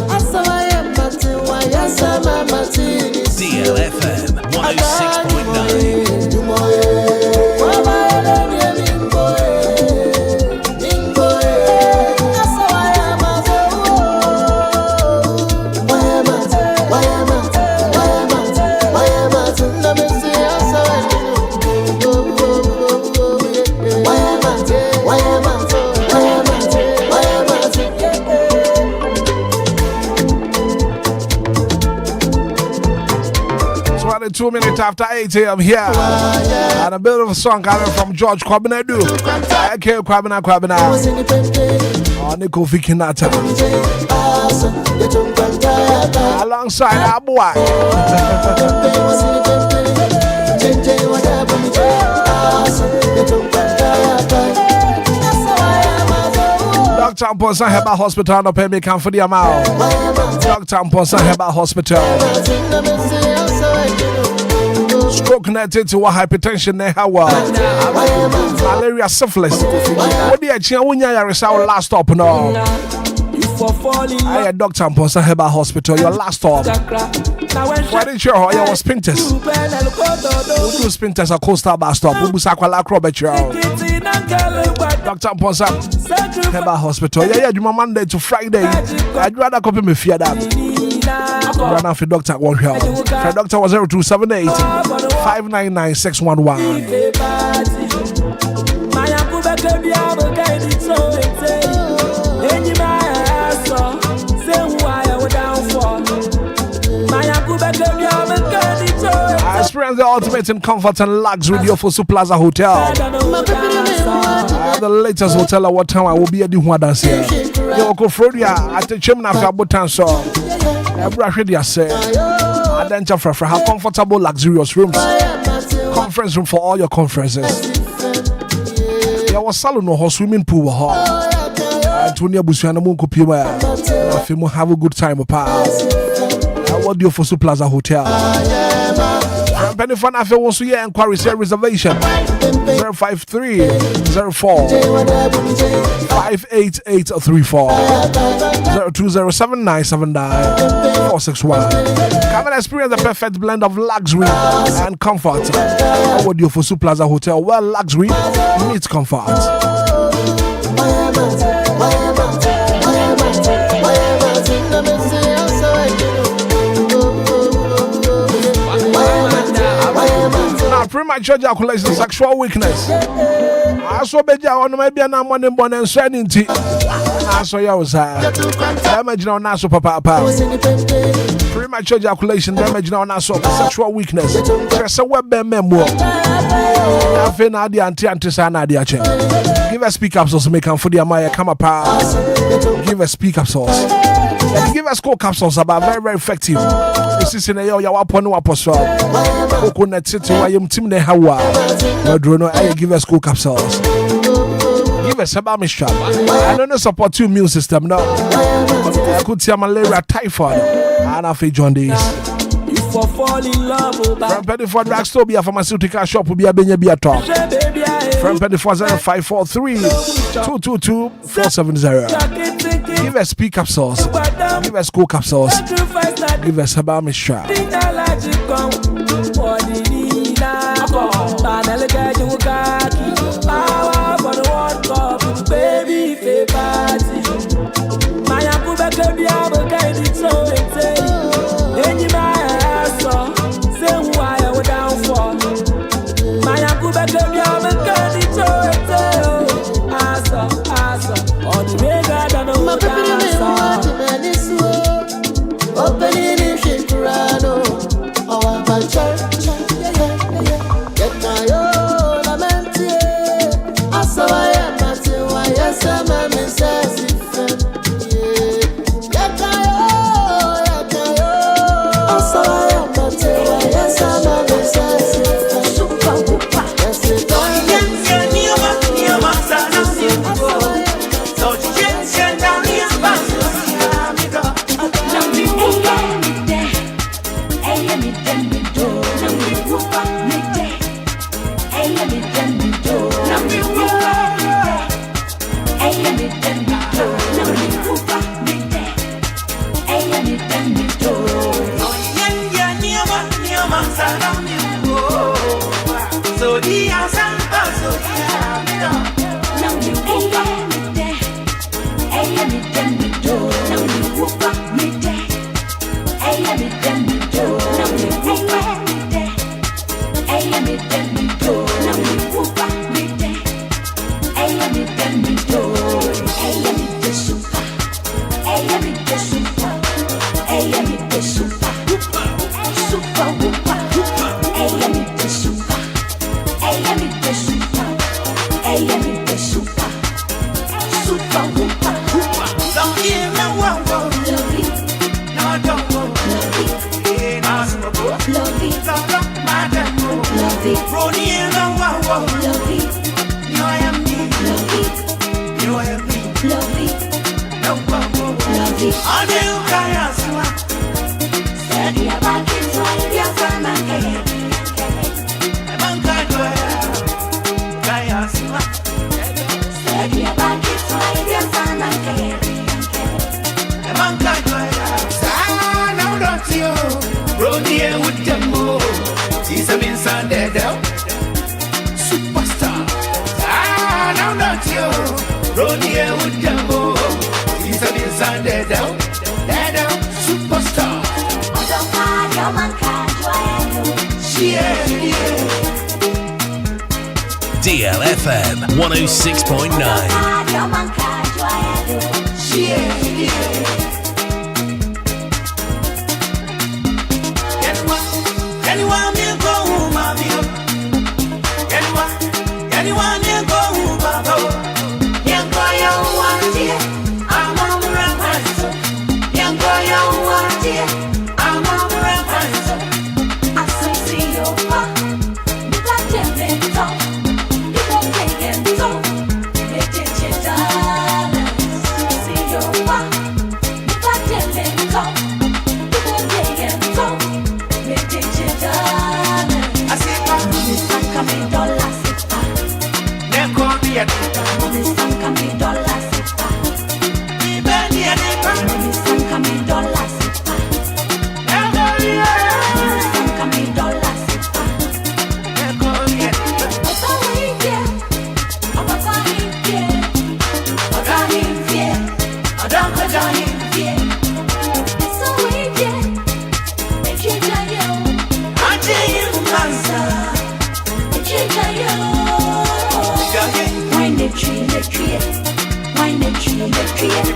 [SPEAKER 10] I saw I am not till I yes, I'm a necessity.
[SPEAKER 4] DLFM 106.9.
[SPEAKER 1] It's 2 minutes after 8 a.m. here. And a bit of a song coming from George Kwabinadu. Okay, Kwabina. Oh, Nico Vikinata. Alongside our boy. Dr. Amponsa Heba Hospital, no pay me come for the amount. Dr. Amponsa Heba Hospital. Stroke connected to a hypertension, malaria, syphilis. What the action when you are last stop no? I had Dr. Amponsa Heba Hospital, your last stop. Why didn't you hear your spinters? Who do spinters at Coastal Bus Stop? Who Busakala Crobetro? Dr. Amponsa Heba Hospital. Yeah, you Monday to Friday. I'd rather copy me fear that. Run off the doctor won't help. The doctor was 0278 599 611. I experience the ultimate in comfort and luxury with Yofosu Plaza Hotel. The latest hotel at what time I will be at the one dance here. You go for you at the Chimney after Butan so. I say, I don't have comfortable, luxurious rooms, conference room for all your conferences. There was salon or swimming pool. Antonia Busiana Munkopima. Have a good time apart. What do you for Plaza Hotel? Penny Fan Affair wants to hear Enquiries reservation 053 04 58834 0207 979 461. Come and experience the perfect blend of luxury and comfort. What do you for Plaza Hotel? Well, luxury meets comfort. premature ejaculation, sexual weakness. I saw Beja on maybe an amon and bon and sanity. I saw yours. Damage on Naso Papa. Premature ejaculation, damage on Naso, sexual weakness. There's a web memoir. Give us speak up sauce, make for the Amaya come up. Give us speak up sauce. Give us cold capsules about very, very effective. This is in a year, upon no apostle. Coconut city, why you timne hawa. No drono, I give us cold capsules. Give us a bamish. I don't support your immune system now. I could see malaria, typhoid, and I feel John days.
[SPEAKER 11] For fall in love,
[SPEAKER 1] from Petty for Drugstore, be a pharmaceutical shop, will be a Benya talk. From Petty for 0543 222 470. Give us speak up sauce. Give us cool capsules. Give us a bar mixture.
[SPEAKER 9] DLFM 106.9.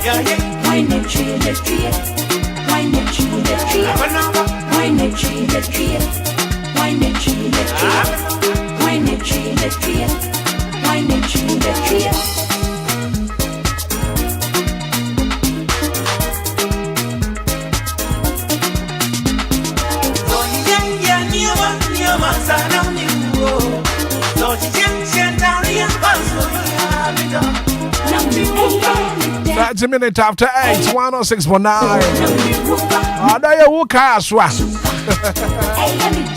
[SPEAKER 10] Wine the tree, the tree. Wine the tree, the tree. Wine the tree, the tree. Wine the tree, the tree. Wine the tree, the tree. Wine the tree, the tree.
[SPEAKER 1] That's a minute after 8, 106.9. I know you car swap.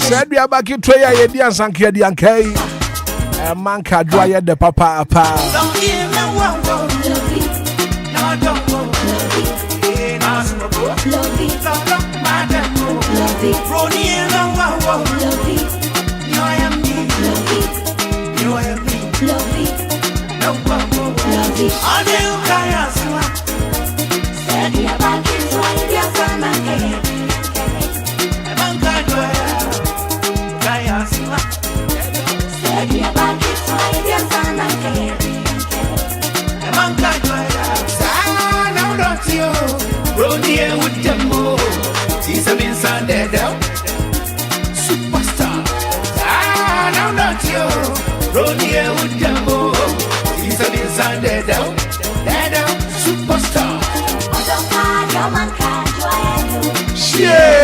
[SPEAKER 1] Said we are back in Toya, Yedian Sankia, the Ankay. A man can dry the papa.
[SPEAKER 10] Superstar. Now not you. Rodney with Jumbo. He's a inside there down. Superstar. Yeah.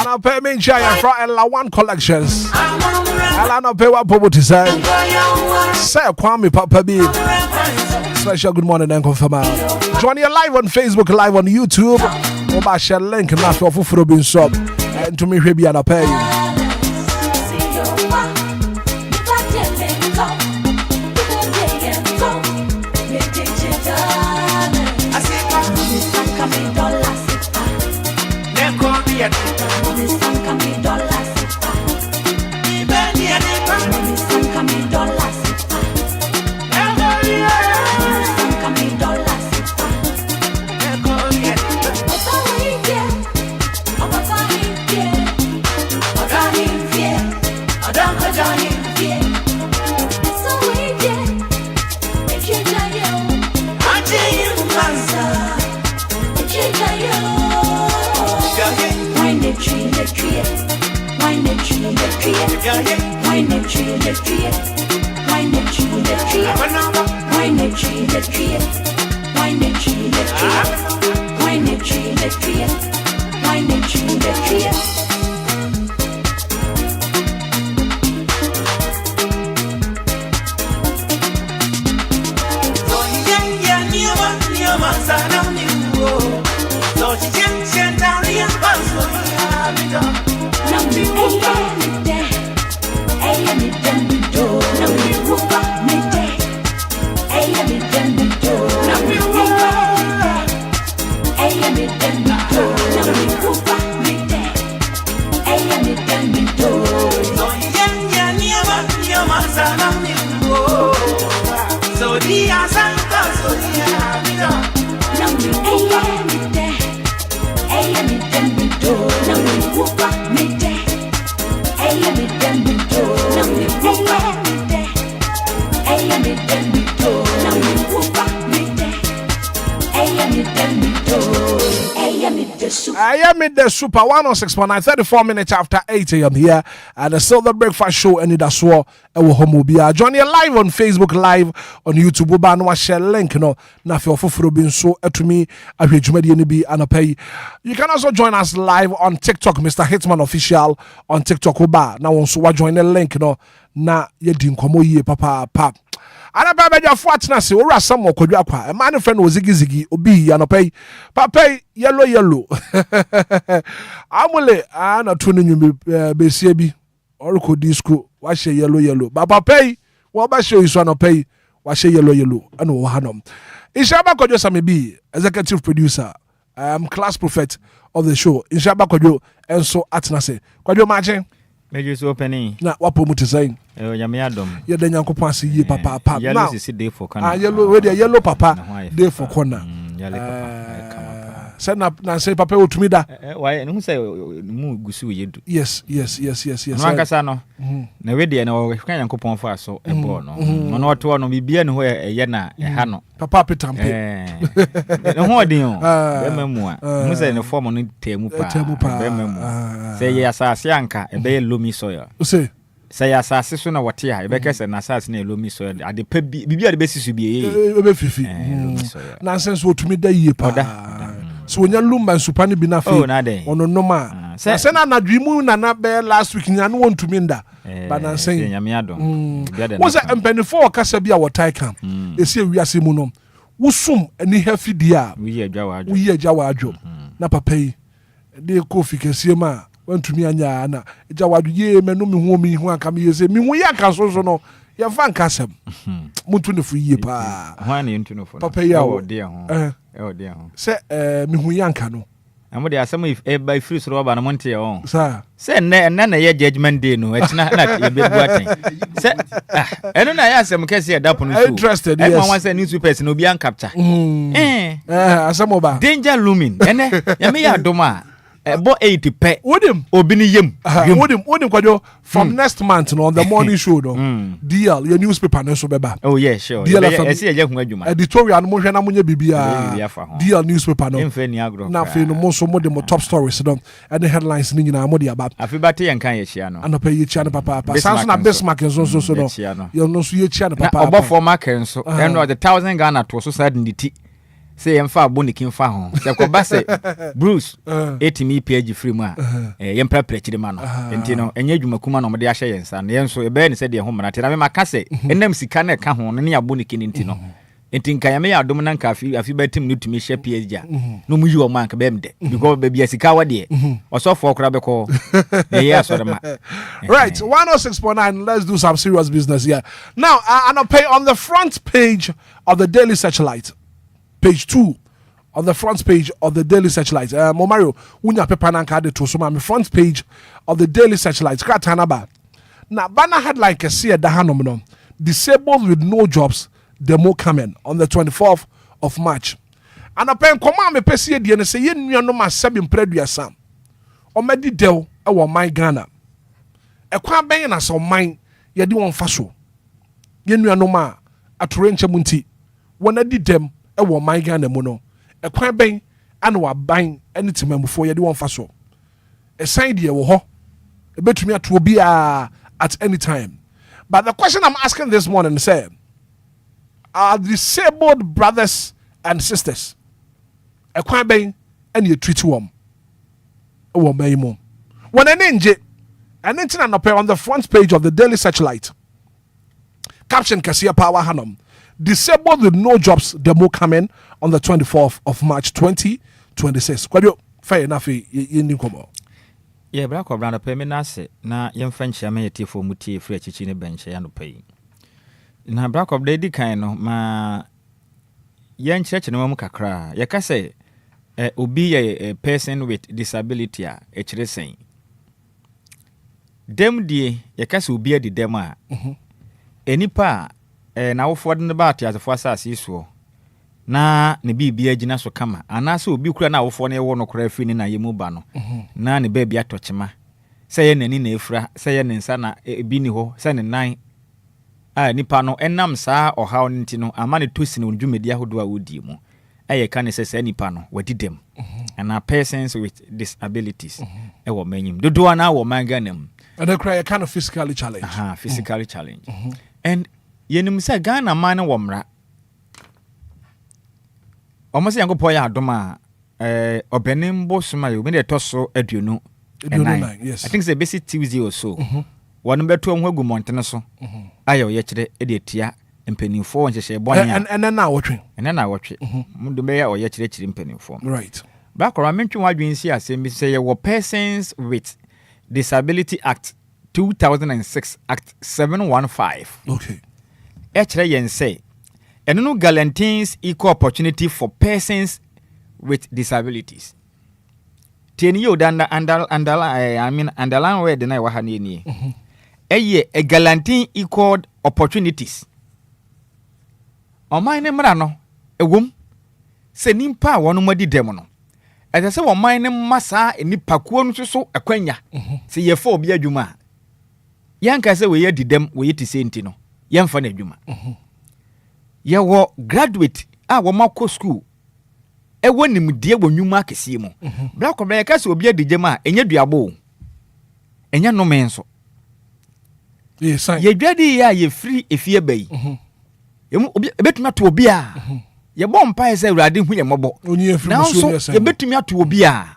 [SPEAKER 1] I'll pay me giant for L1 collections. I'll pay what Bobo to say. Say, Kwame Papa B. Special good morning and confirm out. Join you live on Facebook, live on YouTube. Oba share link na for Fufuro bin shop. And to me, Hebi and pay. I am in the Super 106.9, 34 minutes after 8 a.m. here at the Silver Breakfast Show. Anidaso Wɔhɔ Obia. Join you live on Facebook, live on YouTube. Oba no share link no na fe ofoforo bi nso atumi ahwejumadi ni bi anapay. You can also join us live on TikTok, Mr. Hitman Official on TikTok. Oba na won so wa join the link no na yedi nkomo yie papa. Anaba beja fuatna se ora sam okodwa kwa. E man friend wo zigizigi obi anapay. Papa yellow. Amule ana to nyum besie bi oriko disco wa she yellow. Baba pay wo ba show iso anapay wa she yellow ana wo hanom. Ishaba Kodjo Samebi, executive producer, class prophet of the show. Ishaba Kodjo enso atnase. Kodjo Martin.
[SPEAKER 5] Major so opening.
[SPEAKER 1] Na wapo mu te saying.
[SPEAKER 5] Yame adom.
[SPEAKER 1] Ye da Nyankopon ase yie papa.
[SPEAKER 5] Yellow is day for corner.
[SPEAKER 1] Yellow we dey yellow papa. Day for corner.
[SPEAKER 5] Yellow papa.
[SPEAKER 1] Say na say papa otumi da.
[SPEAKER 5] Why no say mu gusu yedu.
[SPEAKER 1] Yes.
[SPEAKER 5] No ankasa no. Na we dey na wo hwan Nyankopon fa so e bo no. No oto no bibia ne ho ye na e ha no.
[SPEAKER 1] Papa petampe.
[SPEAKER 5] Ne ho odin o. Be mamu a. Mu say ne form no temu pa. Be mamu. Say ye asase anka e be loamy soil.
[SPEAKER 1] Say
[SPEAKER 5] ya asase so na wote a e be kese na asase na loamy soil. Ade pa bibia de be sisu bi
[SPEAKER 1] e be fifi. Loamy soil. Na sense otumi da yie pa. So when you Lumba super ni bina fe ono noma say na nadwimu na be last week nya no want to minda but na say
[SPEAKER 5] nyame adom
[SPEAKER 1] was empenifo okasa bia wotai kan esi wiase mu no wusum ani hafi dia
[SPEAKER 5] we
[SPEAKER 1] agyawa adwo na papa yi de kofi kese ma wantumi anya na agyawa adwo ye menu me hu aka me yese me hu ya ka so no ya fan kasem muntu ne fu yie pa
[SPEAKER 5] hwan ne ntu no fo
[SPEAKER 1] papa ya
[SPEAKER 5] o de ho
[SPEAKER 1] se me hu yanka no
[SPEAKER 5] amode asem if e by free so ba no monte e on
[SPEAKER 1] sa
[SPEAKER 5] se na ye judgment day no etina na ye be buaten se eno na ya asem kese e dapo no so
[SPEAKER 1] interested yes
[SPEAKER 5] e wan say newspapers no bi an capture
[SPEAKER 1] asem oba
[SPEAKER 5] danger looming ene ya me ya doma Bo 80 pe.
[SPEAKER 1] Wodim
[SPEAKER 5] obini yem.
[SPEAKER 1] Wodim kwajo from next month no, on the morning show no. DL your newspaper no so beba.
[SPEAKER 5] Oh yeah, sure.
[SPEAKER 1] DLFM.
[SPEAKER 5] Esi eje hu adwuma.
[SPEAKER 1] Editorial no mo hwe na mo nya bibia. DL newspaper no.
[SPEAKER 5] Emfe ni agro.
[SPEAKER 1] Na fe no mo so mo de mo top stories no. And the headlines ni nyina mo de aba.
[SPEAKER 5] Afi bate yan kan ye chia no.
[SPEAKER 1] Anopa ye chia no papa. Sanso na Bismarck so no. Yo no so ye chia no papa.
[SPEAKER 5] Obo for mark so. And the 1,000 Ghana to so side nditi. Say yemfa abonikin fa ho se ko ba se Bruce etimi page free mu a yempa prechire ma no enti no enye adwumakuma no mode ahye yensa na yenso e be ne se de ho mara te na me maka se enam sika na ka ho no ne abonikin enti no enti nka yame adom na nka afi batim no tumi hye page a no mu yi o man ka be mde because be bia sika wa de osofo okra be ko ye asore ma
[SPEAKER 1] right 106.9. Let's do some serious business here now. I'll pay on the front page of the Daily Searchlight. Page 2 on the front page of the Daily Searchlight. Mario, unya pepa nanka de to so my front page of the Daily Searchlight. Kratanaba. Now, banner headline can see a dahanom. Disabled with no jobs, demo coming on the 24th of March. And a pen command me pesi di and say you no ma sebim predua sam. O medi del e wo my Ghana. E kwa ben na so mine ye di won fa so. Ye no ma atorenche munti. Wona di dem e wo my Ghana mu no e kwan ben ana wa ban ene temamufo ye de won fa so e sign de wo ho e betumi ato obi at any time. But the question I'm asking this morning is are disabled brothers and sisters e kwan ben ene ye treat wom e wo ban mu when an nje and on the front page of the Daily Searchlight caption Kasia Power Hanum. Disabled with no jobs, demo coming on the 24th of March 2026. Kwadio, fair enough, you come.
[SPEAKER 5] Yeah, black or brother pay me nase na yem French ya me tea for muti free chichi ne bench ya no pay. Na black of lady kind no ma yen church no mu kakra. Ya ka say obi a person with disability a chire sen. Dem die ya ka say obi a di dem a. Enipa na wo ford ne ba tia so asase so na ne bibia agina so kama anase obi kura na wo fo ne wo no kura fi ni na yemu ba no na ne ba bia tochema sey nani na efra sey ne nsa na bi ni ho sey ne nan nipa no enam saa ohaw nti no ama ne tosi ne dwumedi ahodo a wodi mu ka ne sey nipa no wadi dem and persons with disabilities wo manyim dodo na wo manganam
[SPEAKER 1] and they cry a kind of physically challenged.
[SPEAKER 5] Physically challenged. And yenim say Ghana man wo mra omo se yanko poya adoma obenim bosuma yo me de toso aduonu
[SPEAKER 1] yes
[SPEAKER 5] I think say basic Tuesday or so wonu beto ho agu montene so ayo ye kire e de tia empanimfo won hye bonya
[SPEAKER 1] and na wotwe
[SPEAKER 5] mudu be ya o ye kire empanimfo
[SPEAKER 1] right
[SPEAKER 5] bakora mentwe wadwen si asem say ye wo Persons with Disability Act 2006 Act 715
[SPEAKER 1] okay
[SPEAKER 5] Echre yen say eno guarantees equal opportunity for persons with disabilities. Tieni yo danda underline word na wa ha ni. Eye a guarantee equal opportunities. Oman ne mra no ewom se nimpa wono madi dem no. Ese se oman ne masa nipa kuo no so akwanya. Se ye fa obi adwuma. Yanka se we ye didem we ye ti senti no. Yemfa na adwuma. Ye wo graduate a wo makọ school. Ewo nimdie wo nwuma akese mu. Black obey ka se obi adigem a enya duabo. Enya no men so. Ye dwadi ya ye free efie bayi. Obi betumi ato obi a. Ye bom pa se urade hu ye mobo. Na so ye betumi ato obi a.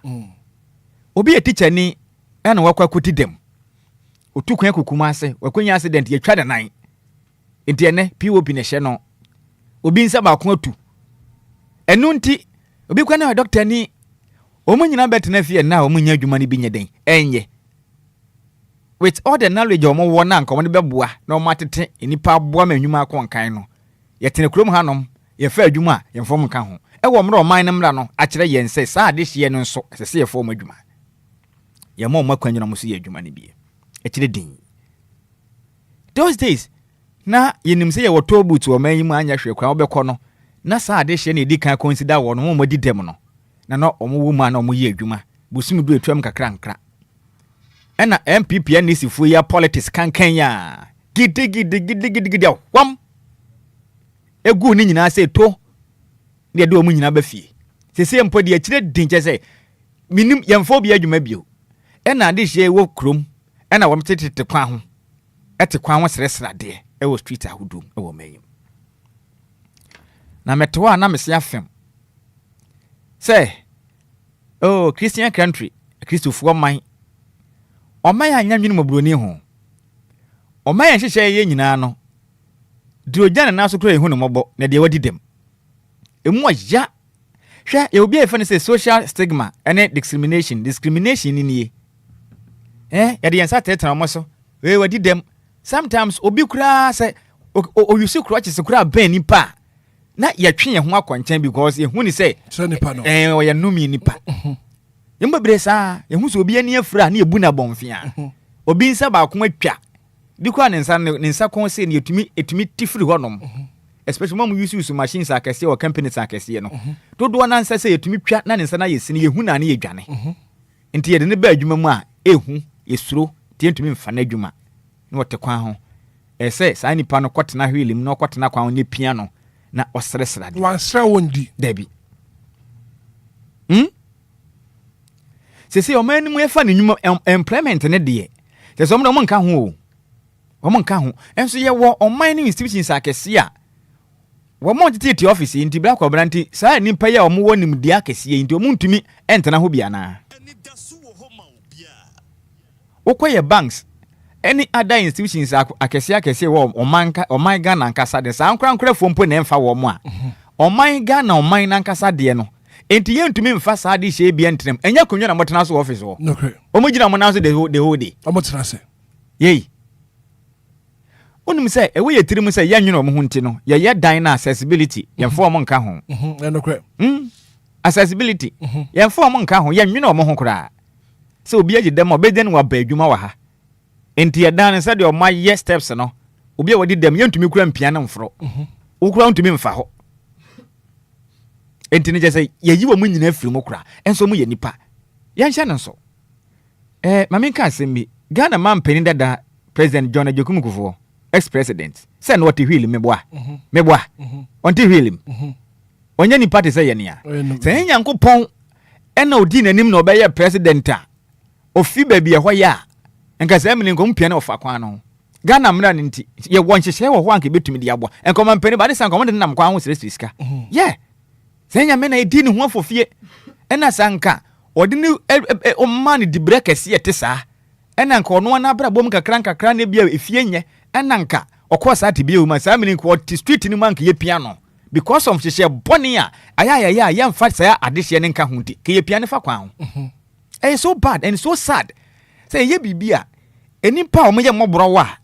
[SPEAKER 5] Obi e teacher ni na wakwa kuti dem. Otukwan kokuma ase, wakwanya accident ye twa da nan. Enti ene POP ne hye no. Obi nsa ba ko atu. Enu nti obi kwa na doctor ni omunyina betena fie na omunya adwuma ni bi nyeden. Enye. With all the knowledge omo wo na nko mo be boa na omo atete enipa boa ma nwuma akonkan no. Ye tene krom hanom, ye fa adwuma, ye mfom ka ho. E wo mra oman ne mra no akire ye nse sa ade hye no nso sese ye fom adwuma. Ye mo makwanyu na mo so ye adwuma ne bi. Akire din. Those days na yenim se ye wo to boot o man yimu anya hwe kwa obekọ no na sa ade hye na edi kan consider wo no mo di dem no na no omo wo mu na omo ye adwuma busum du etwam kakra nkra ena MPP NCFo ya politics kankan ya gidi wam egu ni nyina se to de de omu nyina ba fie sese mpo de akire din che se minim yemfo bi adwuma bio ena ade hye wo krom ena wom tete kwa ho ete kwa ho sresra de e wo street ahudum e wo mayim na metwa na mese afem say oh Christian country Christopher man oman anya nwinu mabroni ho oman hyehyɛ ye nyina no diogya na so kro ehu no mobo na de wadi dem emu agya hwɛ ye obi efa ne say social stigma ene discrimination ni nie ya de yansa tetana mo so we wadi dem sometimes obi kura say o yusu kura chese kura ben nipa na ya twe ye ho akwanchan because ye hu ni say
[SPEAKER 1] nipa no
[SPEAKER 5] o ya numi nipa yemba bresa ye hu so obi ani afra na ebu na bonfia obi nsa ba ko atwa bi kwa ne nsa kon say ne etumi tifiri honom especially mom use machines akese or companies akese no dodo na nsa say etumi twa na ne nsa na ye sini ye hu na ye dwane enti ye de ne ba adwuma mu a ehu yesuro tientumi mfa na adwuma na wote kwan ho ese saa nipa no kwotena hwelim na kwotena kwan ne pia no na osresra de
[SPEAKER 1] wansra wondi
[SPEAKER 5] dabi sese o man mu efa ne nwuma employment ne de sese o mo nka ho o mo nka ho enso ye wo o man institutions akese a wo mo tete office inti black obranti saa nipa ya o mo wonim di akese inti o mo ntumi entena ho bia na Okoye banks any other institutions akese wo oman Ghana nkasa de sa nkra fompo na emfa wo mo a oman Ghana oman na nkasa de no enti ye ntumi mfa sa de hye bia ntrem enya konwa na motena so office wo omo gina mo na so the whole day
[SPEAKER 1] omo tena se
[SPEAKER 5] yei onum se ewe ye tirim se ya nwene omo ho nti no ye dan na accessibility ye mfa omo nka ho
[SPEAKER 1] enokre
[SPEAKER 5] accessibility ye mfa omo nka ho ye nwene omo ho kura so obi agi dem obeden wa ba adwuma wa ha enti ya dan se de o ma ye steps no obi a wadi dem ye ntumi kura mpia na mfro ukura ntumi mfa ho enti ne je se ye yi wo mu nyina afiri mu kura enso mu ye nipa ya nhya nso mame nka asemi Ghana man penin dada President John Ajokum Kufuor ex-president say no what hwili meboa onti hwili onye ni party say ye nia say nyankopon ena odi nanim na obeye president a ofi baabi e hoya enka say mene nkom pia na ofa kwan no Ghana mra nti ye won hyehye wo ho anka betumi di abo enko man penin ba de san kom de nam kwan ho sirika say nya me na edi ni ho afofie ena sanka odi ni o man di brekese ye tesa ena nka ono na bra bom kakra na bia efie nye ena nka okosa ati bia uma saa mini ko street ni man ka ye piano because of sheshe boni a aya ya mfa saa adehye ne nka hunti ka ye piano fa kwan so bad and so sad say ye bibia enipa o mo ye mobro wa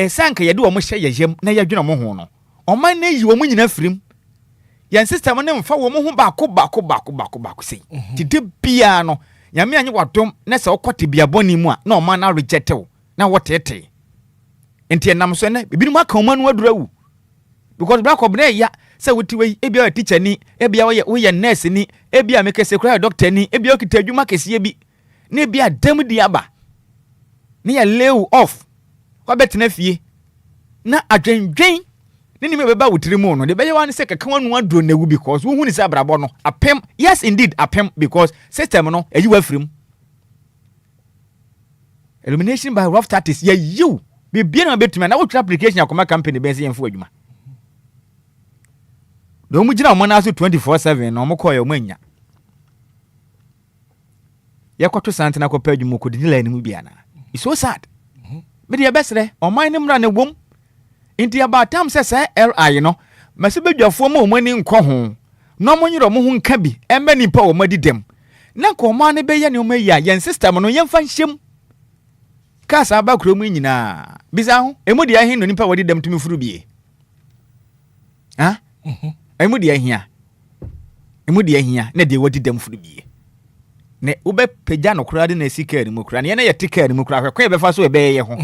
[SPEAKER 5] sanka ye de o mo hye yeyem na ye dwena mo ho no o man na yi o mo nyina firim yan system ne mfa wo mo ho ba ko sei ti de bia no nyame anye wadom na se okote bia boni mu a na o man na reject wo na wotete enti enam so na bibinum aka o man no adurawu because black obna ya se wotiwe ebia teacher ni ebia wo nurse ni ebia mekese kura doctor ni ebia okita adwuma kese bi na ebia dam di aba na ya lay off kwa betena fie na adwendwen ni me beba wotiri mu no de beye wan se keka wanu adro na wu because wo hu ni se abrabo no apem yes indeed apem because system no eyi wa frim elimination by rough tactics ya you be bien na betuma na wo try application akoma company be se yemfo adwuma do mu gina mo na so 24/7 no mo koyo mo anya yakoto sante na kopa adwuma ko di line mu bia na it's so sad me de besre o man ne mra na wom inti about time say LI no mase bedwafo ma o mani nkɔ ho no mo nyiro mo ho nka bi emba nipa o madi dem na ko ma ne be ye ne o mayi a yen system no yemfa nhyem kasa ba kro mu nyina bisa ho emu de ahin no nipa wadi dem tumi furu bie ha emu de ahia na de wadi dem furu bie ne ube peja no kura de na sika ni mu kura ne na ye tika ni mu kura kwa be fa so e be ye ho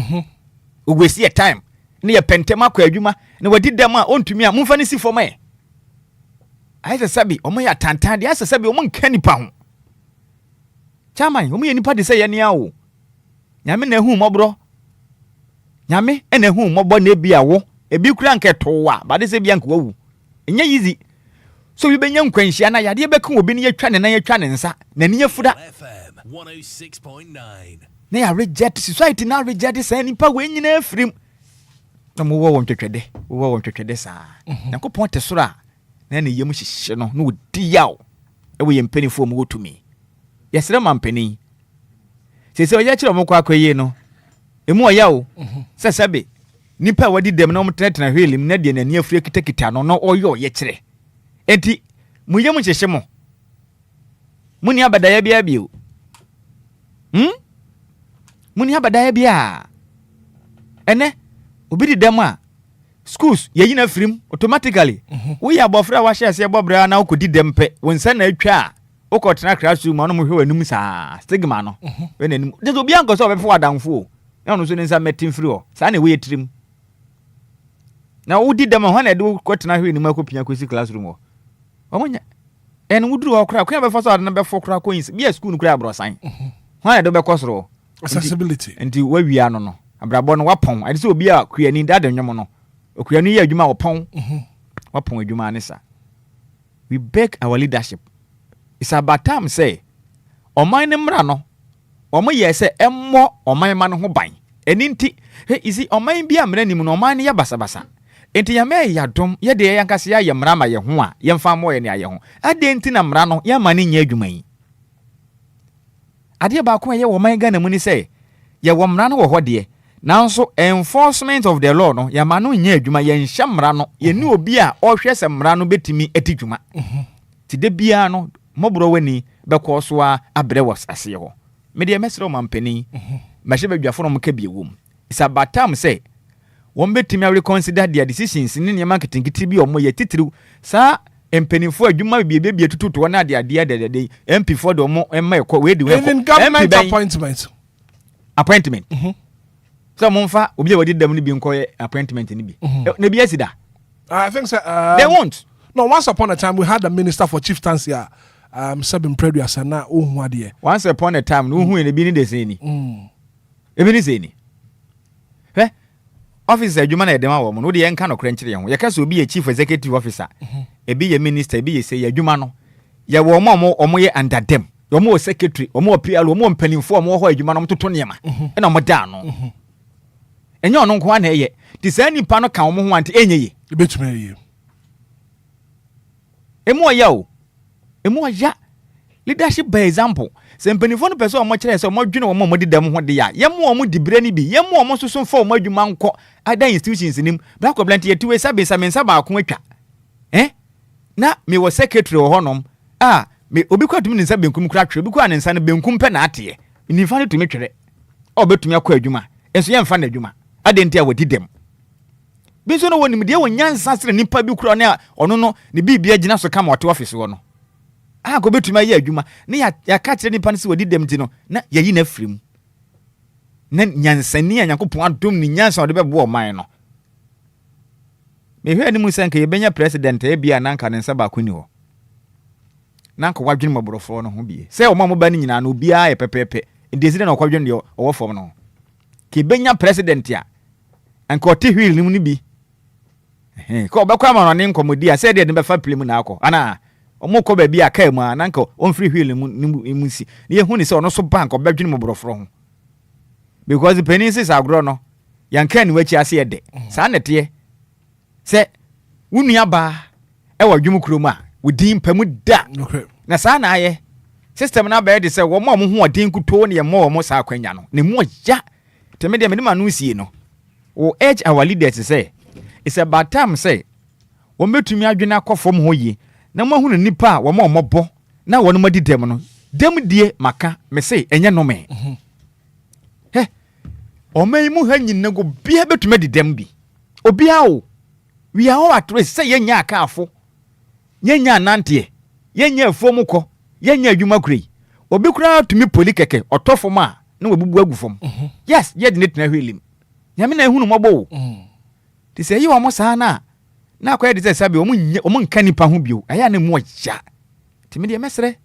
[SPEAKER 5] ugwesi ye time ne ye pentema kwa adwuma ne wadi dem a ontumi a mumfa ne si fo mai ayese sabi o mai atantan de ayese sabi o mun ka nipa ho chairman o mu ye nipa de se ye ne awo nyame na hu mobro nyame ena hu mobo na bia wo ebi kura nke towa ba de se bia nke wawu enya easy so we benya nkwanhia na yade beka obi ne yatwa ne na yatwa ne nsa na ne yafuda
[SPEAKER 9] FM 106.9
[SPEAKER 5] na ya reject society na reject say nipa we nyina afrim na mo wo ntwetwede sa na ko ponte soro na ne yem hihye no na odi yaw e we yempanifo mo wotumi yesere mampani sese oya kire mo kwa akwaye no emu oya o sesebe nipa wadi dem na omtenetena hwelim na de na ni afure kitakita no no oyo ye kire enti muyem hihye mo muni abadaya bia bio muni abadaya bia ene obi di dem a schools ye yina frim automatically we ya bofra wa share se bobra na okodi dem pe wonsa na atwa okọ tena classroom no mo hwe wanum sa stigma no we nanim de obi anko so obefo wadanfo na no so nsa metin free o sa na we yetrim na udi dem ho na de okọ tena hwe nim akopia kwesi classroom o omonya en wuduru okra kwa befo so na befo kra ko yin bia school kra abrosan ho na de bekọ soro
[SPEAKER 1] accessibility
[SPEAKER 5] enti wawia no abrabo no wapon ade se obi a kuani dada nwom no okuani ye adwuma wapon wapon adwuma ne sa we beg our leadership. It's about time say oman ne mra no omo ye se emmo oman ma no ho ban eni nti he isi oman bia mra nim no oman ne ya basabasa enti ya me ya dom ye de ya nkase ya mra ma ye ho a ye mfa mo ye ne aye ho ade nti na mra no ya ma ne nya adwuma yi ade ba ko ye oman Ghana mu ni say ye wo mra no wo ho de nanso enforcement of the law no ya ma no nya adwuma ye nhya mra no ye ni obi a o hwe se mra no betimi atidwuma ti de bia no mobro wani beko so a abre was ase ho me de mesro mampani mahye badwafo no mka biewum it's about time say won betimi reconsider their decisions ni ne marketing bi omo ye titiriw sa empanifo adwuma bie tututo na de de MP for do mo emma ekọ we di we
[SPEAKER 1] government appointment
[SPEAKER 5] so monfa obi e wadi dam ni bi nko appointment ni bi na bi asida
[SPEAKER 1] I think so,
[SPEAKER 5] they won't.
[SPEAKER 1] No, once upon a time we had a minister for chieftaincy Sabin Previous and now
[SPEAKER 5] once upon a time no hu e bi ni de say ni e bi ni say ni officer adwuma na edema wo mo no de ye nka no krenkyere ho ye ka so obi ye chief executive officer e bi ye minister e bi ye say ye adwuma no ye wo mo ye under them wo secretary wo PL wo mpanimfo wo ho adwuma no toto niema e na mo da no enye ono nko na ye ti sa nipa no ka wo ho ante enye ye
[SPEAKER 1] betuma ye
[SPEAKER 5] emu oya leadership by example se mpanimfo no pese o mo kire se o mo dwene wo mo di dam ho de ya ye mo o mo di bre ni bi ye mo o mo soso fa o mo adwuma nko ada institutions nim black oblant ye tuwe sabe mensa ba ko atwa na me wo secretary wo honom me obi kwa tumi nsa benkum kra twa obi kwa ne nsa ne benkum pe na ate ni fa ne tumi twere o betumi akọ adwuma enso ye mfa na adwuma adenti a wodi dem bi so no wonim de wo nyansa sere nipa bi kura ne ono no ne bibia gina so kama ote office wo no a go betuma ye adwuma ne ya ka kire nipa ne se wodi dem ti no na yayi na firim na nyansani Nyankopon adom ni nyansa ode bebo o man no me hwe ni mu senka ye benya president e bia nanka ne nsa ba kuni ho nanka wadwene maborofo no ho bie se o ma ba ni nyina no bia ye pepepe ndeside na okwadwene de o fom no ke benya president ya anka o te hwil ni mu ni bi ko obekwa ma no ne nkomodi a se de be fa plem na akọ ana omo ko ba bi aka mu a nanka on free hwil mu si ne hu ni se ono so bank obedwene maborofo ho because the penises agro no yanka ni wachi ase ede sa nete se wunua ba e wadwum kroma wodin pamu da na sa na aye system na ba de se wo mo ho odin kuto ne mo mo sa kwanya no ne mo ya teme de me ma no sie no o edge our leaders say it's about time say wo metumi adwena akofom ho yi na mo hunu nipa wo mo bo na wo no madi dem no dem die maka me say enye no me o mai mu hanyin na go bia betuma di dem bi obia o we are all at risk say yenya aka afo yenya nante yenya afom ko yenya adwuma kure obi kura tumi poli keke otofom a na wabubu agufom yes ye de netina hwelim nyame na ehunu mobo ti say yi wo mo sa na akwa de say sabe o mo nka nipa ho bio aya na mu ya ti me de mesre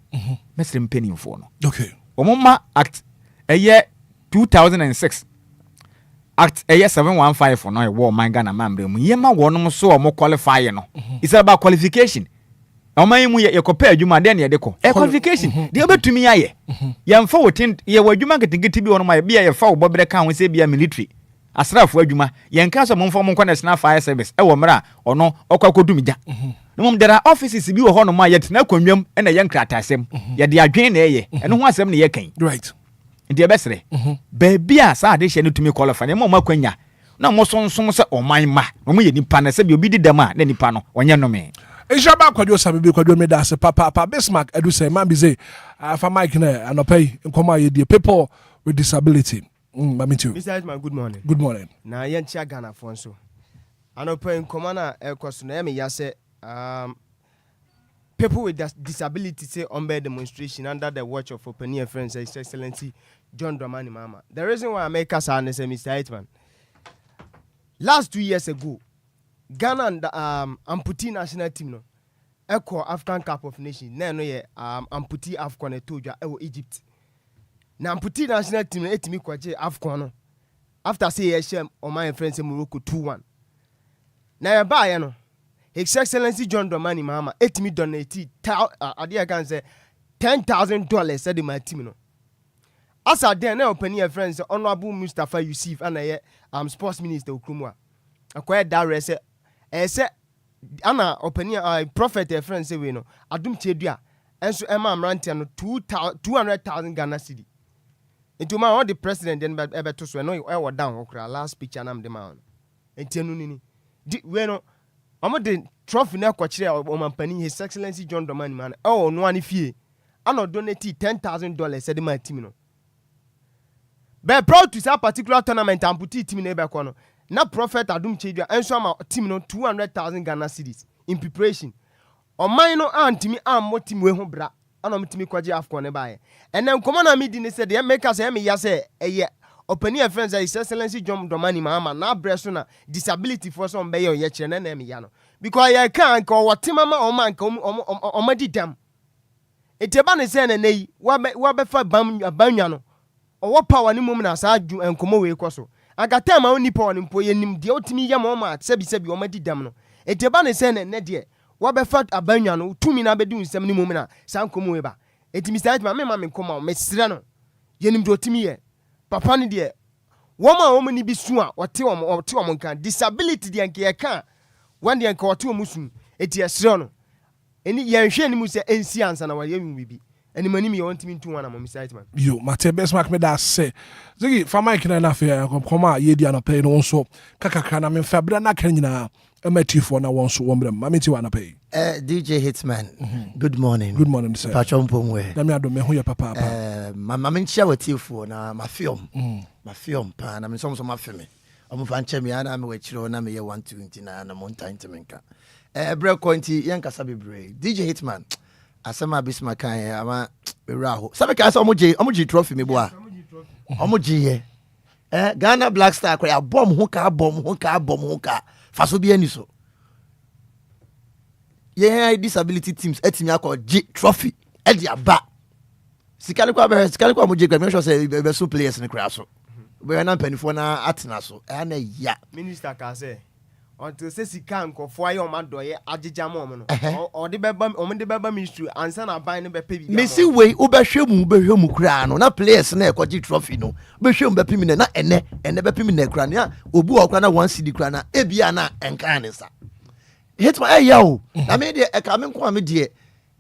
[SPEAKER 5] mpenimfo no
[SPEAKER 1] okay
[SPEAKER 5] o mo ma act eye 2006 Act a 715 no war man Ghana mambre mu yema wonom so o mo qualify no it's about qualification o man mu ye kopa adwuma de na ye de ko qualification de obetumi aye ye mfa wotin ye wadwuma nketingeti bi wonom aye bia ye fa wo bobre ka ho se bia military asrafo adwuma ye nka so mo mfa mo national fire service e wo mra ono okwakodumija no there are offices bi wo ho no ma ye tena kwanwam e na ye nkratasem ye de adwen na ye eno ho asem na ye kan
[SPEAKER 1] right
[SPEAKER 5] ndi ebesere baby a sa ade hye no tumi qualify na mo makwanya na mo sonson se oman ma mo ye nipa na se bi obi didam a na nipa no onye no me
[SPEAKER 1] Ejaba kwadwo sabe kwadwo me da se papa Bismarck edu say man bi say afa Mike na anopai nkoma ye die people with disability mami too
[SPEAKER 2] Mr. Hitman, good morning.
[SPEAKER 1] Good morning.
[SPEAKER 2] Na yen chia Ghana fon so anopai nkoma na ekoso na me ya say people with disability say on bed demonstration under the watch of Open Friends His Excellency John Dramani Mahama. The reason why I make us say Mr. Hitman, last 2 years ago, Ghana and amputee national team no echo African Cup of Nations. No ye amputee Afcon etoja Egypt. Na amputee national team no etimi kwaje Afcon no. After say ye share on my friends Morocco 2-1. Na ye ba ye no. His Excellency John Dramani Mahama etimi donate adia kan say $10,000 said my team no. As I then open your friends Honorable Mustafa Yusuf and sports minister Okrumwa. Acquired that rest say ana open prophet a friend say we no adum chedua enso Emma Amrantia no 200,000 Ghana cedi. Into my all the president then ebeto so no e down okra last picture na mde ma. Entienu nini. We no omo the trophy na kwachire o mampani His Excellency John Dramani man oh no ani fie ana donate $10,000 said my team no. Be proud to say particular tournament amputee team na ebe no na prophet adum chedua enso ama team no 200,000 Ghana cedis in preparation oman no antimi ammo team we ho bra ana mtimi kwaje Afcon ne baaye enen komo na medi ne say de make us me ya say eye opani friends His Excellency John Dramani Mahama na breso na disability for some be ye kire na me ya no because ye kan ka o temama o man ka o madi dam eteba ne say na nei wa be fa banwa no o power ni mum na sa adu enkomo we koso agata ma oni power ni mpo ye nim de otimi ya ma sebi o madi dam no eteba ne say na de wa be fa abanwa no tumi na bedu nsem ni mum na sa enkomo we ba eti Mr. Hitman me ma me nkoma me sira no ye nim de otimi ye papa ni de wo ni bi su a wote wo nkan disability de nke ye kan wan de nka wote wo musu eti esira no eni ye hwe ni mu se ensi ansa na wa ye wi bibi eni mani mi ye wantimi ntu wana mo Mr. Hitman
[SPEAKER 1] yo mate Bismarck me da se zigi fa Mike na fe koma ye di anopai no so kakaka na me fa bra na kan nyina ematifo na won so wombrem mami ti wana pay
[SPEAKER 12] DJ Hitman good morning
[SPEAKER 1] sir
[SPEAKER 12] Pachomponwe
[SPEAKER 1] na me ado me ho ye papa
[SPEAKER 12] mama nchia watifo na ma film pa na me so ma film omo fa nche me ana me wachiro na me ye 120 na mo ntan temenka bre ko nti yen kasa bebre DJ Hitman asema bisma kan ama raho sabe ka say omoji trophy me boa omoji ye Ghana Black Star kwa bom ho ka faso bi ani so ye disability teams etimi akọ G trophy e di aba sikale kwa omoji kwa me sure say be so players ni kra so we na panifo na atena so na ya
[SPEAKER 2] minister ka say until say sika nkofo aye o madoye agegam o no o de beba ministry ansa na ban no be pe bi
[SPEAKER 12] Messi we wo behwe mu kura no na players na ekoji trophy no behwe mu be pimi na ene be pimi na kura na obi wo kura na 1 CD kura na ebia na enkan sa Hitman ya o na me de e ka me nko ame de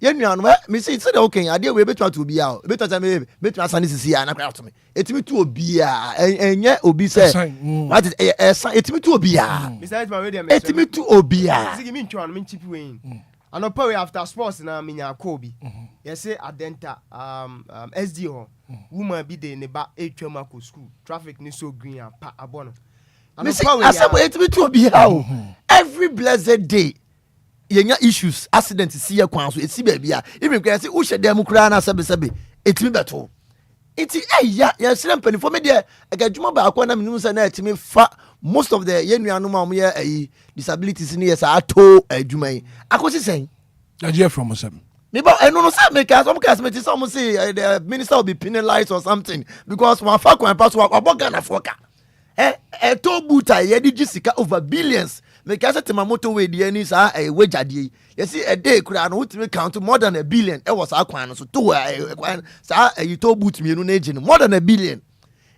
[SPEAKER 12] ye nuanu me say say okay ade we betu atu obi a o betu ata me betu asane sisi a na kura to me etimi tu obi a enye obi say what is etimi tu obi a etimi tu obi a
[SPEAKER 2] sigi me ntwa no me chipi we ano power after sports na me nya kobi ye say adenta SD ho woman bi de ne ba etwa mako school traffic ni so green and pa abono ano power ya
[SPEAKER 12] etimi tu obi a o every blessed day yenya issues accident see ya kwan so esi ba bia even kwa say wo hwede mu kura na sebe etimi beto iti ya sire mpanifo me de agadwuma ba akwa na menu say na etimi fa most of the yenuanu ma ye disabilities ni yes ato adwuma yi akosi sen
[SPEAKER 1] Nigeria from some
[SPEAKER 12] me ba eno no say make some customers some say the minister will be penalized or something because one fa kwan pass Ghana foka to buta ye di gisika over billions make say tema motor we di ani sa wejade you see a day kura no ultimate count more than $1 billion e was akwan so to sa you to boot me no na ejin more than $1 billion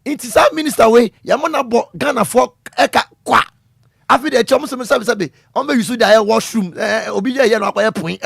[SPEAKER 12] it is our minister we ya mo na bo Ghana for eka kwa afi de chom so sabe on be use the washroom obi ye no akoye point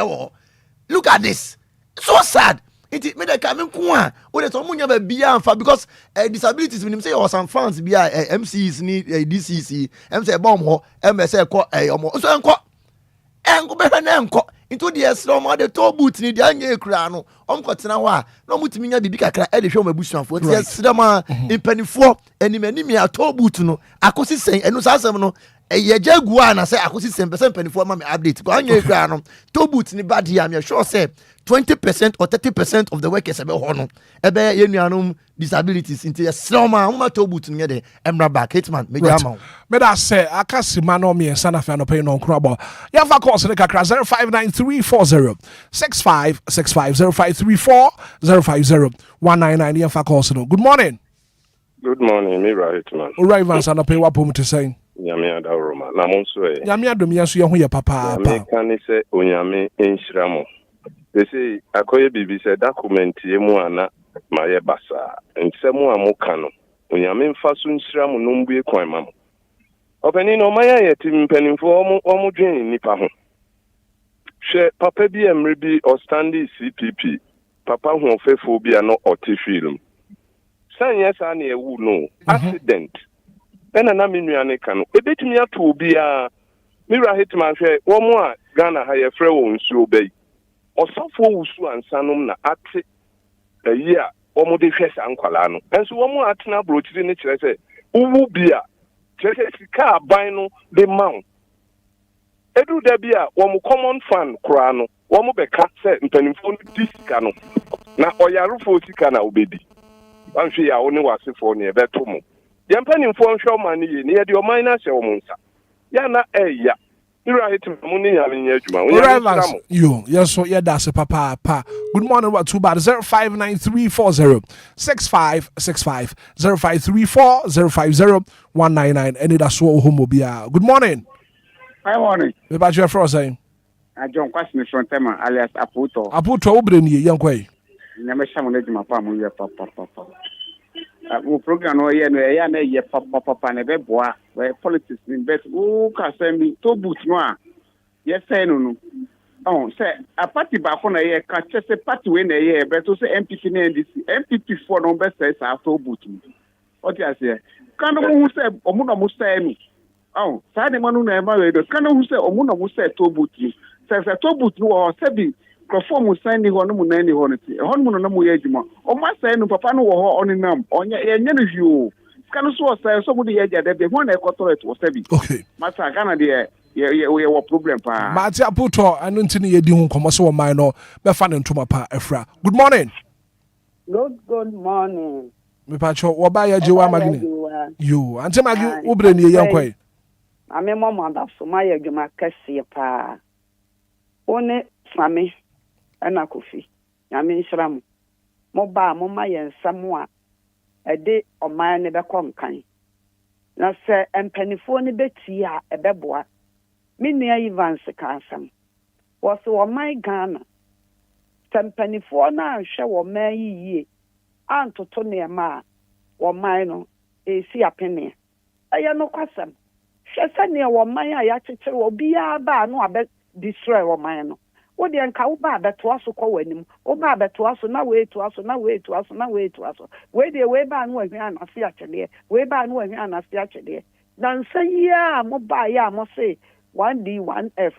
[SPEAKER 12] look at this so sad it me de come kwa we de so munya ba bia amfa because disabilities we say or some fans bia MCs ni DCC MC bomb ho MS ko omo so enko be na enko into the eslo de to boot ni de anya ekura no onko tena ho a no mutimi nya bibi kakra e de hwe mabusuafo ti esdama impanifo animanimi a to boot no akosi sen enu sasem no ye jagua na say akosi sen percent impanifo ma me update ko anya ekura no to boot ni bad ya me sure say 20% or 30% of the workers ebe ho no ebe ye nuanom disabilities into sloma uma to boot ni de emra back Hitman me jama
[SPEAKER 1] me da say akasima no me sana fa no pay no nkro abo ya fa call se kakra 059340 6565 0534 050 ya fa call se no good morning
[SPEAKER 13] me right man
[SPEAKER 1] right man sana pay wapom to say
[SPEAKER 13] nyame adawroma na mo so e
[SPEAKER 1] nyame adom ya so ye ho ye papa
[SPEAKER 13] me kan se onyame enhyiramo they say akoye bibi se document ye mu ana ma ye basa nsemu amuka no onyame mfa so nhyiramo no mbue kwan mam openi no maya ye tim penimfo omo dwen nipa ho hwe papa bi emre bi o standi CPP papa ho ofefo bi ano otifilm san yes an ewu no accident na menuane ka no ebetimi ato obi a mira Hitman hwe wo mo a Ghana ha ye frɛ wo nsuo bai osafo wusu ansanom na ate ayi a wo mo de hwɛ sa nkwala no enso wo mo atena brochiri ne kyerɛ sɛ uwu bia kyerɛ sika aban no de maw edu da bia wo mo common fund kura no wo mo bɛka sɛ mpanimfo no disika no na oyarufo sika na obedi anhwe ya wo ne wasefo ne ebeto mo yempanimfo nhwe ma ne ye ne ye de oman na hye wo mo nsa ya na eya ira Hitman mo ne ya ne adwuma wo ya nsa
[SPEAKER 1] yo yes so yeah that's papa good morning what too bad 059340 6565 0534 050 Anidaso Wɔhɔ Obia good morning
[SPEAKER 14] hi morning
[SPEAKER 1] me ba your friend saying
[SPEAKER 14] John Kwasme from Tema alias Aputo
[SPEAKER 1] obre ni yankwai
[SPEAKER 14] nyame shamu na djuma pa mo ye papa wo program no ye no ya na ye papa na be boa we politics in bet wo ka say mi to boot no a ye say no say a party ba ko na ye ka say party we na ye bet to say MPP na NDC MPP for no be say sa to boot what you say kan no hu say omo no mo say mi sa de manu na e ma we do kan no hu say omo no mo say to boot say to boot no say bi perform sign ho no mu na ni ho no ti ho no mo ye adwuma o ma sign no papa no wo ho oninam onye ye nya no hwi o ska no so say so mu de ye jade be ho na e kotoret wo sabi
[SPEAKER 1] okay
[SPEAKER 14] masa Ghana de we were problem pa.
[SPEAKER 1] Mate aputo anu ntini yedi hu nkomo so man no be fa ne ntoma pa afra. Good morning.
[SPEAKER 15] Good morning.
[SPEAKER 1] Me pa cho wo ba ya jewa magni. You ante magi ubre ni yankoi.
[SPEAKER 15] Ame mama da so ma ya dwuma kase pa. One fami ana kofi. Ame nhram. Mo ba mo ma ye nsam a ede oman ne be konkan. Na se empanifo ne beti a ebeboa. Me nua Evans kansam. Wo so oman Ghana. Empanifo na hwe wo man yiye. Antoto ne ma wo man no esi apene. Aya no kwasam. Hwe se ne wo man a ya kyekere wo bia ba no abe destroy wo man no. Wo de nka wo ba beto aso kwa wanim. Wo ba beto aso na we to aso na we to aso na we to aso. We de we ba no ahwe anase akyede. We ba no ahwe anase akyede. Dan sayia mo ba ya mo say 1D 1F.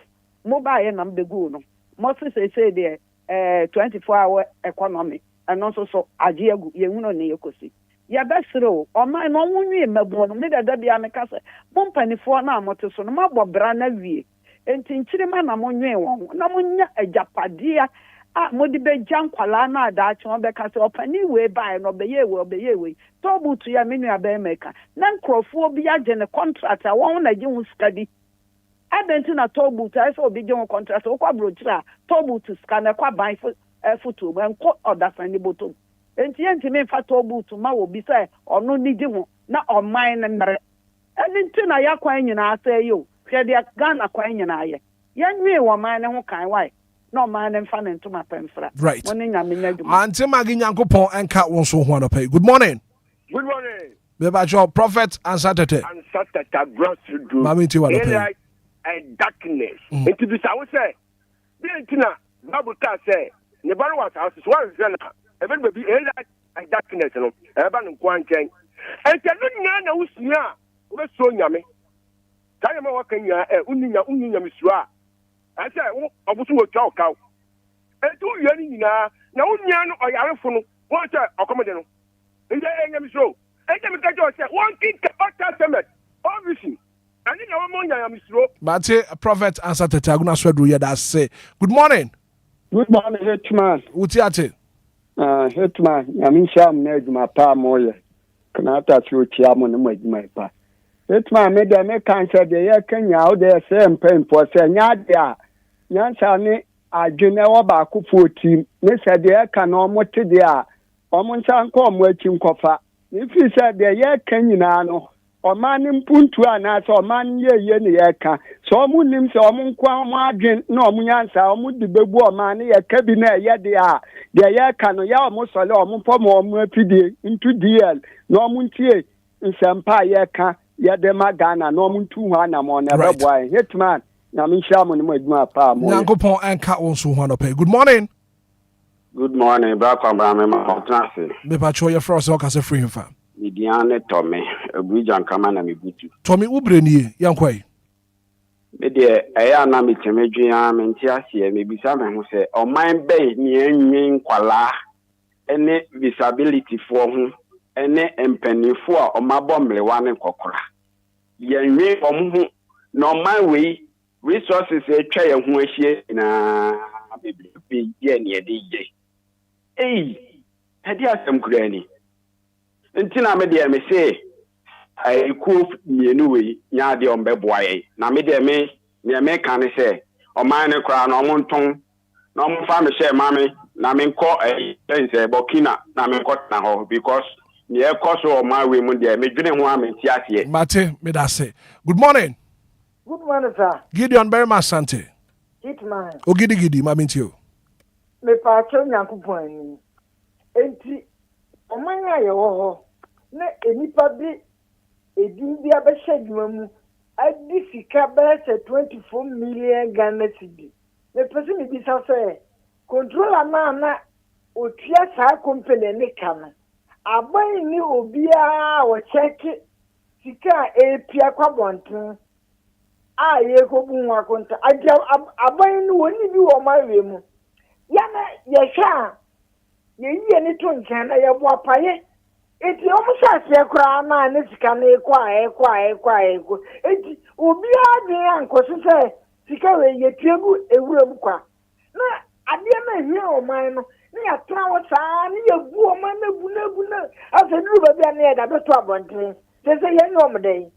[SPEAKER 15] Mo ba ya nam begu no. Mo say de 24-hour economy and also so ajiegu yehuno ne yekosi. Ya besro o man no wunwi mabo no me dada bia me kase mo mpanifo na amote so no mabo bra na wie enti nkyire ma na mo nwe won na mo nya ajapadea a mo di be jankwala na ada achi won be kase opani we bai no be ye we to butu ya menu aba meka na nkrofo bi agye ne contract a won na gye hu skadi adenti na to butu ai so bi gye hu contract o kwa brochira to butu scanner kwa ban foto enko odafani boto enti me fa to butu ma wo bi sai ono ni gye hu na oman ne mere enti na yakwan nyina ase yo hwe de Ghana kwan nyina ye yanwe wo man ne ho kan wai no man ne fa ne ntoma pemfra
[SPEAKER 1] right
[SPEAKER 15] woni nya menya dum
[SPEAKER 1] ante magi nyankopon enka won so ho anopai. Good morning.
[SPEAKER 16] Good morning.
[SPEAKER 1] Be ba jo prophet answer tete
[SPEAKER 16] gross do
[SPEAKER 1] mami ti wa anopai
[SPEAKER 16] and darkness enti bi sa wo say bi entina bible ka say ne baro was house so one na even baby and darkness no e ba no kwa nchen enti no nya na usua wo so nyame kai ma wakanya unnya misua I say obusu wo twa okaw etu yɛ ni nyina na unya no ɔyarefo no wɔn sɛ ɔkɔmɔde no nje enya misro enya mi kajo sɛ wɔn kika ɔta semet obviously ani na wɔn mo nya misro
[SPEAKER 1] mate prophet answer tete aguna swedru ye da say. Good morning.
[SPEAKER 17] Good morning, Hitman.
[SPEAKER 1] Uti ate
[SPEAKER 17] Hitman yami sham na adwuma pa moye kana ta fi otia mo ne mo adwuma pa Hitman me de me kan sɛ de ye Kenya o de sɛ mpempo sɛ nya de a nyansa ne adwene wo ba akofo tim ne sɛ de ye ka na omo te de a omo nsa nko omo achi nkofa ne fi sɛ de ye Kenya no oman ne mpuntu a na sɛ oman ye ne ye ka so omo nim sɛ omo nko omo adwen na omo nyansa omo de bebu oman ne ye ka bi na ye de a de ye ka no ya omo sɔle omo pom omo apidie into DL na omo ntie nsampa ye ka ya de magana no muntu ho na mo na beboa Hitman na me hia mo ne mo adwuma pa mo
[SPEAKER 1] nyankopon enka won so ho anopai. Good morning.
[SPEAKER 18] Good morning back on me ma trance
[SPEAKER 1] me pa cho ye frost o ka se free himfa
[SPEAKER 18] mi diane Tommy Abuja nkama na me butu
[SPEAKER 1] Tommy ubre ni yankwai
[SPEAKER 18] me de eya na me temedwia me ntia se me bisa me ho se oman be ni enwen kwala ene disability for ho ene empanifo a omabọ mlewa ne kokora yenwe omhu no man we resources etwa ye ho ahie na be ye ne de ye hadi asem kura ni ntina me de me se ai ku mienu we nya de ombeboa ye na me de me kan se oman ne kora no monton no mfa me share mame na me nko sense Burkina na me nko na ho because ye koso my way mu de me dwene ho amenti ase
[SPEAKER 1] mate me da say. Good morning.
[SPEAKER 19] Good morning, sir.
[SPEAKER 1] Gideon Berma Sante.
[SPEAKER 19] Hitman.
[SPEAKER 1] Ogidi mamenti o.
[SPEAKER 19] Me pa cho nyankopon ani. Enti omanya ye wo ho na enipa bi edin bi abehye dwuma mu adi sika bese 24 million Ghana cedi. Me pese me bi sa say controller na otua sa company ne kana. Abai ni Obia wo check sika epia kwa bonten a ye ko bunwa konta abai ni woni bi wo mawe mu ya na ye hwa ye yie ni to nkan na ye bo apaye eti o musa se kura na ne sika na ekwa eti Obia de anko say sika we ye tiegu ewuram kwa. Na ade na hia o man no na ya tra wo saa na ya bu o man na bu na ase duru ba bia na ya da beto abonten. Say ye no omden.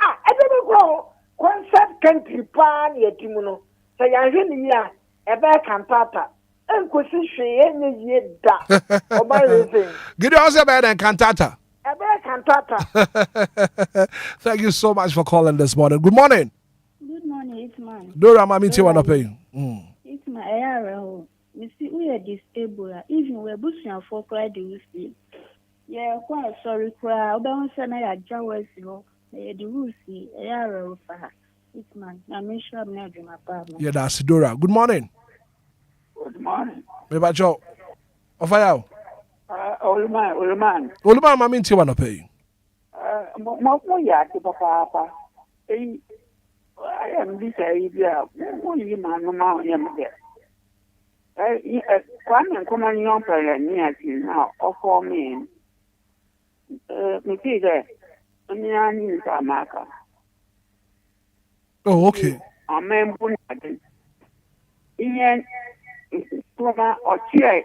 [SPEAKER 19] Ah, ebe be go concept country pan ye timu no. Say ya hwe ni ya ebe kantata. Enkosi hwe enye ye da. Oba reason.
[SPEAKER 1] Give us a better cantata.
[SPEAKER 19] Cantata.
[SPEAKER 1] Thank you so much for calling this morning. Good morning.
[SPEAKER 20] Good morning, Hitman.
[SPEAKER 1] Dora, mami, you want to pay?
[SPEAKER 20] Hitman, I you see, we are disabled. Even we're bushing for cry the see. Yeah, quite sorry, cry. About one I Jawas, the Rusi, a Hitman, I'm sure I'm not in my apartment.
[SPEAKER 1] Yeah, that's Dora. Good morning.
[SPEAKER 21] Good morning.
[SPEAKER 1] Maybe Joe. Of I
[SPEAKER 21] Oluman,
[SPEAKER 1] mami, you want to pay?
[SPEAKER 21] Papa. I am this idea. Only man, no man, there. One common young player near now, or for me. Me see there. I need a marker.
[SPEAKER 1] Oh, okay.
[SPEAKER 21] A man, Ian, or cheer,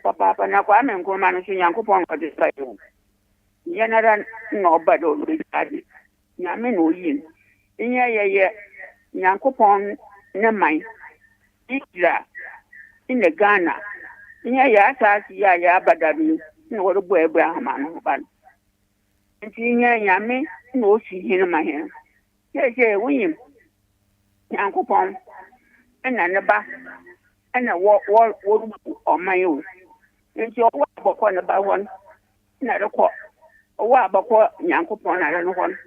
[SPEAKER 21] Papa, and a woman, command, Yankupon, or this like you. Yanaran, no, but already had it. Yamin, win. Yeah, Yankupon, no mind. Isla, in the Ghana. Yeah, but no, the boy Abraham, but. And seeing Yami, no, she in my hand. Yes, William. Yankupon, and another, and a walk on my own. And your walk on about one, not a quart. A while about Yankupon, I don't know one,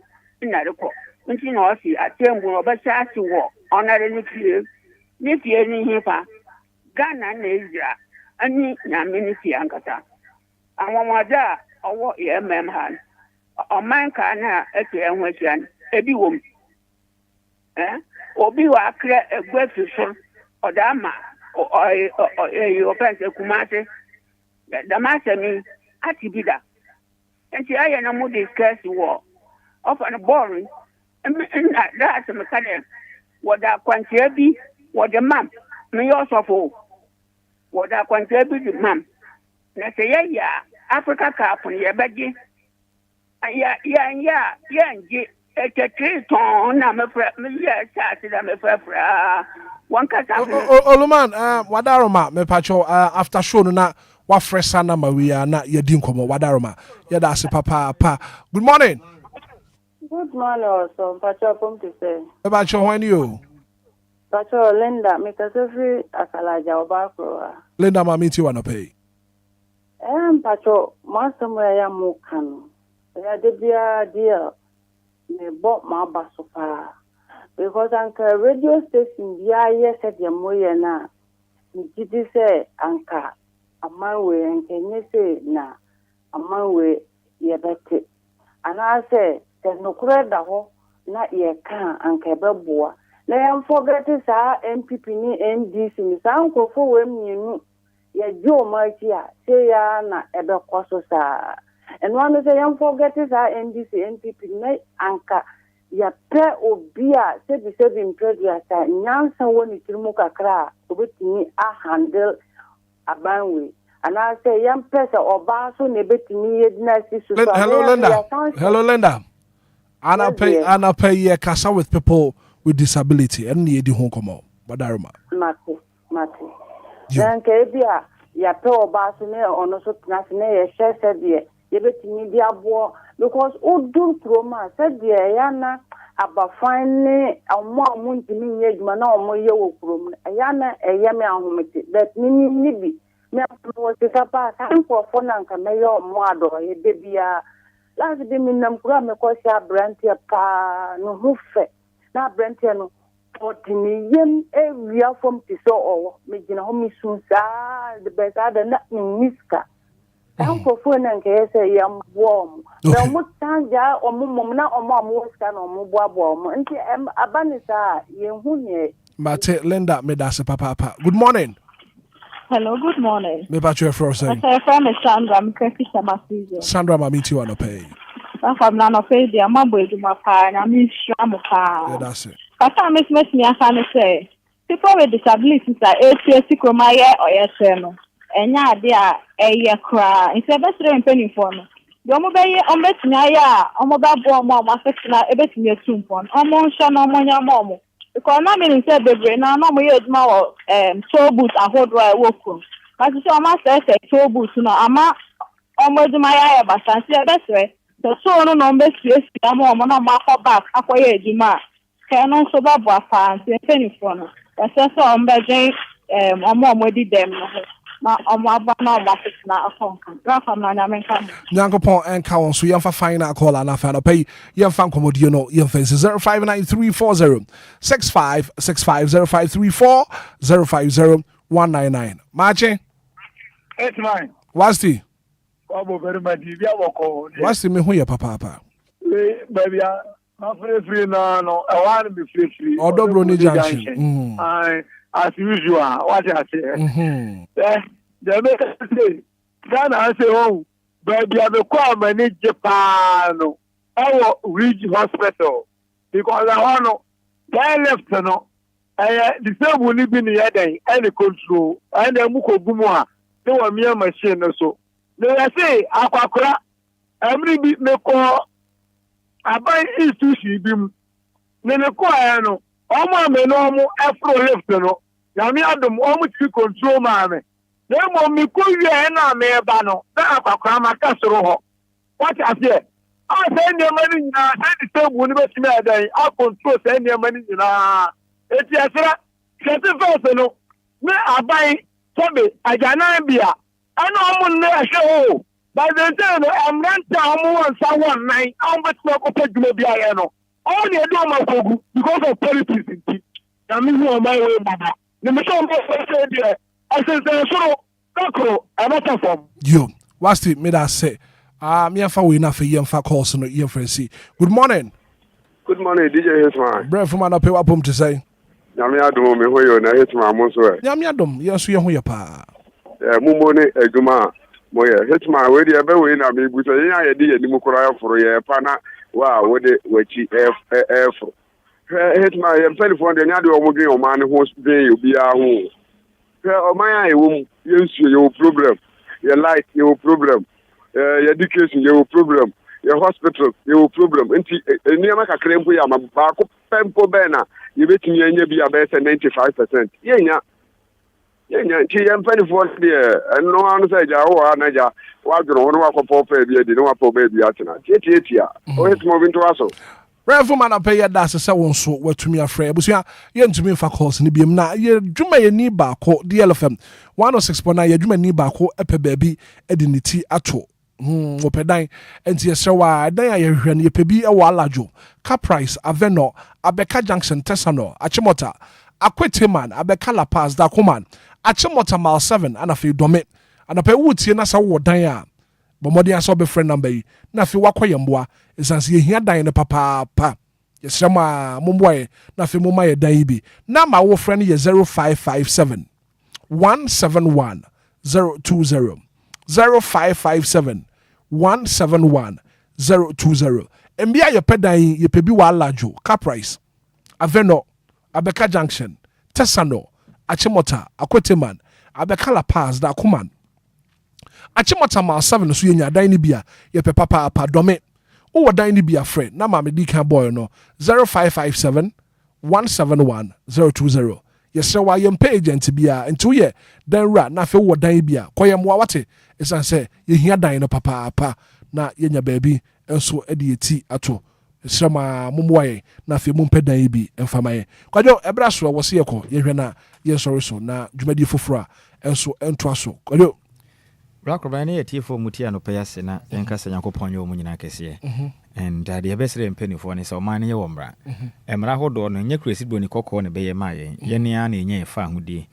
[SPEAKER 21] not a quart. When she knows she, I tell you about chance to walk on any field. This year in here, Ghana, Asia, and Yaminity Ankata. I want my or what your mem had. A man can at the Enquiries, a woman. Obia clear a breakfast or Dama or your friends, a Kumate. The master means Atibida. And she I no more discuss war. Often boring. And that's a mechanic. What that quantity, what the mum, me also for. What that quantity, the mum. Let's say, yeah, Africa Cup on your baggy. Yeah. It's a tree tone. I'm afraid. Yes, I'm afraid. One cat.
[SPEAKER 1] Oluman, Wadaroma, me pacho, after show na what fresh sana Maria, na yedin komo, Wadaroma. Yeah, that's papa. Good morning.
[SPEAKER 20] Good morning, also. Pacho, come to say.
[SPEAKER 1] Pacho, when you?
[SPEAKER 20] Pacho, Linda, make us every Akalaja Obakro.
[SPEAKER 1] Linda, mami, you want to pay?
[SPEAKER 20] Pacho, somewhere I am Mukano. I did dear. Me bought my basopa because anka radio station yes at your moya na did say anka a man way and can you say na a man way ye better and I say there's no credit not ye can anka beboa let him forget this MPP ni NDC ni sanko for when you ye Joe Martia say ya na ebe kwaso sa. And one of the young forgetters are NDC, NPP, Anka, ya pe Obia, said the same previous time, Nansa when it's Mukakra, with me a handle a banway. And I say, young person or Basso, nebet me, nice.
[SPEAKER 1] Hello, Linda. Anna pay ye casa with people with disability, and ye di home come out. Badaruma.
[SPEAKER 20] Mate. Then Kabia, ya pe or Basso, or no so national, said, yebetimi dia bo because odur proma said the yana abafane ammo amuntimi nyeduma na ommo ye wo prom yana eyeme ahomete that ni bi me pro se sapa san ko fona nka me ye ommo ado ye debia last de minam kura me ko sha brantia pa no hufe na brantia no otini yem area from tiso owo me gina ho mi sunsa the best ada na miska. Uncle Fun and Kay yam warm. No much tanja or mumna or mom was can or mubwabom. And abanisa, ye
[SPEAKER 1] Mate Linda Medasa Papa. Good morning.
[SPEAKER 20] Hello, good morning.
[SPEAKER 1] Me about your frozen.
[SPEAKER 20] My friend is Sandra, I'm Sandra,
[SPEAKER 1] I meet you on a pay.
[SPEAKER 3] from Nano Face, the Mambo to my fire, I mean, Shamuka.
[SPEAKER 1] That's it.
[SPEAKER 3] But I miss me, I can say, people with disabilities are 8 years to Kromaya or Yaseno. And yeah, they are a year cry. It's a best penny for me. The Omobay, Ombetnaya, Omobabo, Mamma, Sexna, a bit near Tumpon, Omonsha, no Monya Momo. Because I mean, said the brain, now no more more, tow boots, I hold where I walk from. But it's almost a tow boots, no, I'm almost my eye, but I see a best way. The so no number space, I'm on my back, acquire Juma. Can also Baba fans, a penny for me. That's also on Beijing, more did them.
[SPEAKER 1] Nyankopon and count so you find a call and I found a pay your fan commodino your face 059340 6565 0534 050 199. Marche?
[SPEAKER 22] It's mine.
[SPEAKER 1] What's the?
[SPEAKER 22] Very much.
[SPEAKER 1] What's the me who your papa?
[SPEAKER 22] Baby, I'm free now. No, I want to be free.
[SPEAKER 1] Or Dobroni Junction.
[SPEAKER 22] As usual, what I say. The next day, then I say, oh, baby, I will call my need Japan. I will reach hospital because I want to. They left, no. The same will live in the other any control. And then Muko Bumwa, they were mere machine or so. They say, Aquacra, every bit me call. I buy institution. Then a choir. Oma me no mo afro left no ya me adom omo ti control ma me na mo mi ko wie na me ba no na akwa ma ka soro ho what I say I say ne mani na say the table ni be ti me adan I control say ne mani na eti asra sete first no me abai tobe ajana bia ana omo ne ahwe o by the time I'm rent omo wan sa one nine am bet me ko peduma bia ye no all the do my fogu because of politics. I mean, who am I way, Baba? The mission say there. I said, so, Kakro, I'm not from.
[SPEAKER 1] You, what's the mid I say? Me and we enough for you and for calls on your friends. Good morning.
[SPEAKER 23] Good morning, DJ Hitman.
[SPEAKER 1] Brave from an appeal up to say.
[SPEAKER 23] Yamia do me who you and Hitman Monswe.
[SPEAKER 1] Yamia dom, yes, we are who your pa.
[SPEAKER 23] Mumone, Eguma, Moya, Hitman, where the other way, I mean, with a idea, Nimukura for your pana. Wow, what the which F. Hitman, I'm telling you, the other woman, man who's being you be our home. My womb, your problem, your life, your problem, your education, your problem, your hospital, your problem. And near my claim, we are a back of Pempo Bena, you bet me and you be a better 95%. Yeah, she am 24 years, and no one said, oh, Naja, what do you want to pop baby? You don't want to baby at night. Oh, it's moving to us.
[SPEAKER 1] Refu man apɛ yɛ da sɛ wɔn so watumi afrɛ abusua yɛntumi mfa calls ne biem na yɛ dwuma yɛ ni baako DLFM 106.9 yɛ dwuma ni baako ɛpɛ baabi ɛde ne ti ato wɔpɛ dan ɛnti yɛsrɛ wa dan a yɛhwɛ no yɛpɛ bi ɛwɔ Alajo Caprice Aveno Abeka Junction Tesano Achimota Hitman Abeka La Paz Dakoman Achimota Mile 7 ana afei dɔme anapɛ wutie na sɛ wɔ dan a bɔmmɔden asɛ ɔbɛfrɛ number yi na afei wakɔ yɛ mboa ɛsiane sɛ yɛhia dan no papaapa yɛsrɛ mu a momboa yɛ na afei momma yɛ dan yi bi na ma wofrɛ no yɛ 0557 171 020 0557 171 020 mbia yɛpɛ dan yi yɛpɛ bi wɔ Alajo Caprice Aveno Abeka Junction Tesano Achimota Hitman Abeka La Paz Dakoman Achimota Mile 7 so yɛnya dan ni bia yɛpɛ papaapa dɔme wowɔ dan ni bia frɛ na ma me di kan boy no 0557 171 020 yɛsrɛ wa yɛmpɛ agent bia nti woyɛ dan wura na afei wowɔ dan bia kɔyɛ mmoa wate ɛsiane sɛ yɛhia dan no papaapa na yɛnya baabi nso de yɛti ato yɛsrɛ ma mommoa yɛ na afei mompɛ dan bi mfama yɛ kwadwo ɛberɛ so a wɔ se yɛkɔ yɛhwɛ na yɛnsɔre so na dwumadi foforɔ a nso ɛntoa so kwadwo
[SPEAKER 5] Rakroba ne yɛtiefo mutia no pɛyɛ se na yɛnka sɛ Nyankopɔn yɛ ɔmo nyina kɛseɛ and deɛ bɛsrɛ mpanifoɔ ne sɛ ɔman no yɛ wɔ mmara mmara hodoɔ no nyɛ kurasi bɔ ne kɔkɔɔ ne bɛyɛ maa yɛn yɛne a na ɛnya yɛfa ahodie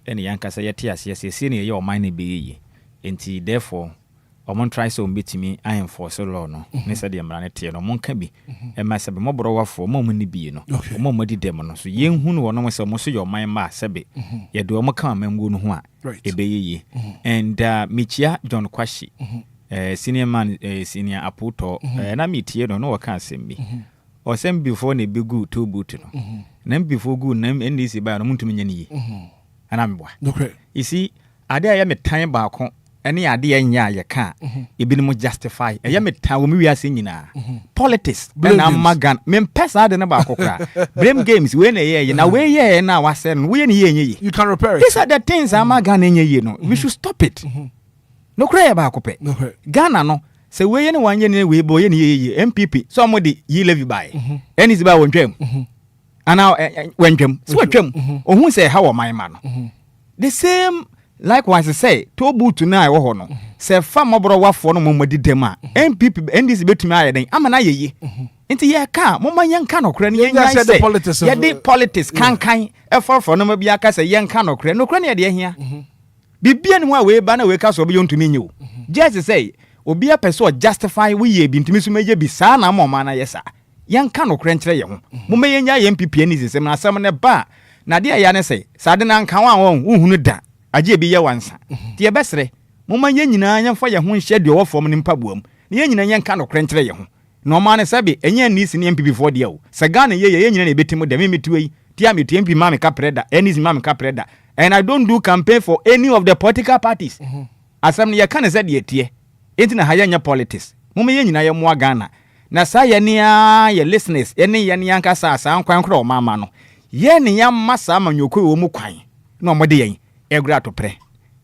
[SPEAKER 5] ɛne yɛnka sɛ yɛte aseɛ sɛsie ne yɛyɛ ɔman no bɛyɛ yie enti therefore ɔmo ntrae sɛ ɔmbɛtumi ayɛmfɔɔse lɔ no ne sɛdeɛ mmara no teɛ no ɔmo nka bi ɛma sɛ bɛmmɔborɔ wafoɔ ɔmo ne bie no ɔmo ɔmo adi dɛm no so yɛnhu no wɔnom sɛ ɔmo so yɛ ɔman ma sɛbe yɛde ɔmo ka amambuo no ho a ɛbɛyɛ yie and mekyia John Kwashi senior man senior apoto na metie no no waka asem bi o sem before ne be good to boot no na before good na ndc ba no muntumi nya ni ana mboa you see ade ya metan ba ko ene ade ya nya ya ka ebinim justify ya metan wo mi wiase nyina politics na magan me pesa ade na ba ko kra blame games we na ye na we ye na wase no we ye ye
[SPEAKER 1] you can repair it.
[SPEAKER 5] These are the things magan nye ye no we should stop it. No cry ba ko pe Ghana no se we ye ne wanye ne we bo ye ne ye MPP so mo de yi levy buy any is ba wonwem ana wonwem so wonwem ohun say how my man the same likewise say to boot na I wo ho no se fa mobro wafo no mo dem a MPP NDC betumi aye den ama na ye nti ye ka mo man yanka no kra ne ye nya say ye de politics kan e for no ma bia ka say yanka no kra ne ye hia bibia ne ho a we ba na we ka so be yontumi nyi o just say obi a person justify we ye bi ntumi so meje bi saa na ma ma na yesa yanka no kra nkyere ye ho mo me ye nya ye MPP ni sesem na asem ne ba na de ya ne say saa de na nka wa hunu da age bi ye wansa ti ye besere mo ma ye nyina nya fa ye ho nhye de wofom ne mpabuam ne ye nyina yanka no kra nkyere ye ho no ma ne sabe enya ni si ne MPP for de o se Ghana ye nyina na ebetimu de me metuwe ti am ti MP ma me ka preda eni si ma me ka preda. And I don't do campaign for any of the political parties. Asam ye kan say de tie. Enti na haya nya politics. Mum ye nyina ye mo Ghana. Na sa ye nia ye listeners, ye ne ye nia nka sa nkwan kro o mama no. Ye ne ya masa amanyoko wo mu kwan. Na omode yen. Egura to pre.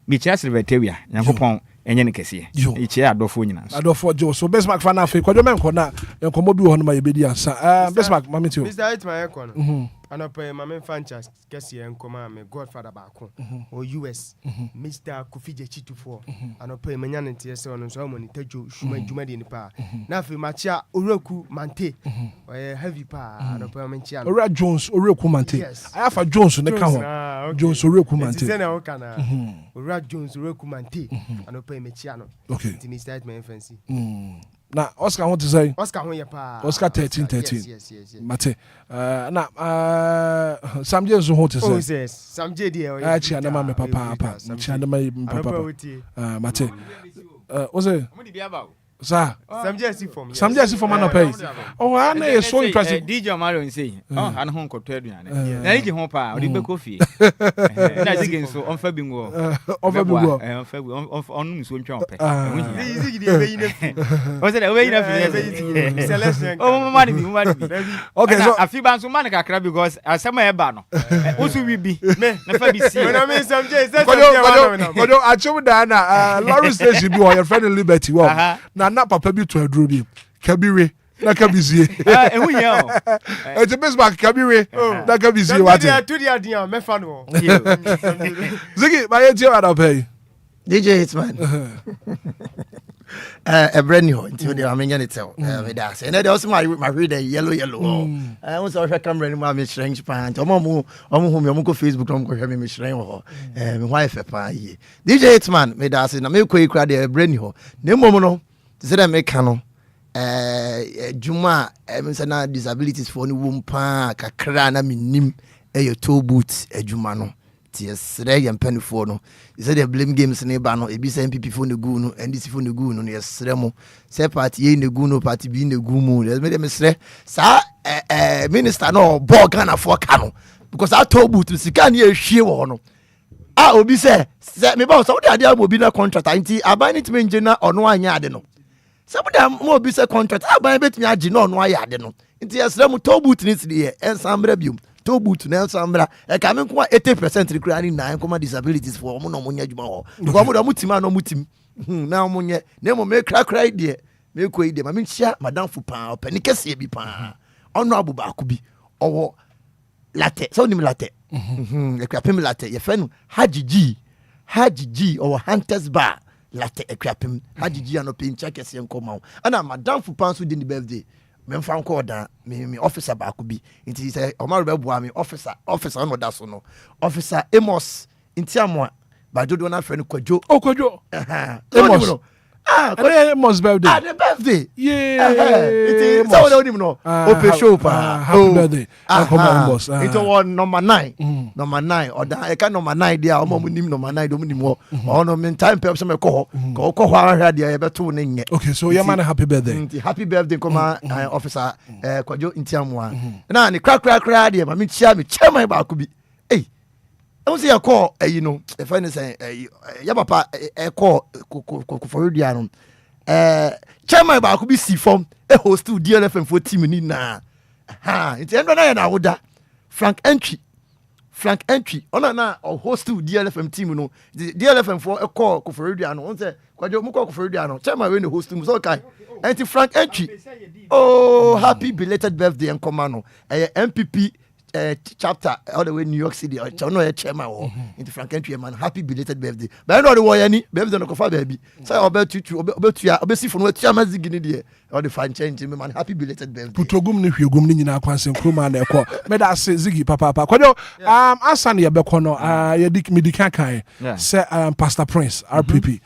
[SPEAKER 5] Mi chia silveteria. Yankopon enye ne kese. I chia adofo nyina.
[SPEAKER 1] Adofo jo so best mark fan afi. Kwadwo men kona enkomo bi wo no ma ye bedi ansa. Best mark mama tio.
[SPEAKER 2] Mr. Hitman kono. Anope mama fanchas kese enkoma me godfather baako o US Mr. Kofije Chitufo anope manya ntie se ono so amoni tajo shuma djuma de nipa na afi machia Oreku Mante heavy pa anope manchia
[SPEAKER 1] Ora Jones Oreku Mante ayafa Jones ne ka ho Jones Oreku Mante
[SPEAKER 2] se na o kana Ora Jones Oreku Mante anope machia no Mr. Hitman fancy
[SPEAKER 1] na Oscar want to say
[SPEAKER 2] Oscar ho ye pa
[SPEAKER 1] Oscar 13 yes. Mate na Samje zo ho to say
[SPEAKER 2] oh yes Samje dia
[SPEAKER 1] achi na me papa achi na me papa mate ose Sir, Samje si from pay. Oh, I know so impressive.
[SPEAKER 5] DJ Mario say, oh, an hon ko to aduane. Na ije ho pa, odi be kofi. Na zigin so on fa bi ngo. On fa bi on so ntwa ope.
[SPEAKER 2] Easy dey be ina.
[SPEAKER 5] O say dey we ina fi. Selection. Oh, mama bi. Okay, so afi ban so man kakra because asema e ba no. Wo so wi bi. Na fa bi si.
[SPEAKER 2] Na me Samje say
[SPEAKER 1] Kodo achum da na Lawrence station bi o your friend Liberty wo. Na papa bi to aduro bi kabire na kabizie
[SPEAKER 5] ehu ye o
[SPEAKER 1] e te best back kabire na kabizie wate
[SPEAKER 2] to dia dia me fa no
[SPEAKER 1] Ziggy my tie what pay
[SPEAKER 12] DJ Hitman a brand new until the amenya ne tell me that and they also my read the yellow I want to camera ni ma me strange pant omo hu me ko Facebook no ko hwe me strange ho me wife pa yi DJ Hitman me that na me ko ikra the brand new na mom no say that make no juma me say na disabilities for ni wumpa kakra na minim e toe boot ejuma no tiesre yempanifo no say the blame games ne ba no ebi say MPP for ne gu no NDC for ne gu no yesre mo say party ye ne gu no party bi ne gu mu me dem sre sa minister no ball Ghana for ka no because I toe boot sika ne ehwie wo no obi say me ba so ade obi na contract anti aban it me na ono anya ade no saboda mo obi say contract aban betimi agi na ono aya ade no nti yesre mo toe boot ni sidi e ensambra biom to boot na ensambra e ka me kwa 80% recruit na nkoma disabilities for mo no mo nya djuma ho because mo do mutima no mutim na mo nye na mo me kra ide me ko ide ma me chia madam fu pa opani kese bi pa ono abuba ko bi owo latte so ni latte e kwa pem latte ye fenu hajiji owo hunters bar latte e kwa pem hajiji ano pincha kese nkoma ana madam fu pa so di ni birthday me mfa nko da me officer ba ko bi nti say omaro be bua me officer no da so no officer Amos nti amoa ba dodo na frɛ no kwadwo
[SPEAKER 1] Amos Amos birthday.
[SPEAKER 12] The birthday.
[SPEAKER 1] Yeah.
[SPEAKER 12] It is so don't even know. Open show pa.
[SPEAKER 1] Happy birthday. Amos.
[SPEAKER 12] It was number 9. Number 9 or that I number 9 there. Omo munim number 9 do munim mo. Ono mean time pe some call. Call hwa there be to ne.
[SPEAKER 1] Okay, so your man happy birthday.
[SPEAKER 12] Happy birthday come officer Kwajo Ntiamwa. Na ni kra there ma me chia my ba ko bi. I don't say a call, you know, if I say, Yabapa, a call for Rudianum. Chairman about could be see from a host to DLFM for team in now. Ha, it's end I would that. Frank Entry. On na or host to DLFM team, you know, the DLFM for a call for Rudiano. One say, Quadio Muko for Rudiano. Chairman when the host to Musokai. And Frank Entry. Oh, happy belated birthday and commando. MPP. Chapter all the way New York City. I know a chairman into Frank Entry, man. Happy belated birthday. But I know the way any baby don't go baby. So I bet you obviously from what chairman zigini there. All the fine change man. Happy belated birthday.
[SPEAKER 1] Putogum ni hwegum ni nyina kwanse nkruma na ekọ. Me da se zigi papa. Kwajo asan ye bekọ no ye dik medikan kan. Say Pastor Prince RPP.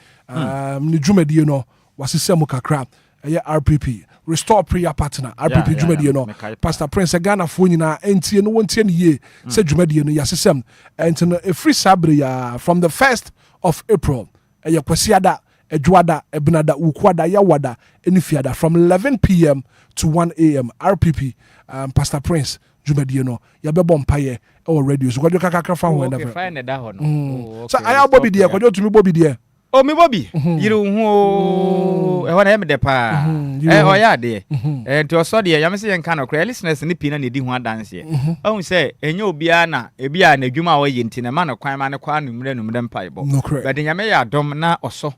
[SPEAKER 1] Ni dwumadi no wasise mu kakra. Ye RPP. Restore prayer partner RPP dwumadi no Pastor Prince Ghana fo nyina entie no wontie ne ye se dwumadi no yasesem enti a free sabre ya from the 1st of April ye kwasiada edwada ebnada ukwada yawada enifiada from 11 p.m. to 1 a.m. RPP Pastor Prince dwumadi no ya bebo mpaye e radio so kwadwo kakakra fa ho na
[SPEAKER 5] fa na da ho no
[SPEAKER 1] so aya bobi de kwadwo tumi bobi de
[SPEAKER 5] o mi bobi yiru hu e wona em de pa o ya de nti o so de ya me se yen kan no kra listeners ni pina na di hu adanse ohun se enye obia na ebia na adwuma a waye nti na ma no kwan ma ne kwa numre mpaibo but nyame ya dom na oso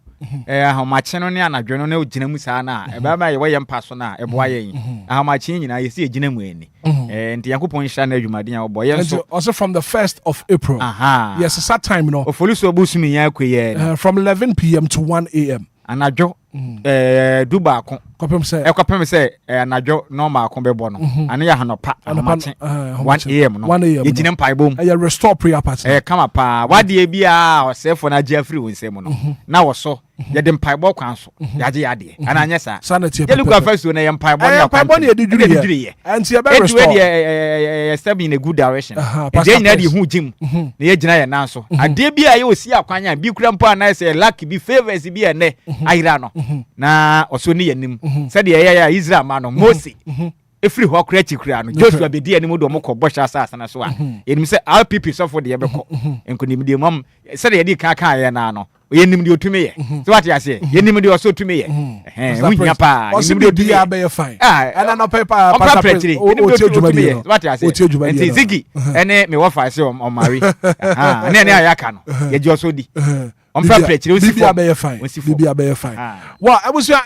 [SPEAKER 5] ahomache no ne anadwe no na ogina mu saa na e ba ma ye waye mpa so na e boa yen ahomache nyina ye se egina mu ani nti yakopon hya na adwumade ya obo ye so
[SPEAKER 1] also from the 1st of April yes it's that time no
[SPEAKER 5] ofoliso obusumi ya akwe
[SPEAKER 1] from 11 p.m. to 1 a.m.
[SPEAKER 5] anadwo duba ko kopem se anadwo normal ko bebo no ane ya hanopa anomache 1 am no ejine mpai bom
[SPEAKER 1] restore prayer partner
[SPEAKER 5] kama pa wade bia osefo na je afri wonsem no na wo so ye de mpai bo kwan so yaje yade ana anya sa ye luka first na ye mpai bo
[SPEAKER 1] na eduduri anti ye be restore
[SPEAKER 5] ye step in a good direction e na de hu jim na ye gina ye nan so ade bia ye osi akwanya bi kura mpo ana se luck bi favors bi ene ayira no na oso ni yanim said ya Israel man no Moses efri ho kra chikra no Joshua be di anim do mo ko bosha asasa na so a enim se RPP so for de be ko enkonim de mam said ya di kan ya na no yenim de otumi ye so what ya say yenim de oso otumi ye wunya pa
[SPEAKER 1] yenim de di ya be fine ana no paper
[SPEAKER 5] pastor o ti odwumadi ye what ya say enti zigi ene me wo fa say o mari ene ayaka no ye ji oso di
[SPEAKER 1] Bibia be fine. Well, I was here.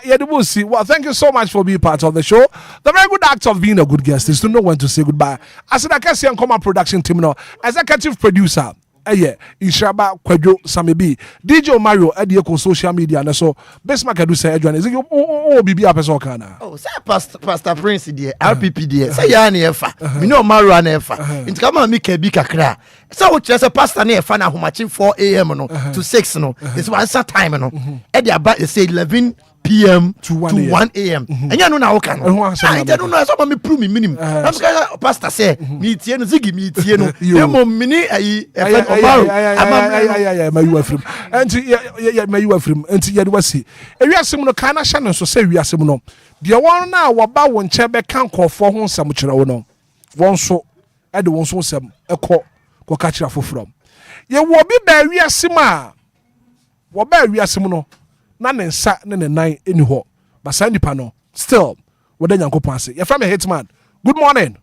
[SPEAKER 1] Well, thank you so much for being part of the show. The very good act of being a good guest is to know when to say goodbye. As I can see on Common Production team now, executive producer. Inshaba Kwadwo Samebi DJ Mario Edieko social media na so Besma Kadu say adwan is bibi apeso kana
[SPEAKER 12] say Pastor Prince there RPP there say ya na efa me no Mario na efa nti kama mi ka bi kakra say wo kire say pastor na efa na homachi 4 am no to 6 no this one time no e dey about say 11 p.m. to 1 a.m. And you know now can. I don't know so me prove me minimum. I'm say pastor say me tie no zigi me tie no. Emo mini ayi
[SPEAKER 1] ma you afrim. Enti ma you afrim. Enti ye de wasi. Ewiasem no kana hya no so say ewiasem no. De won na woba won che be kan kofo ho nsam kire wo no. Won so e de won so nsam ekọ ko ka kire foforo. Ye wo bi ba ewiasem a wo ba ewiasem no. Na ne nsa ne ne nan eni ho. But nipa no still wo da nyankopon ase. Ye from Hitman. Good morning.